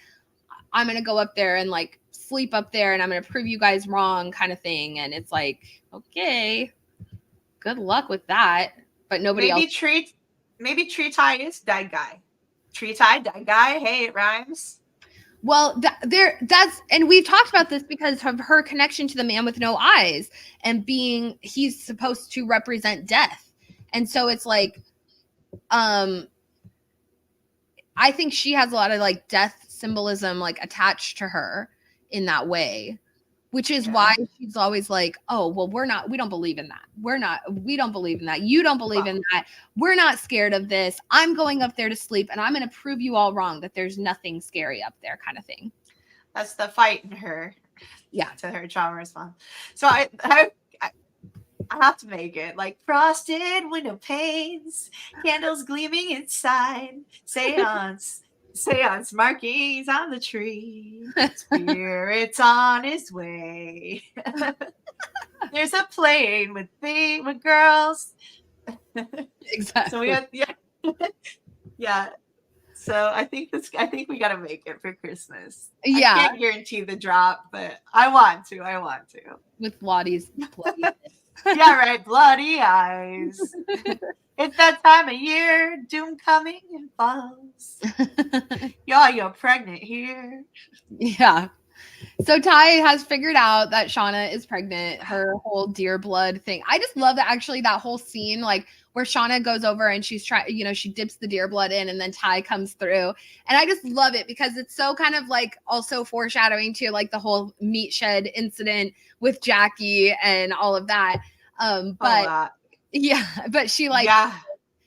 I'm going to go up there and like sleep up there and I'm going to prove you guys wrong kind of thing. And it's like, okay, good luck with that. But nobody else. Maybe Tree Tie is dead guy. Tree Tie, dead guy. Hey, it rhymes. Well, and we've talked about this because of her connection to the man with no eyes and he's supposed to represent death. And so it's like, I think she has a lot of like death symbolism like attached to her in that way, which is why she's always like, oh, well, we don't believe in that. We don't believe in that. You don't believe in that. We're not scared of this. I'm going up there to sleep and I'm going to prove you all wrong that there's nothing scary up there kind of thing. That's the fight in her. Yeah. To her trauma response. So I have to make it like frosted window panes, candles gleaming inside, seance markings on the tree, spirits on his way. There's a plane with girls. Exactly. So we have yeah. So I think we gotta make it for Christmas. Yeah. I can't guarantee the drop, but I want to. With Lottie's bloody yeah, right. Bloody eyes. It's that time of year. Doom coming and falls. You're pregnant here. Yeah. So Ty has figured out that Shauna is pregnant. Her whole deer blood thing. I just love that actually that whole scene, like where Shauna goes over and she's trying, you know, she dips the deer blood in and then Ty comes through. And I just love it because it's so kind of like also foreshadowing to like the whole meat shed incident with Jackie and all of that. But she like,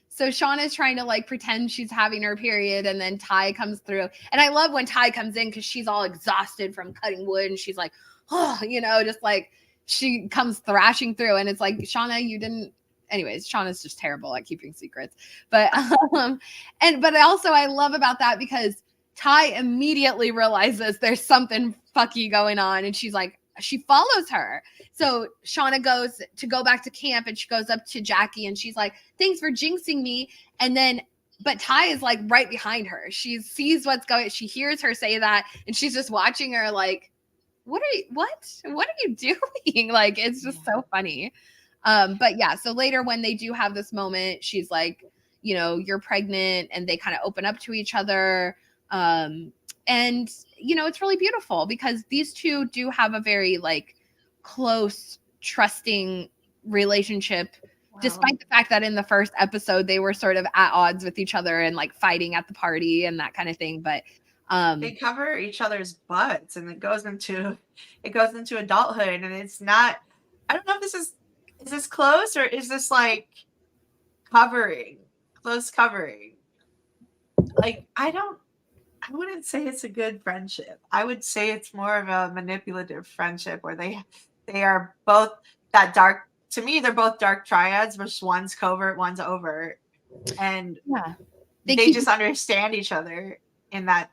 so Shauna's trying to like pretend she's having her period and then Ty comes through. And I love when Ty comes in because she's all exhausted from cutting wood and she's like, oh, you know, just like she comes thrashing through and it's like, Shauna, you didn't. Anyways, Shauna's just terrible at keeping secrets. But but also I love about that because Ty immediately realizes there's something fucky going on and she's like, she follows her. So Shauna goes to go back to camp and she goes up to Jackie and she's like, thanks for jinxing me. And then, but Ty is like right behind her. She sees what's going, she hears her say that and she's just watching her like, what are you doing? Like, it's just so funny. But yeah, so later when they do have this moment, she's like, you know, you're pregnant and they kind of open up to each other. And, you know, it's really beautiful because these two do have a very like close, trusting relationship, despite the fact that in the first episode, they were sort of at odds with each other and like fighting at the party and that kind of thing. But they cover each other's butts and it goes into adulthood and it's not, I don't know if is this close or is this like close covering? Like, I wouldn't say it's a good friendship. I would say it's more of a manipulative friendship where they are both that dark. To me, they're both dark triads, but one's covert, one's overt. And they just understand each other in that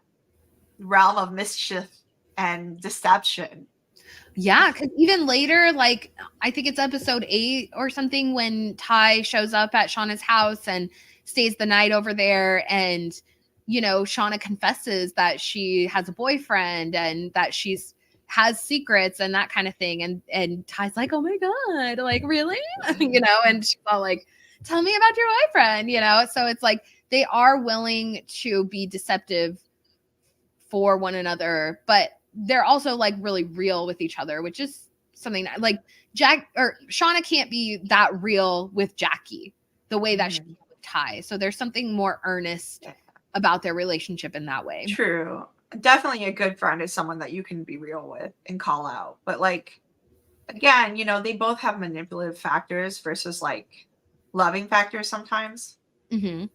realm of mischief and deception. Yeah, because even later, like, I think it's episode 8 or something when Ty shows up at Shauna's house and stays the night over there and you know, Shauna confesses that she has a boyfriend and that has secrets and that kind of thing. And Ty's like, oh my God, like, really? You know, and she's all like, tell me about your boyfriend, you know? So it's like, they are willing to be deceptive for one another, but they're also like really real with each other, which is something that, like, Shauna can't be that real with Jackie the way that she can with Ty. So there's something more earnest about their relationship in that way. True. Definitely a good friend is someone that you can be real with and call out. But like, again, you know, they both have manipulative factors versus like loving factors sometimes. Mm-hmm.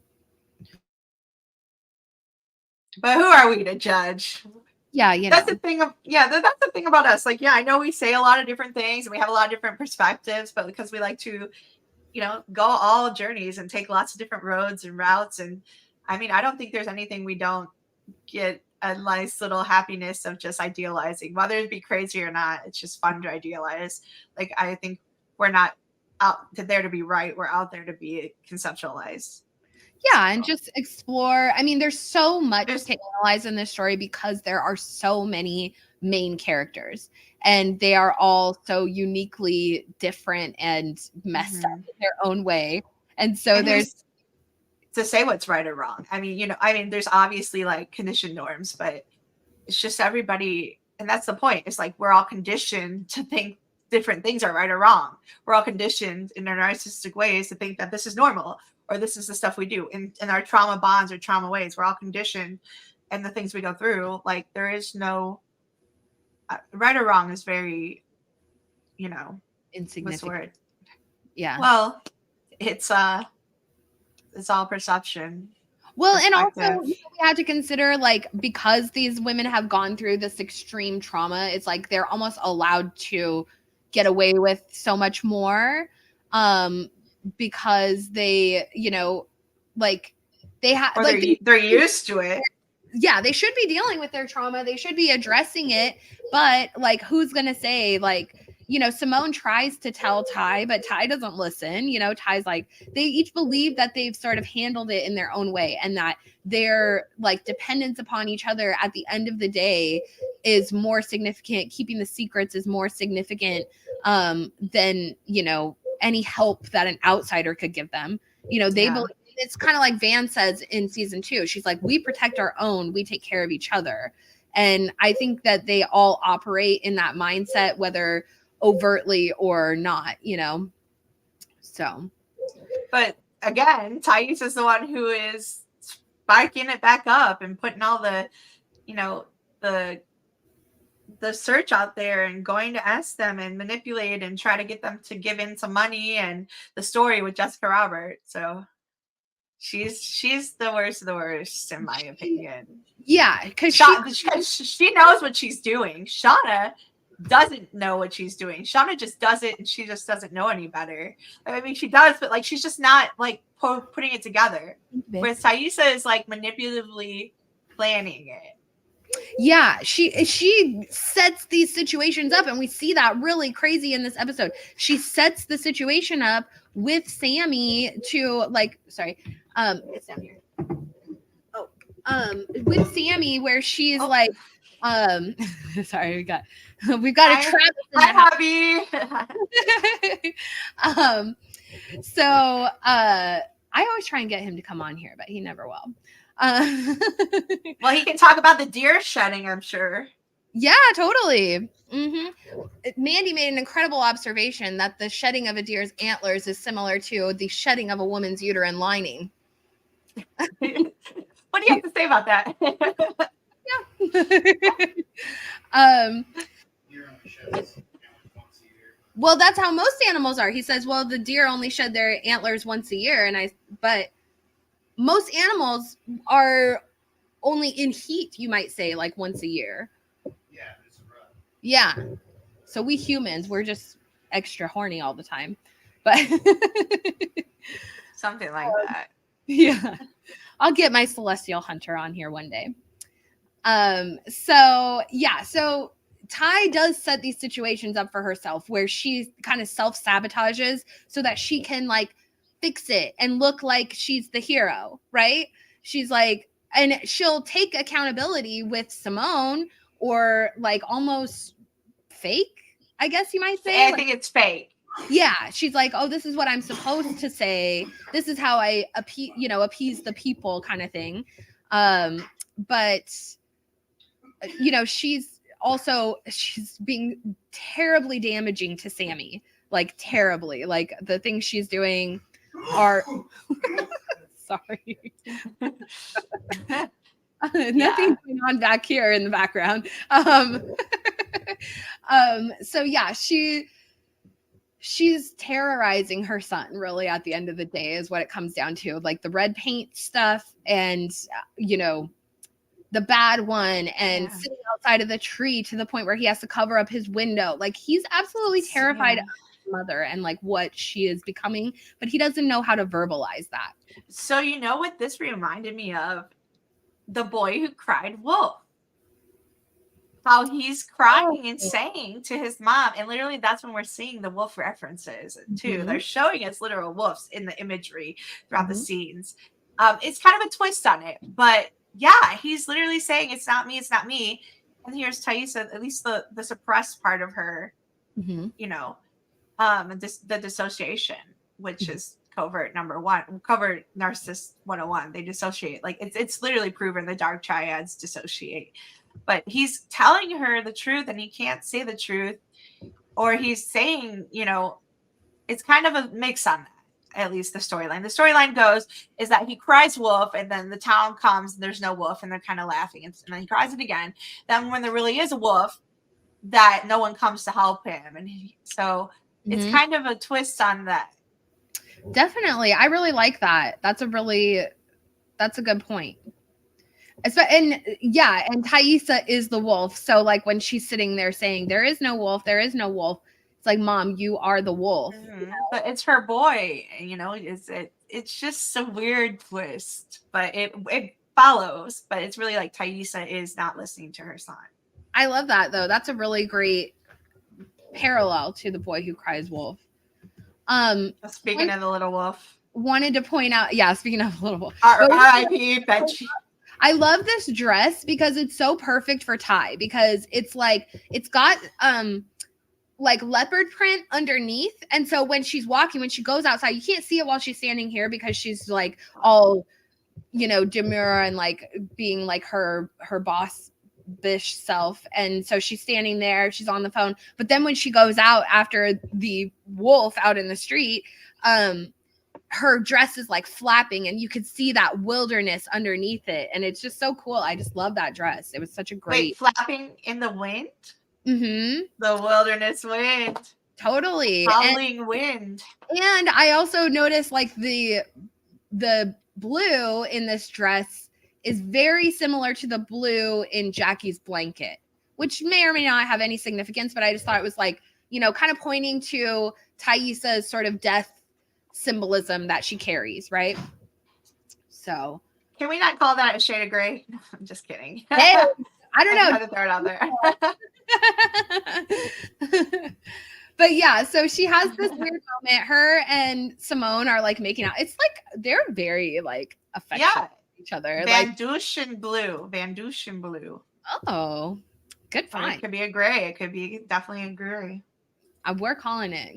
But who are we to judge? Yeah, you know. That's the thing about us. Like, yeah, I know we say a lot of different things and we have a lot of different perspectives, but because we like to, you know, go all journeys and take lots of different roads and routes. And I mean, I don't think there's anything we don't get a nice little happiness of just idealizing, whether it be crazy or not. It's just fun to idealize. Like, I think we're not out there to be right. We're out there to be conceptualized. Yeah, and just explore. I mean, there's so much to analyze in this story because there are so many main characters and they are all so uniquely different and messed up in their own way. And so there's to say what's right or wrong. I mean, you know, there's obviously like conditioned norms, but it's just everybody. And that's the point. It's like, we're all conditioned to think different things are right or wrong. We're all conditioned in our narcissistic ways to think that this is normal, or this is the stuff we do in our trauma bonds or trauma ways. We're all conditioned, and the things we go through, like, there is no right or wrong is very, you know, insignificant. What's the word? Yeah. Well, it's all perception. Well, and also we have to consider, like, because these women have gone through this extreme trauma, it's like they're almost allowed to get away with so much more. Because they, you know, like, they have, like, they're used to it. Yeah, they should be dealing with their trauma. They should be addressing it. But, like, who's gonna say, like, you know, Simone tries to tell Ty, but Ty doesn't listen. You know, Ty's like, they each believe that they've sort of handled it in their own way, and that their, like, dependence upon each other at the end of the day is more significant. Keeping the secrets is more significant than, you know, any help that an outsider could give them. You know, they believe, it's kind of like Van says in season 2. She's like, we protect our own, we take care of each other. And I think that they all operate in that mindset, whether overtly or not, you know. So, but again, Taissa is the one who is spiking it back up and putting all the, you know, the search out there and going to ask them and manipulate and try to get them to give in some money, and the story with Jessica Robert. So she's the worst of the worst, in my opinion. Yeah, because she knows what she's doing. Shauna doesn't know what she's doing. Shauna just does it, and she just doesn't know any better. I mean, she does, but, like, she's just not, like, putting it together. Whereas Taissa is, like, manipulatively planning it. Yeah, she sets these situations up, and we see that really crazy in this episode. She sets the situation up with Sammy to, like, sorry, it's down here. With Sammy, where she's like, sorry, we've got a Travis in the house. So I always try and get him to come on here, but he never will. Well, he can talk about the deer shedding, I'm sure. Yeah, totally. Mandy made an incredible observation that the shedding of a deer's antlers is similar to the shedding of a woman's uterine lining. What do you have to say about that? Yeah. Well, that's how most animals are. He says, well, the deer only shed their antlers once a year. But most animals are only in heat, you might say, like once a year. Yeah. So we humans, we're just extra horny all the time. But something like that. Yeah. I'll get my celestial hunter on here one day. So Ty does set these situations up for herself where she kind of self-sabotages so that she can, like, fix it and look like she's the hero, right? She's like, and she'll take accountability with Simone, or like almost fake, I guess you might say. I think it's fake. Yeah, she's like, oh, this is what I'm supposed to say. This is how I appease the people, kind of thing. But she's being terribly damaging to Sammy, like terribly. Like the things she's doing are sorry. Nothing going on back here in the background. So yeah, she's terrorizing her son, really, at the end of the day, is what it comes down to. Like the red paint stuff, and the bad one, and sitting outside of the tree to the point where he has to cover up his window. Like he's absolutely terrified of his mother and like what she is becoming, but he doesn't know how to verbalize that. So you know what this reminded me of? The Boy Who Cried Wolf. How he's crying and saying to his mom, and literally that's when we're seeing the wolf references too. Mm-hmm. They're showing us literal wolves in the imagery throughout the scenes. It's kind of a twist on it, but yeah, he's literally saying it's not me, it's not me. And here's Taissa, at least the suppressed part of her, the dissociation, which is covert narcissist 101. They dissociate. Like it's literally proven the dark triads dissociate. But he's telling her the truth and he can't say the truth, or he's saying, it's kind of a mix on that. At least the storyline goes is that he cries wolf, and then the town comes and there's no wolf, and they're kind of laughing, and then he cries it again. Then when there really is a wolf, that no one comes to help him, and so it's kind of a twist on that. Definitely, I really like that. That's a good point. And Taissa is the wolf. So like when she's sitting there saying there is no wolf, it's like, Mom, you are the wolf. But it's her boy, it's just a weird twist, but it follows. But it's really like Taissa is not listening to her son. I love that though. That's a really great parallel to The Boy Who Cries Wolf. Speaking of the little wolf, wanted to point out, speaking of the little wolf, R.I.P. Benji. I love this dress because it's so perfect for Ty, because it's like it's got like leopard print underneath, and so when she's walking, when she goes outside, you can't see it while she's standing here because she's like all demure and like being like her boss bish self, and so she's standing there, she's on the phone, but then when she goes out after the wolf out in the street, her dress is like flapping and you could see that wilderness underneath it, and it's just so cool. I just love that dress. It was such a great flapping in the wind. The wilderness wind, totally howling wind. And I also noticed like the blue in this dress is very similar to the blue in Jackie's blanket, which may or may not have any significance, but I just thought it was like, kind of pointing to Taissa's sort of death symbolism that she carries, right? So can we not call that a shade of gray? No, I'm just kidding. Hey, I don't know. I had to throw it out there. But yeah, so she has this weird moment. Her and Simone are like making out. It's like they're very like affectionate with each other. Van Deuschen blue. Oh, good find. It could be a gray. It could be definitely a gray. We're calling it,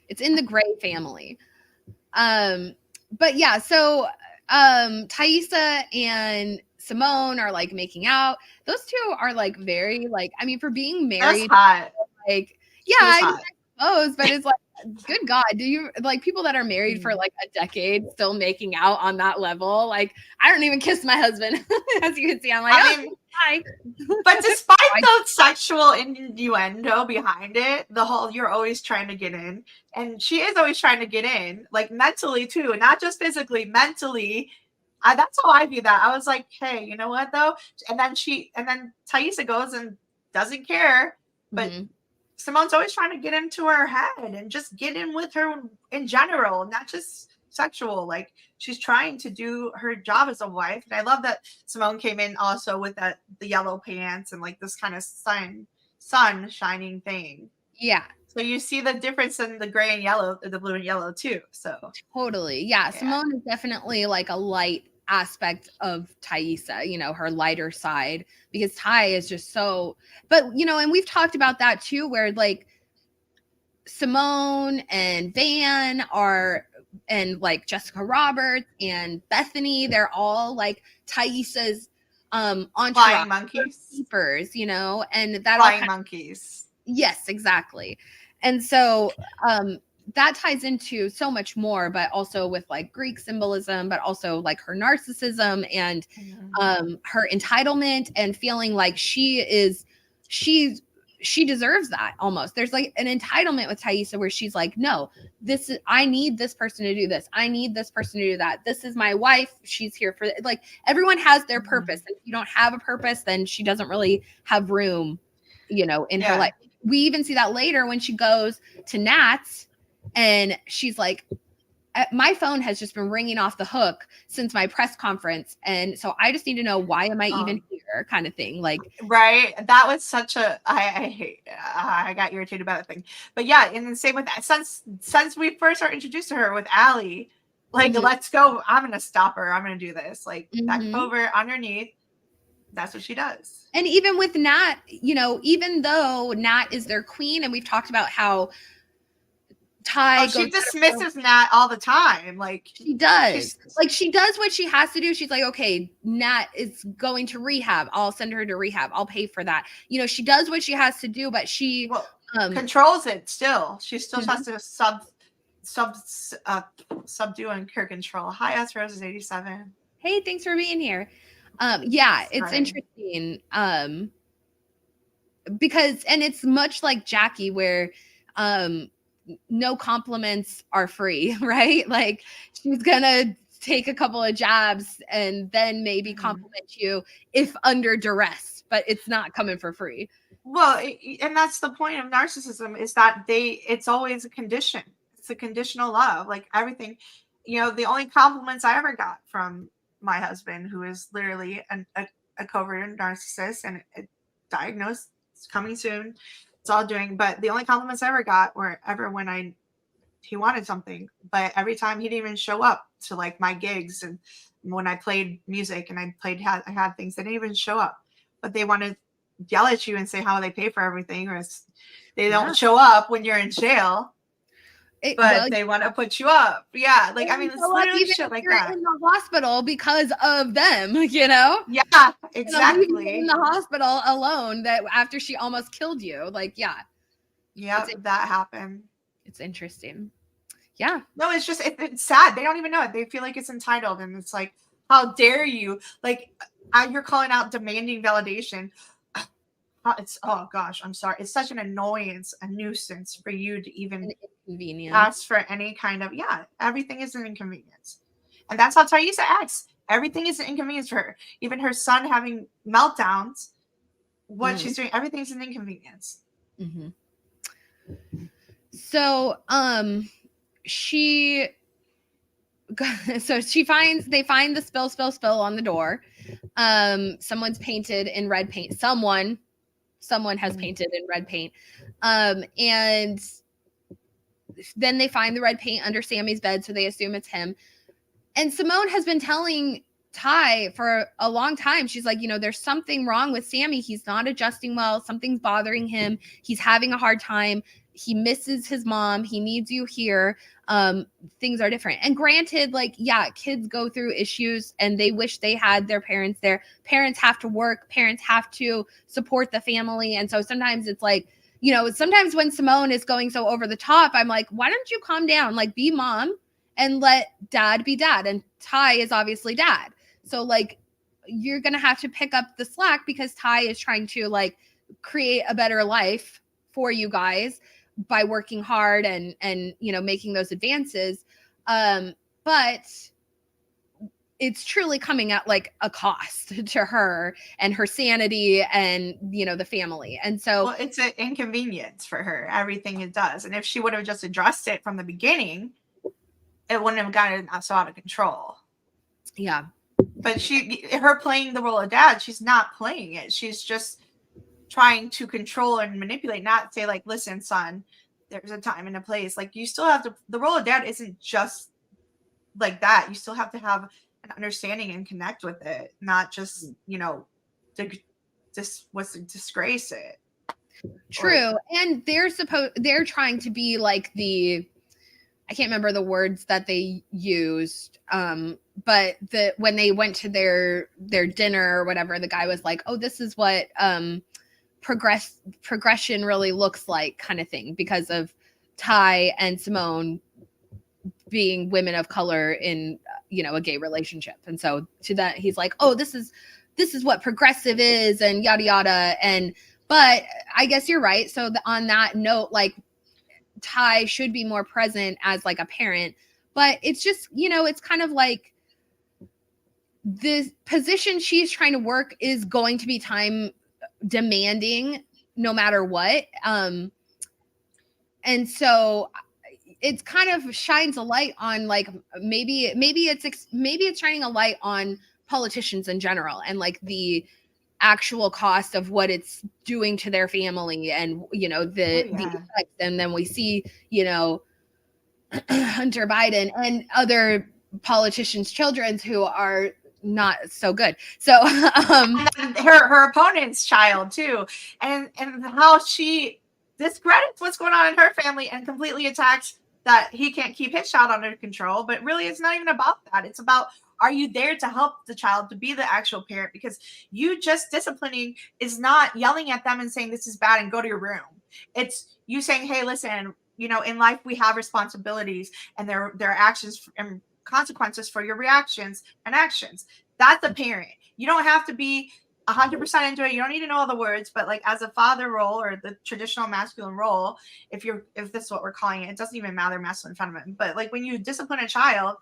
it's in the gray family. But yeah, so Taissa and Simone are like making out. Those two are like very like, I mean, for being married, that's hot. Like, yeah, I suppose, but it's like, good God, do you like people that are married for like a decade still making out on that level? Like, I don't even kiss my husband. As you can see, I'm like, hi. But despite the sexual innuendo behind it, the whole you're always trying to get in, and she is always trying to get in, like mentally too, not just physically, mentally. That's how I view that. I was like, hey, you know what though? And then Taissa goes and doesn't care, but Simone's always trying to get into her head and just get in with her in general, not just sexual. Like she's trying to do her job as a wife. And I love that Simone came in also with the yellow pants and like this kind of sun shining thing. Yeah. So you see the difference in the gray and yellow, the blue and yellow too. So totally. Yeah. Simone is definitely like a light aspect of Taissa, you know, her lighter side, because Tai is just so, but you know, and we've talked about that too, where like Simone and Van are, and like Jessica Roberts and Bethany, they're all like Taissa's entourage, flying monkeys, keepers, you know, and that flying monkeys. Yes, exactly. And so that ties into so much more, but also with like Greek symbolism, but also like her narcissism and her entitlement and feeling like she deserves that almost. There's like an entitlement with Taissa where she's like, no, I need this person to do this. I need this person to do that. This is my wife. She's here for like, everyone has their purpose. And if you don't have a purpose, then she doesn't really have room, you know, in her life. We even see that later when she goes to Nat's and she's like, my phone has just been ringing off the hook since my press conference. And so I just need to know, why am I even here, kind of thing. Like, right. That was such a, I got irritated about that thing. But yeah, and the same with that. Since we first are introduced to her with Allie, like, let's go. I'm going to stop her. I'm going to do this. Like, back over underneath. That's what she does. And even with Nat, you know, even though Nat is their queen, and we've talked about how Tai she dismisses Nat all the time. Like, she does. Like, she does what she has to do. She's like, okay, Nat is going to rehab. I'll send her to rehab. I'll pay for that. You know, she does what she has to do, but she controls it still. She still has to subdue and her control. Hi, S Rose is 87. Hey, thanks for being here. Yeah, it's interesting. Because, and it's much like Jackie, where no compliments are free, right? Like, she's gonna take a couple of jabs and then maybe compliment you if under duress, but it's not coming for free. Well, and that's the point of narcissism, is that it's always a condition. It's a conditional love. Like, everything, you know, the only compliments I ever got from my husband, who is literally a covert narcissist and diagnosed, it's coming soon, it's all doing, but the only compliments I ever got were ever when he wanted something, but every time he didn't even show up to like my gigs, and when I played music and I had things, they didn't even show up, but they want to yell at you and say how they pay for everything, or they don't show up when you're in jail. But they want to put you up. Yeah. Like, I mean, it's literally shit like that. In the hospital because of them, you know? Yeah, exactly. In the hospital alone, that after she almost killed you. Like, yeah. Yeah, that happened. It's interesting. Yeah. No, it's just, it's sad. They don't even know it. They feel like it's entitled. And it's like, how dare you? Like, you're calling out demanding validation. It's, oh gosh, I'm sorry. It's such an annoyance, a nuisance for you to even ask for any kind of, everything is an inconvenience. And that's how Taissa acts. Everything is an inconvenience for her. Even her son having meltdowns, what she's doing, everything is an inconvenience. So, they find the spill on the door. Someone's painted in red paint. Someone has painted in red paint. And then they find the red paint under Sammy's bed, so they assume it's him. And Simone has been telling Tai for a long time. She's like, you know, there's something wrong with Sammy. He's not adjusting well. Something's bothering him. He's having a hard time. He misses his mom. He needs you here. Things are different. And granted, like, yeah, kids go through issues and they wish they had their parents there. Parents have to work. Parents have to support the family. And so sometimes it's like, you know, sometimes when Simone is going so over the top, I'm like, why don't you calm down? Like, be mom and let dad be dad. And Tai is obviously dad. So like, you're going to have to pick up the slack because Tai is trying to like create a better life for you guys by working hard and, you know, making those advances. But it's truly coming at like a cost to her and her sanity and, you know, the family. And so, well, it's an inconvenience for her, everything it does. And if she would have just addressed it from the beginning, it wouldn't have gotten so out of control. Yeah. But her playing the role of dad, she's not playing it. She's just trying to control and manipulate, not say like, listen, son, there's a time and a place. Like, you still have to, the role of dad isn't just like that. You still have to have and understanding and connect with it, not just, disgrace it. True. And they're trying to be like I can't remember the words that they used. But when they went to their dinner or whatever, the guy was like, "Oh, this is what progression really looks like," kind of thing, because of Ty and Simone being women of color in, a gay relationship. And so to that, he's like, "Oh, this is what progressive is," and yada yada. But I guess you're right. So on that note, like, Ty should be more present as like a parent, but it's just, it's kind of like the position she's trying to work is going to be time demanding no matter what. And so it's kind of shines a light on, like, maybe it's shining a light on politicians in general, and like the actual cost of what it's doing to their family, and the effects. And then we see Hunter Biden and other politicians' children who are not so good. So her opponent's child too, and how she discredits what's going on in her family and completely attacks that he can't keep his child under control. But really, it's not even about that. It's about, are you there to help the child to be the actual parent? Because you just disciplining is not yelling at them and saying this is bad and go to your room. It's you saying, hey, listen, in life we have responsibilities, and there are actions and consequences for your reactions and actions. That's a parent. You don't have to be 100% into it. You don't need to know all the words, but like as a father role, or the traditional masculine role, if this is what we're calling it, it doesn't even matter masculine, feminine. But like when you discipline a child,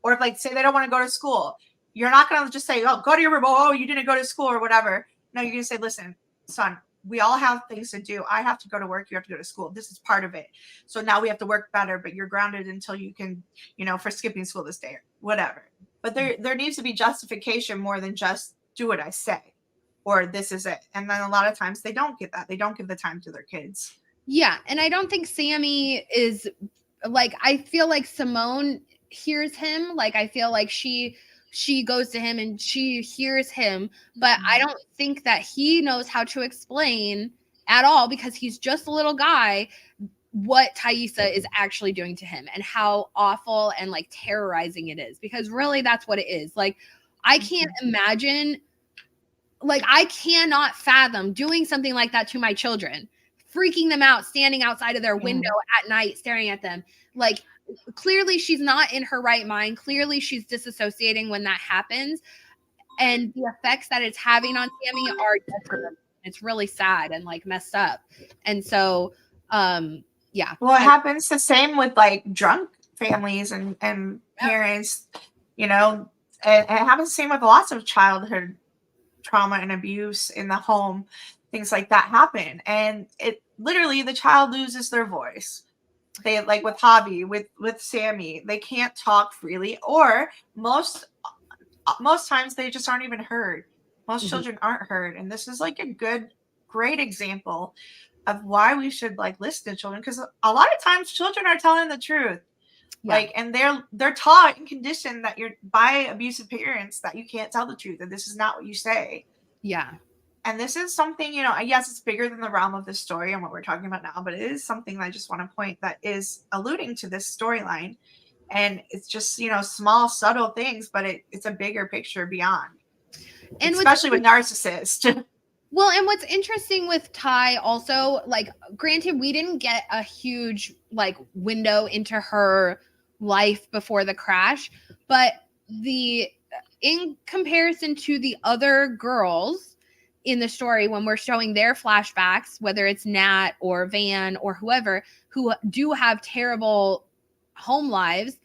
or if, like, say they don't want to go to school, you're not going to just say, "Oh, go to your room. Oh, you didn't go to school," or whatever. No, you're going to say, "Listen, son, we all have things to do. I have to go to work. You have to go to school. This is part of it. So now we have to work better, but you're grounded until you can, for skipping school this day," or whatever. But there needs to be justification more than just do what I say, or this is it. And then a lot of times they don't get that. They don't give the time to their kids. Yeah. And I don't think Sammy is like, I feel like Simone hears him. Like, I feel like she goes to him and she hears him, but I don't think that he knows how to explain at all, because he's just a little guy, what taissa is actually doing to him and how awful and like terrorizing it is. Because really that's what it is. Like, I can't imagine, like, I cannot fathom doing something like that to my children, freaking them out, standing outside of their window at night, staring at them. Like, clearly she's not in her right mind. Clearly she's disassociating when that happens. And the effects that it's having on Sammy are detrimental. It's really sad and like messed up. And so, yeah. Well, it happens the same with like drunk families and parents, and it happens the same with lots of childhood trauma and abuse in the home. Things like that happen. And it literally, the child loses their voice. They, like with Javi, with Sammy, they can't talk freely, or most times they just aren't even heard. Most children aren't heard. And this is like a great example of why we should like listen to children, because a lot of times children are telling the truth. Like, and they're taught and conditioned that you're by abusive parents that you can't tell the truth, and this is not what you say. And this is something, yes, it's bigger than the realm of this story and what we're talking about now, but it is something that I just want to point that is alluding to this storyline. And it's just, small, subtle things, but it's a bigger picture beyond. And especially with narcissists. Well, and what's interesting with Ty also, like, granted, we didn't get a huge, like, window into her life before the crash, but in comparison to the other girls in the story, when we're showing their flashbacks, whether it's Nat or Van or whoever, who do have terrible home lives,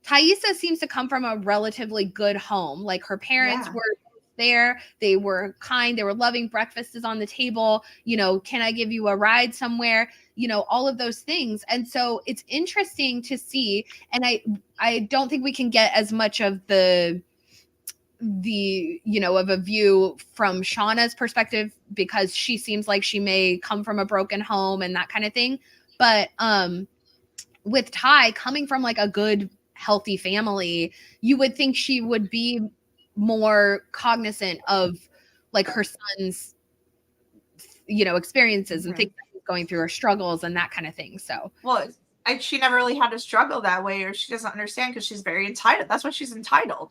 Taissa seems to come from a relatively good home. Like, her parents were there, they were kind, they were loving, breakfast is on the table, can I give you a ride somewhere, all of those things. And so it's interesting to see, and I don't think we can get as much of the of a view from Shauna's perspective, because she seems like she may come from a broken home and that kind of thing. But with Ty coming from like a good healthy family, you would think she would be more cognizant of like her son's, you know, experiences and things that he's going through, or struggles and that kind of thing. So, well, she never really had to struggle that way, or she doesn't understand because she's very entitled. That's why she's entitled.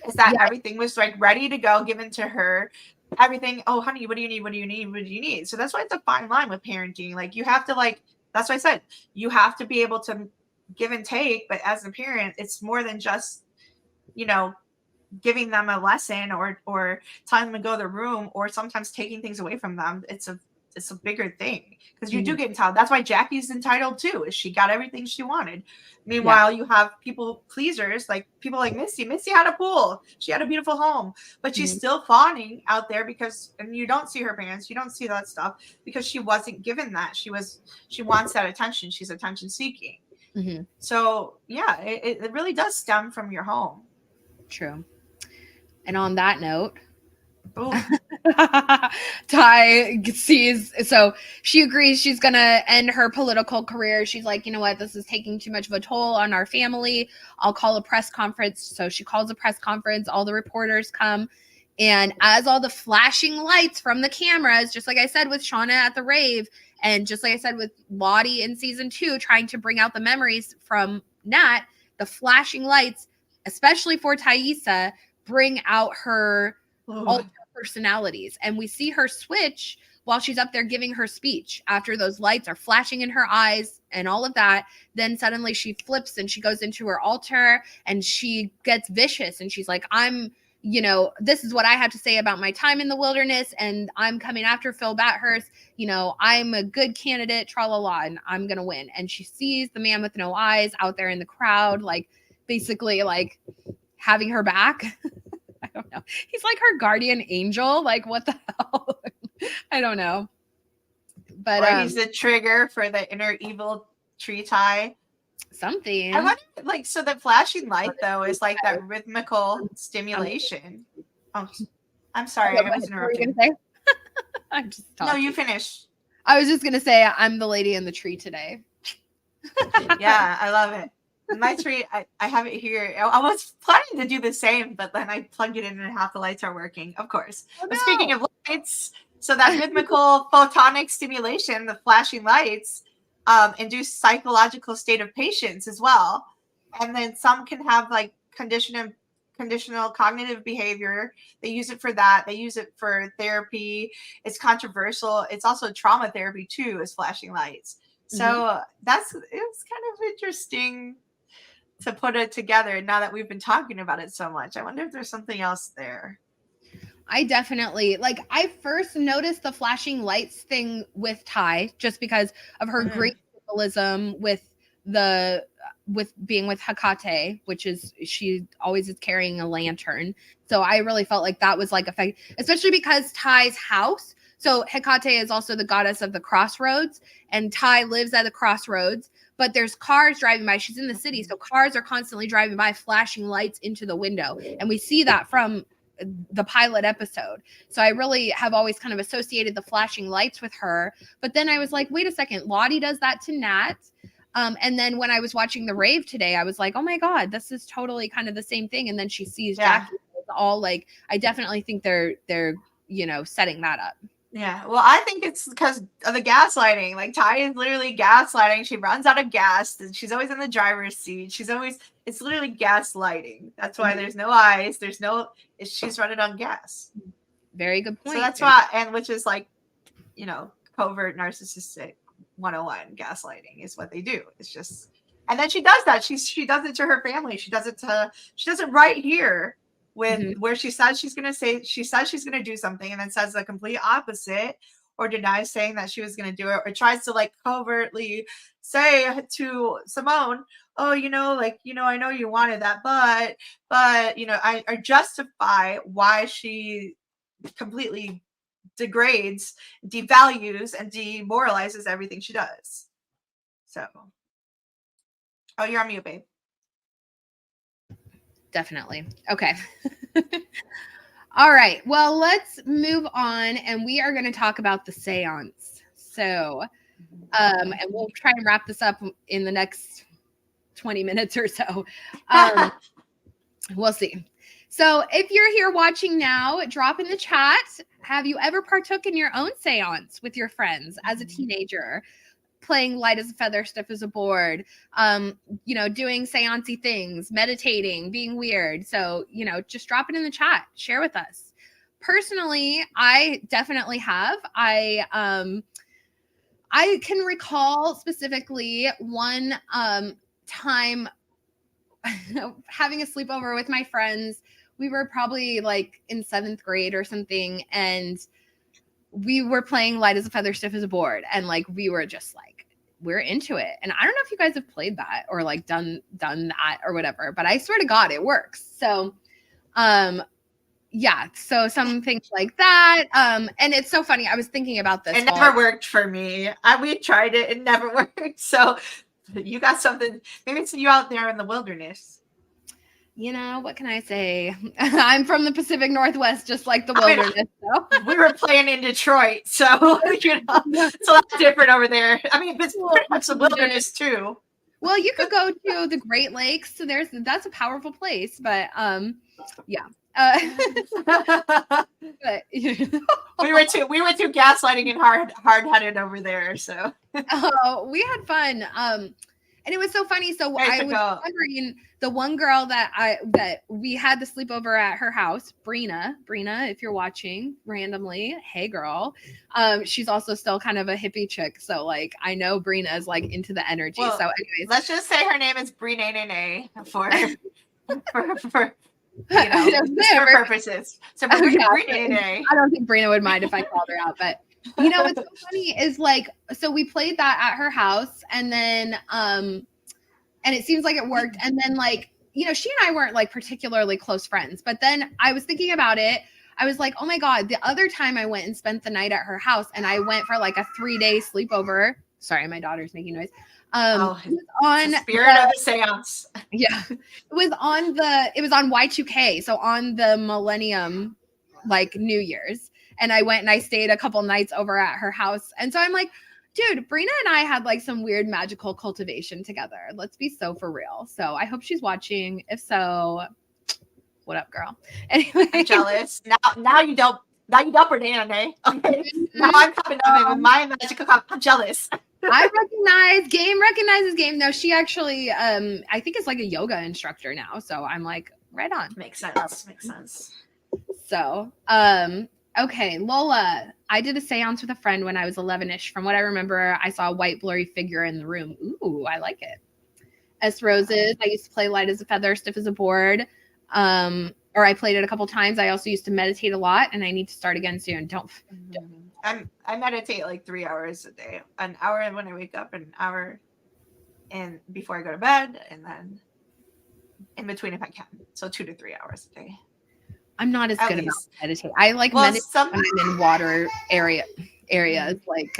Is that everything was like ready to go, given to her. Everything. Oh, honey, what do you need? What do you need? What do you need? So that's why it's a fine line with parenting. Like you have to like. That's why I said you have to be able to give and take. But as a parent, it's more than just, you know, giving them a lesson or telling them to go to their room, or sometimes taking things away from them. It's a bigger thing, because you do get entitled. That's why Jackie's entitled too, is she got everything she wanted. Meanwhile, you have people pleasers, like people like Misty. Misty had a pool, she had a beautiful home, but she's still fawning out there because, and you don't see her parents, you don't see that stuff, because she wasn't given that. She wants that attention. She's attention seeking. So yeah, it really does stem from your home. True. And on that note, Tai sees, so she agrees she's gonna end her political career. She's like, you know what, this is taking too much of a toll on our family. I'll call a press conference. So she calls a press conference. All the reporters come, and as all the flashing lights from the cameras, just like I said with Shauna at the rave, and just like I said with Lottie in season 2, trying to bring out the memories from Nat, the flashing lights, especially for Taissa, bring out her alter personalities. And we see her switch while she's up there giving her speech. After those lights are flashing in her eyes and all of that, then suddenly she flips and she goes into her altar and she gets vicious. And she's like, you know, this is what I have to say about my time in the wilderness, and I'm coming after Phil Bathurst. You know, I'm a good candidate, tra-la-la, and I'm going to win. And she sees the man with no eyes out there in the crowd, like basically like having her back. I don't know. He's like her guardian angel. Like, what the hell? I don't know. But or he's the trigger for the inner evil tree tie. Something. I wonder, like, so the flashing light though is like that rhythmical stimulation. Oh, I'm sorry, I was interrupting. I'm just talking. No, you finish. I was just gonna say I'm the lady in the tree today. Yeah, I love it. My tree, I have it here. I was planning to do the same, but then I plugged it in and half the lights are working, of course. Oh, no. But speaking of lights, so that rhythmical photonic stimulation, the flashing lights, induce psychological state of patience as well. And then some can have like conditional cognitive behavior. They use it for that. They use it for therapy. It's controversial. It's also trauma therapy too, is flashing lights. So it was kind of interesting to put it together now that we've been talking about it so much. I wonder if there's something else there. I definitely, like, I first noticed the flashing lights thing with Tai just because of her great symbolism with being with Hecate, which is, she always is carrying a lantern. So I really felt like that was like effect, especially because Tai's house. So Hecate is also the goddess of the crossroads, and Tai lives at the crossroads, but there's cars driving by. She's in the city, so cars are constantly driving by, flashing lights into the window. And we see that from the pilot episode. So I really have always kind of associated the flashing lights with her. But then I was like, wait a second, Lottie does that to Nat. And then when I was watching the rave today, I was like, oh my God, this is totally kind of the same thing. And then she sees Jackie. It's all like, I definitely think they're, you know, setting that up. Yeah, well, I think it's because of the gaslighting. Like, Tai is literally gaslighting. She runs out of gas. She's always in the driver's seat. It's literally gaslighting. That's why there's no eyes. She's running on gas. Very good point. So that's why, and which is like, you know, covert narcissistic 101 gaslighting is what they do. It's just, and then she does that. She does it to her family. She does it right here. With where she says she's going to do something and then says the complete opposite, or denies saying that she was going to do it, or tries to like covertly say to Simone, oh, you know, like, you know, I know you wanted that, but, you know, I justify why she completely degrades, devalues, and demoralizes everything she does. So, oh, you're on mute, babe. Definitely. Okay. All right. Well, let's move on, and we are going to talk about the seance. So, and we'll try and wrap this up in the next 20 minutes or so. We'll see. So if you're here watching now, drop in the chat. Have you ever partook in your own seance with your friends as a teenager? Playing light as a feather, stiff as a board, doing seance-y things, meditating, being weird. So, just drop it in the chat. Share with us. Personally, I definitely have. I can recall specifically one time having a sleepover with my friends. We were probably like in 7th grade or something, and we were playing light as a feather, stiff as a board, and like we were just like, we're into it. And I don't know if you guys have played that or like done that or whatever, but I swear to God, it works. So yeah, so some things like that. And it's so funny. I was thinking about this. It never worked for me. We tried it. It never worked. So you got something. Maybe it's you out there in the wilderness. What can I say? I'm from the Pacific Northwest, just like the wilderness. So. We were playing in Detroit, so it's a lot different over there. I mean, it's pretty much the wilderness too. Well, you could go to the Great Lakes. So that's a powerful place, but yeah. But, we were too gaslighting and hard-headed over there. So we had fun. And it was so funny. So I was wondering, the one girl that we had the sleepover at her house, Brina, if you're watching randomly, hey girl. She's also still kind of a hippie chick. So like, I know Brina is like into the energy. Well, so anyways. Let's just say her name is Brina for purposes. So Brina. I don't think Brina would mind if I called her out, but what's so funny is like, so we played that at her house, and then and it seems like it worked, and then like, she and I weren't like particularly close friends, but then I was thinking about it. I was like, oh my God, the other time I went and spent the night at her house, and I went for like a 3-day sleepover. Sorry, my daughter's making noise. It was on the spirit of the seance. Yeah. It was on Y2K. So on the millennium, like New Year's. And I went and I stayed a couple nights over at her house. And so I'm like, dude, Brina and I had like some weird magical cultivation together. Let's be so for real. So I hope she's watching. If so, what up, girl? Anyway. I'm jealous. Now you don't Brina, okay? Now I'm coming up with my magical I'm jealous. Game recognizes game. No, she actually I think it's like a yoga instructor now. So I'm like, right on. Makes sense. So okay, Lola, I did a seance with a friend when I was 11ish. From what I remember, I saw a white blurry figure in the room. Ooh, I like it. S Roses, I used to play light as a feather, stiff as a board. Or I played it a couple times. I also used to meditate a lot, and I need to start again soon. Don't. I meditate like 3 hours a day. An hour when I wake up, an hour and before I go to bed, and then in between if I can. So 2 to 3 hours a day. I'm not as good about meditating. I like meditate when I'm in water areas. Like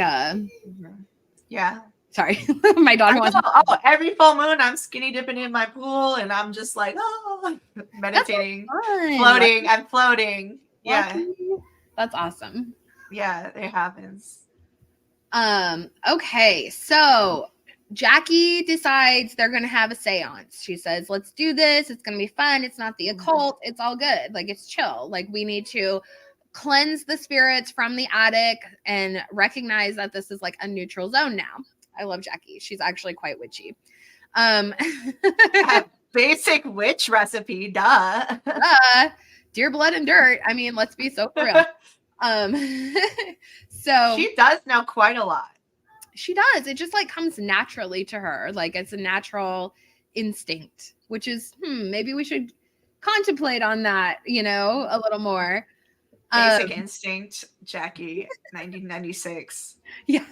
yeah. Sorry. My daughter wants every full moon I'm skinny dipping in my pool, and I'm just like meditating, floating. I'm floating. Yeah. That's awesome. Yeah, it happens. Okay, so Jackie decides they're gonna have a seance. She says, let's do this, it's gonna be fun, it's not the occult, it's all good, like it's chill, like we need to cleanse the spirits from the attic and recognize that this is like a neutral zone now. I love Jackie, she's actually quite witchy. Basic witch recipe, duh. Deer, blood, and dirt. I mean, let's be so for real. So she does know quite a lot. She does. It just like comes naturally to her. Like it's a natural instinct, which is, maybe we should contemplate on that, a little more. Basic instinct, Jackie, 1996. Yeah.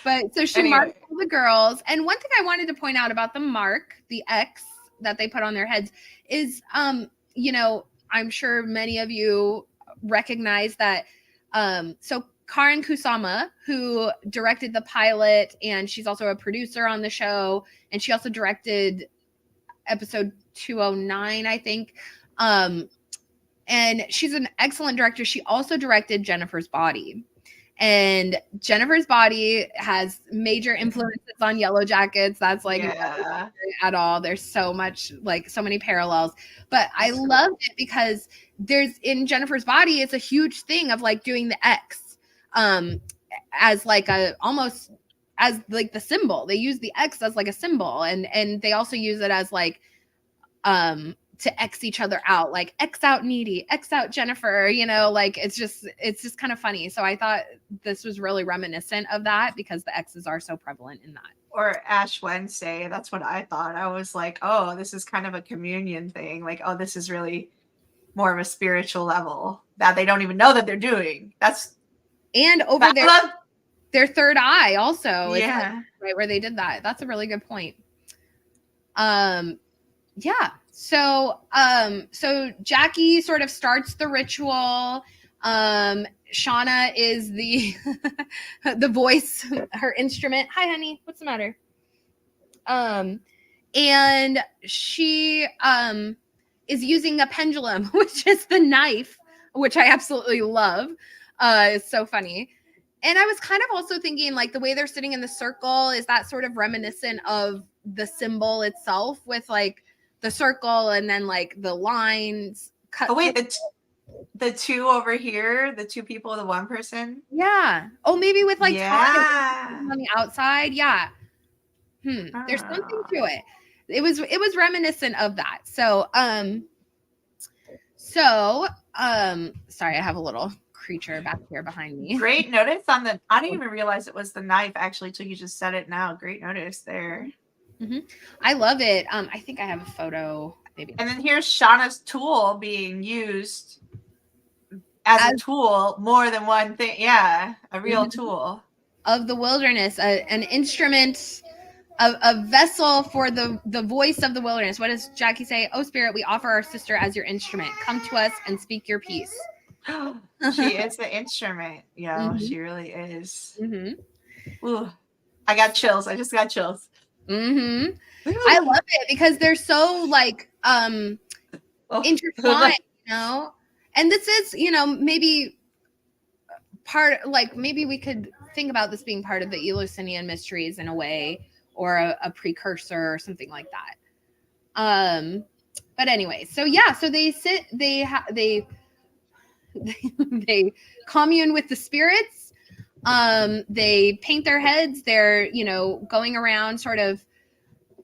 But so she marked all the girls. And one thing I wanted to point out about the mark, the X that they put on their heads is, I'm sure many of you recognize that. So Karin Kusama, who directed the pilot, and she's also a producer on the show, and she also directed episode 209, I think. And she's an excellent director. She also directed Jennifer's Body. And Jennifer's body has major influences on Yellowjackets. That's like not at all. There's so much, like so many parallels. But I loved it because there's in Jennifer's body, it's a huge thing of like doing the X as like a almost as like the symbol. They use the X as like a symbol, and they also use it as like to X each other out, like X out Needy, X out Jennifer, you know, like it's just kind of funny. So I thought this was really reminiscent of that because the X's are so prevalent in that. Or Ash Wednesday. That's what I thought. I was like, oh, this is kind of a communion thing. Like, oh, this is really more of a spiritual level that they don't even know that they're doing. And over their third eye also. Yeah. Like, right where they did that. That's a really good point. Yeah. So Jackie sort of starts the ritual. Shauna is the the voice, her instrument. Hi, honey. What's the matter? And she is using a pendulum, which is the knife, which I absolutely love. It's so funny. And I was kind of also thinking, like, the way they're sitting in the circle, is that sort of reminiscent of the symbol itself with like the circle and then like the lines cut. Oh wait, the two over here, the two people, the one person. Yeah. Oh, maybe with like on the outside. Yeah. There's something to it. It was reminiscent of that. So sorry, I have a little creature back here behind me. Great notice on the. I didn't even realize it was the knife actually till you just said it now. Great notice there. Mm-hmm. I love it. I think I have a photo maybe. And then here's Shauna's tool being used as a tool, more than one thing. Yeah, a real tool of the wilderness, an instrument, a vessel for the voice of the wilderness. What does Jackie say? Oh, Spirit, we offer our sister as your instrument. Come to us and speak your peace. She is the instrument. Yeah, she really is. Ooh, I got chills. I just got chills. I love it because they're so like intertwined, you know. And this is, you know, maybe maybe we could think about this being part of the Eleusinian mysteries in a way, or a precursor or something like that. But anyway, so they sit, they commune with the spirits. They paint their heads. They're, you know, going around sort of,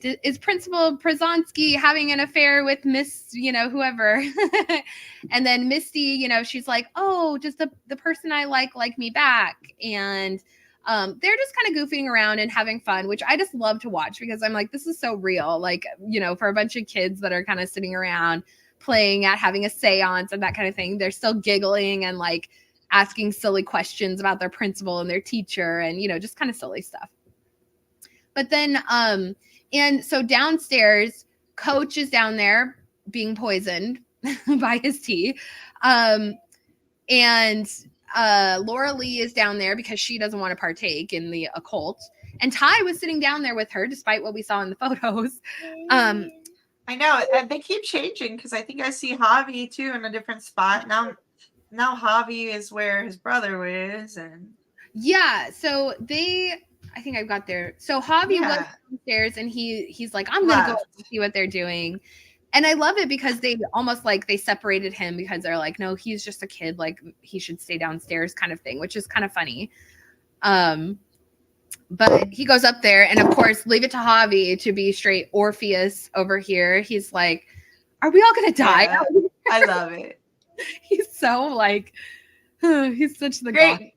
is Principal Przonsky having an affair with Miss, you know, whoever? And then Misty, you know, she's like, oh, does the person I like me back? And they're just kind of goofing around and having fun, which I just love to watch because I'm like, this is so real. Like, you know, for a bunch of kids that are kind of sitting around playing at having a seance and that kind of thing, they're still giggling and like asking silly questions about their principal and their teacher and, you know, just kind of silly stuff. But then, and so downstairs, Coach is down there being poisoned by his tea. And Laura Lee is down there because she doesn't want to partake in the occult. And Ty was sitting down there with her, despite what we saw in the photos. I know. They keep changing because I think I see Javi too in a different spot. Now Javi is where his brother is. And yeah, so I think I've got there. So Javi was downstairs and he's like, I'm going to go see what they're doing. And I love it because they almost like they separated him because they're like, no, he's just a kid. Like he should stay downstairs kind of thing, which is kind of funny. But he goes up there and of course, leave it to Javi to be straight Orpheus over here. He's like, are we all going to die? Yeah, I love it. He's so like, he's such the great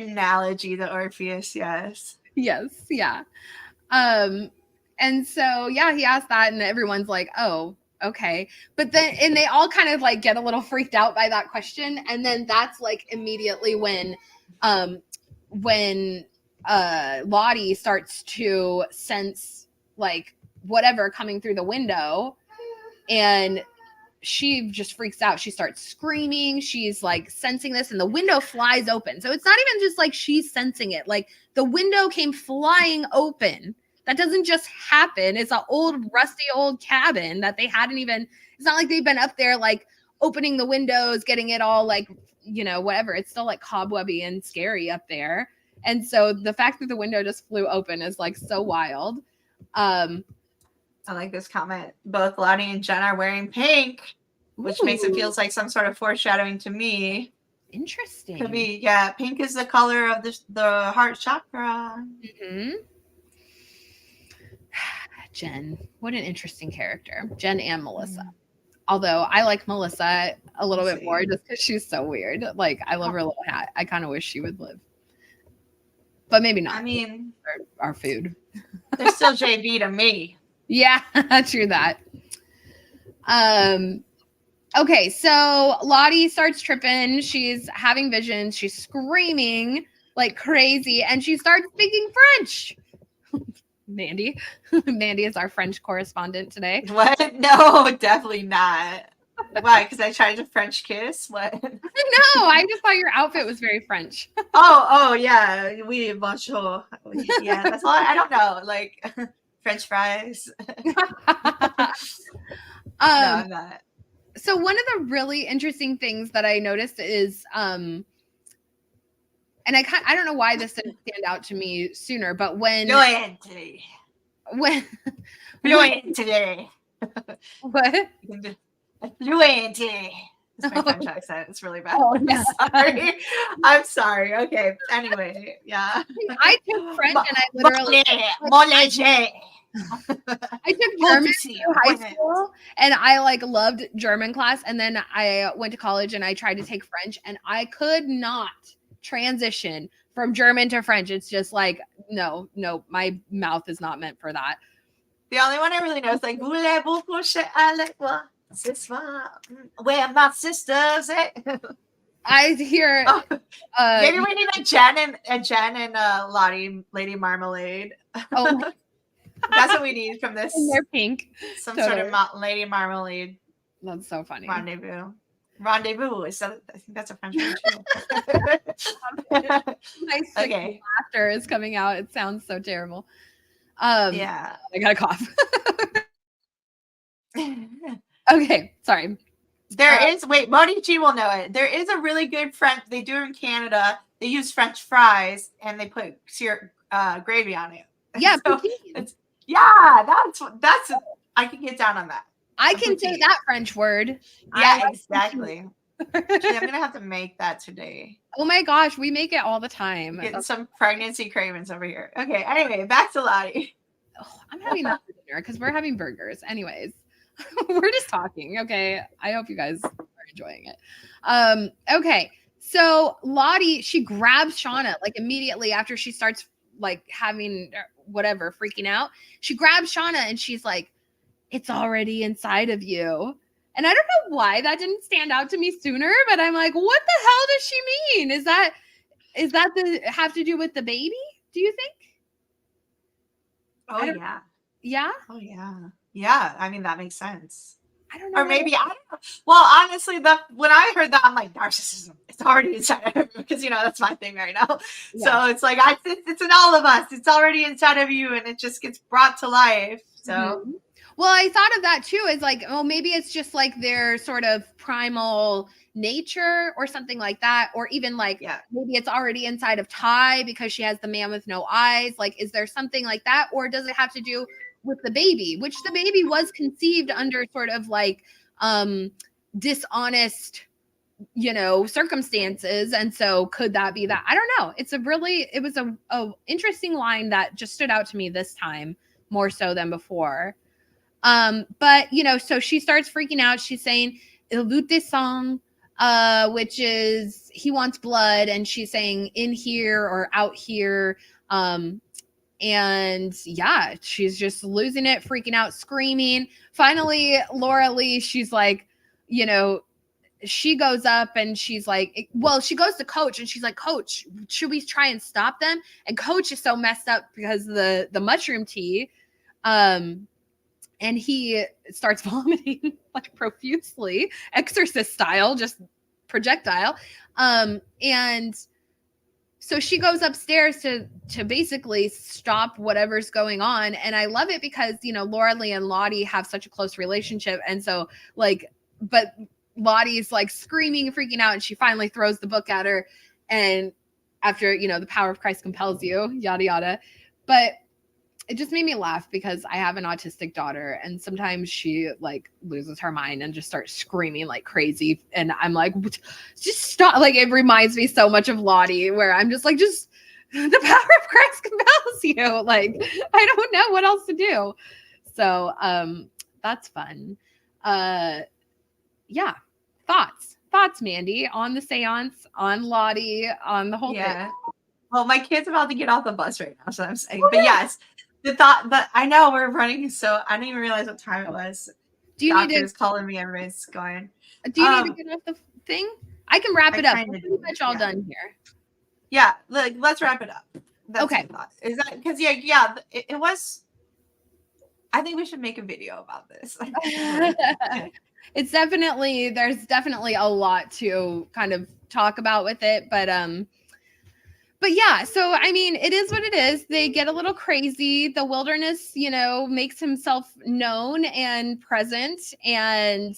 analogy, the Orpheus. Yes. Yeah. And so, yeah, he asked that and everyone's like, oh, okay. But then, and they all kind of like get a little freaked out by that question. And then that's like immediately when Lottie starts to sense like whatever coming through the window and she just freaks out. She starts screaming. She's like sensing this and the window flies open. So it's not even just like she's sensing it. Like the window came flying open. That doesn't just happen. It's an old, rusty old cabin that they hadn't even, it's not like they've been up there like opening the windows, getting it all like, you know, whatever. It's still like cobwebby and scary up there. And so the fact that the window just flew open is like so wild. I like this comment. Both Lottie and Jen are wearing pink, which makes it feels like some sort of foreshadowing to me. Interesting. Could be, yeah. Pink is the color of the heart chakra. Mm-hmm. Jen, what an interesting character. Jen and Melissa. Although I like Melissa a little bit more just because she's so weird. Like, I love her little hat. I kind of wish she would live. But maybe not. I mean, our food. They're still JV to me. Yeah, true that. Okay, so Lottie starts tripping. She's having visions. She's screaming like crazy, and she starts speaking French. Mandy. Mandy is our French correspondent today. What? No, definitely not. Why? Because I tried to French kiss? What? No, I just thought your outfit was very French. Oh, yeah. Oui, bonjour. Yeah, that's all. I don't know. Like, French fries. No, I'm not. So one of the really interesting things that I noticed is, and I don't know why this didn't stand out to me sooner, but when today. What? Fluency. It's my French accent. It's really bad. Oh, yeah. I'm sorry. Okay. Anyway, yeah. I took French and I literally I took German in high school and I like loved German class, and then I went to college and I tried to take French and I could not transition from German to French. It's just like no, my mouth is not meant for that. The only one I really know is like voulez-vous coucher avec moi ce soir? Where my sisters at? I hear maybe we need a Jen and Lottie Lady Marmalade. Oh, that's what we need from this. And they're pink. Some sort of Lady Marmalade. That's so funny. Rendezvous. I think that's a French word too. My sick laughter is coming out. It sounds so terrible. Yeah. I got a cough. Okay, sorry. There is, Moni G will know it. There is a really good French, they do it in Canada. They use French fries and they put gravy on it. Yeah, so that's I can get down on that. I can say that French word. Yeah, exactly. Actually, I'm gonna have to make that today. Oh my gosh, we make it all the time. Getting some pregnancy cravings over here. Okay, anyway, back to Lottie. Oh, I'm having that for dinner because we're having burgers. Anyways, we're just talking. Okay, I hope you guys are enjoying it. Okay, so Lottie, she grabs Shauna like immediately after she starts like having whatever freaking out. She grabs Shauna and she's like, "It's already inside of you." And I don't know why that didn't stand out to me sooner, but I'm like, what the hell does she mean? Is that have to do with the baby? Do you think? Oh yeah. Yeah? Oh yeah. Yeah. I mean, that makes sense. I don't know. Or maybe I don't know. Well, honestly, when I heard that, I'm like, narcissism. It's already inside of him because that's my thing right now. Yeah. So it's like it's in all of us. It's already inside of you, and it just gets brought to life. So. Mm-hmm. Well, I thought of that too, as like, oh, maybe it's just like their sort of primal nature or something like that. Or even like, maybe it's already inside of Tai because she has the man with no eyes. Like, is there something like that? Or does it have to do with the baby, which the baby was conceived under sort of like dishonest, circumstances. And so could that be that? I don't know. It was a interesting line that just stood out to me this time more so than before. But so she starts freaking out. She's saying "Il veut des sang," which is he wants blood, and she's saying in here or out here. And yeah, she's just losing it, freaking out, screaming. Finally, Laura Lee, she's like, she goes up and she's like, well, she goes to Coach and she's like, "Coach, should we try and stop them?" And Coach is so messed up because of the mushroom tea. And he starts vomiting like profusely, exorcist style, just projectile. And so she goes upstairs to basically stop whatever's going on. And I love it because, Laura Lee and Lottie have such a close relationship. And so but Lottie's like screaming and freaking out, and she finally throws the book at her. And after, the power of Christ compels you, yada, yada. But it just made me laugh because I have an autistic daughter, and sometimes she like loses her mind and just starts screaming like crazy. And I'm like, just stop. Like, it reminds me so much of Lottie, where I'm just like, just the power of Christ compels you. Like, I don't know what else to do. So that's fun. Yeah. Thoughts, Mandy, on the seance, on Lottie, on the whole thing. Well, my kid's about to get off the bus right now, so I'm saying, but yes, but I know we're running, so I didn't even realize what time it was. Doctor's calling me, everybody's going. Do you need to get off the thing? I can wrap it up. We're pretty much all done here. Yeah, let's wrap it up. That's okay. Is that because it was. I think we should make a video about this. There's definitely a lot to kind of talk about with it, but yeah, so I mean, it is what it is. They get a little crazy. The wilderness, makes himself known and present. And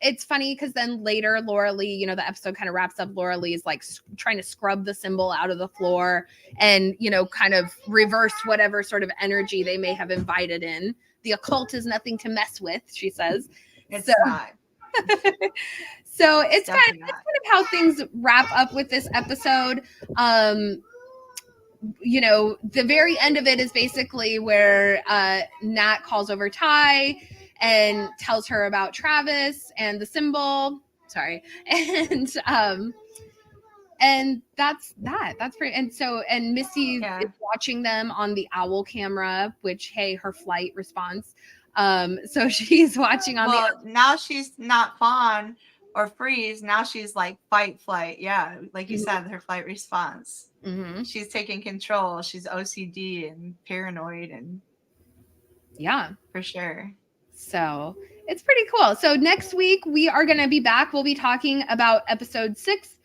it's funny because then later Laura Lee, the episode kind of wraps up. Laura Lee is like trying to scrub the symbol out of the floor and, kind of reverse whatever sort of energy they may have invited in. The occult is nothing to mess with, she says. It's not. So it's kind of how things wrap up with this episode. The very end of it is basically where Nat calls over Ty and tells her about Travis and the symbol. Sorry. And that's that. That's pretty. And Misty is watching them on the owl camera, which, hey, her flight response. So she's watching on now she's not fawn or freeze. Now she's like fight, flight. Yeah. Like you said, her flight response. Mm-hmm. She's taking control. She's OCD and paranoid and for sure. So it's pretty cool. So next week we are going to be back. We'll be talking about episode 6,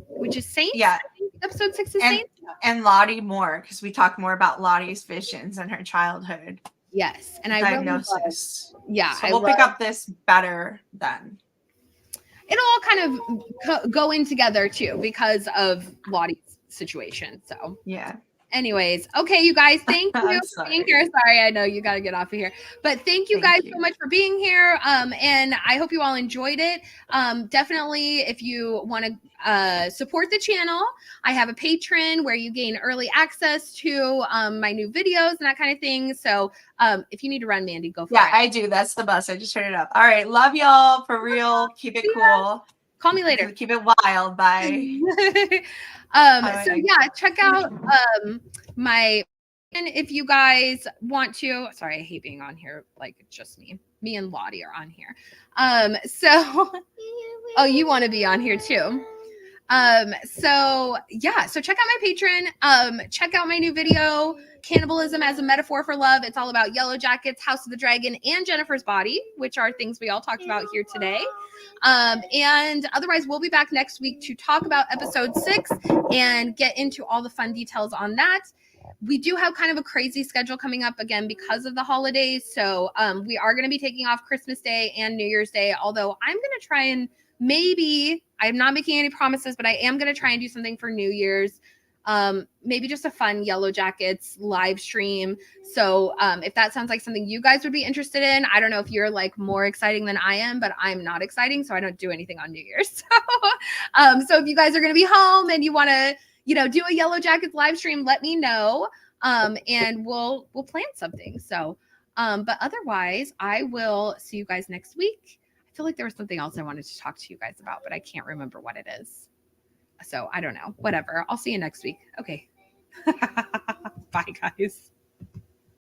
which is Saints. Yeah. I think episode 6 is Saints. And Lattiemore, because we talk more about Lottie's visions and her childhood. Yes, and diagnosis. So we'll pick up this better then. It'll all kind of go in together too because of Lottie's situation. So Anyways, okay, you guys, thank you for being here. Sorry, I know you got to get off of here, but thank you guys so much for being here. And I hope you all enjoyed it. Definitely, if you want to support the channel, I have a Patreon where you gain early access to my new videos and that kind of thing. So if you need to run, Mandy, go for it. Yeah, I do. That's the bus. I just turned it up. All right, love y'all for real. Keep it cool. Call me later. Keep it wild. Bye. Check out my, and if you guys want to, sorry, I hate being on here like it's just me and Lottie are on here. You want to be on here too. So check out my Patreon. Check out my new video, Cannibalism as a Metaphor for Love. It's all about Yellowjackets, House of the Dragon, and Jennifer's Body, which are things we all talked about here today. And otherwise, we'll be back next week to talk about episode 6 and get into all the fun details on that. We do have kind of a crazy schedule coming up again because of the holidays. So we are going to be taking off Christmas Day and New Year's Day, although I'm going to try and I'm not making any promises, but I am going to try and do something for New Year's. Maybe just a fun Yellowjackets live stream. So if that sounds like something you guys would be interested in, I don't know if you're like more exciting than I am, but I'm not exciting, so I don't do anything on New Year's. So if you guys are going to be home and you want to, do a Yellowjackets live stream, let me know. And we'll plan something. So, but otherwise, I will see you guys next week. I feel like there was something else I wanted to talk to you guys about, but I can't remember what it is. So I don't know. Whatever. I'll see you next week. Okay. Bye, guys.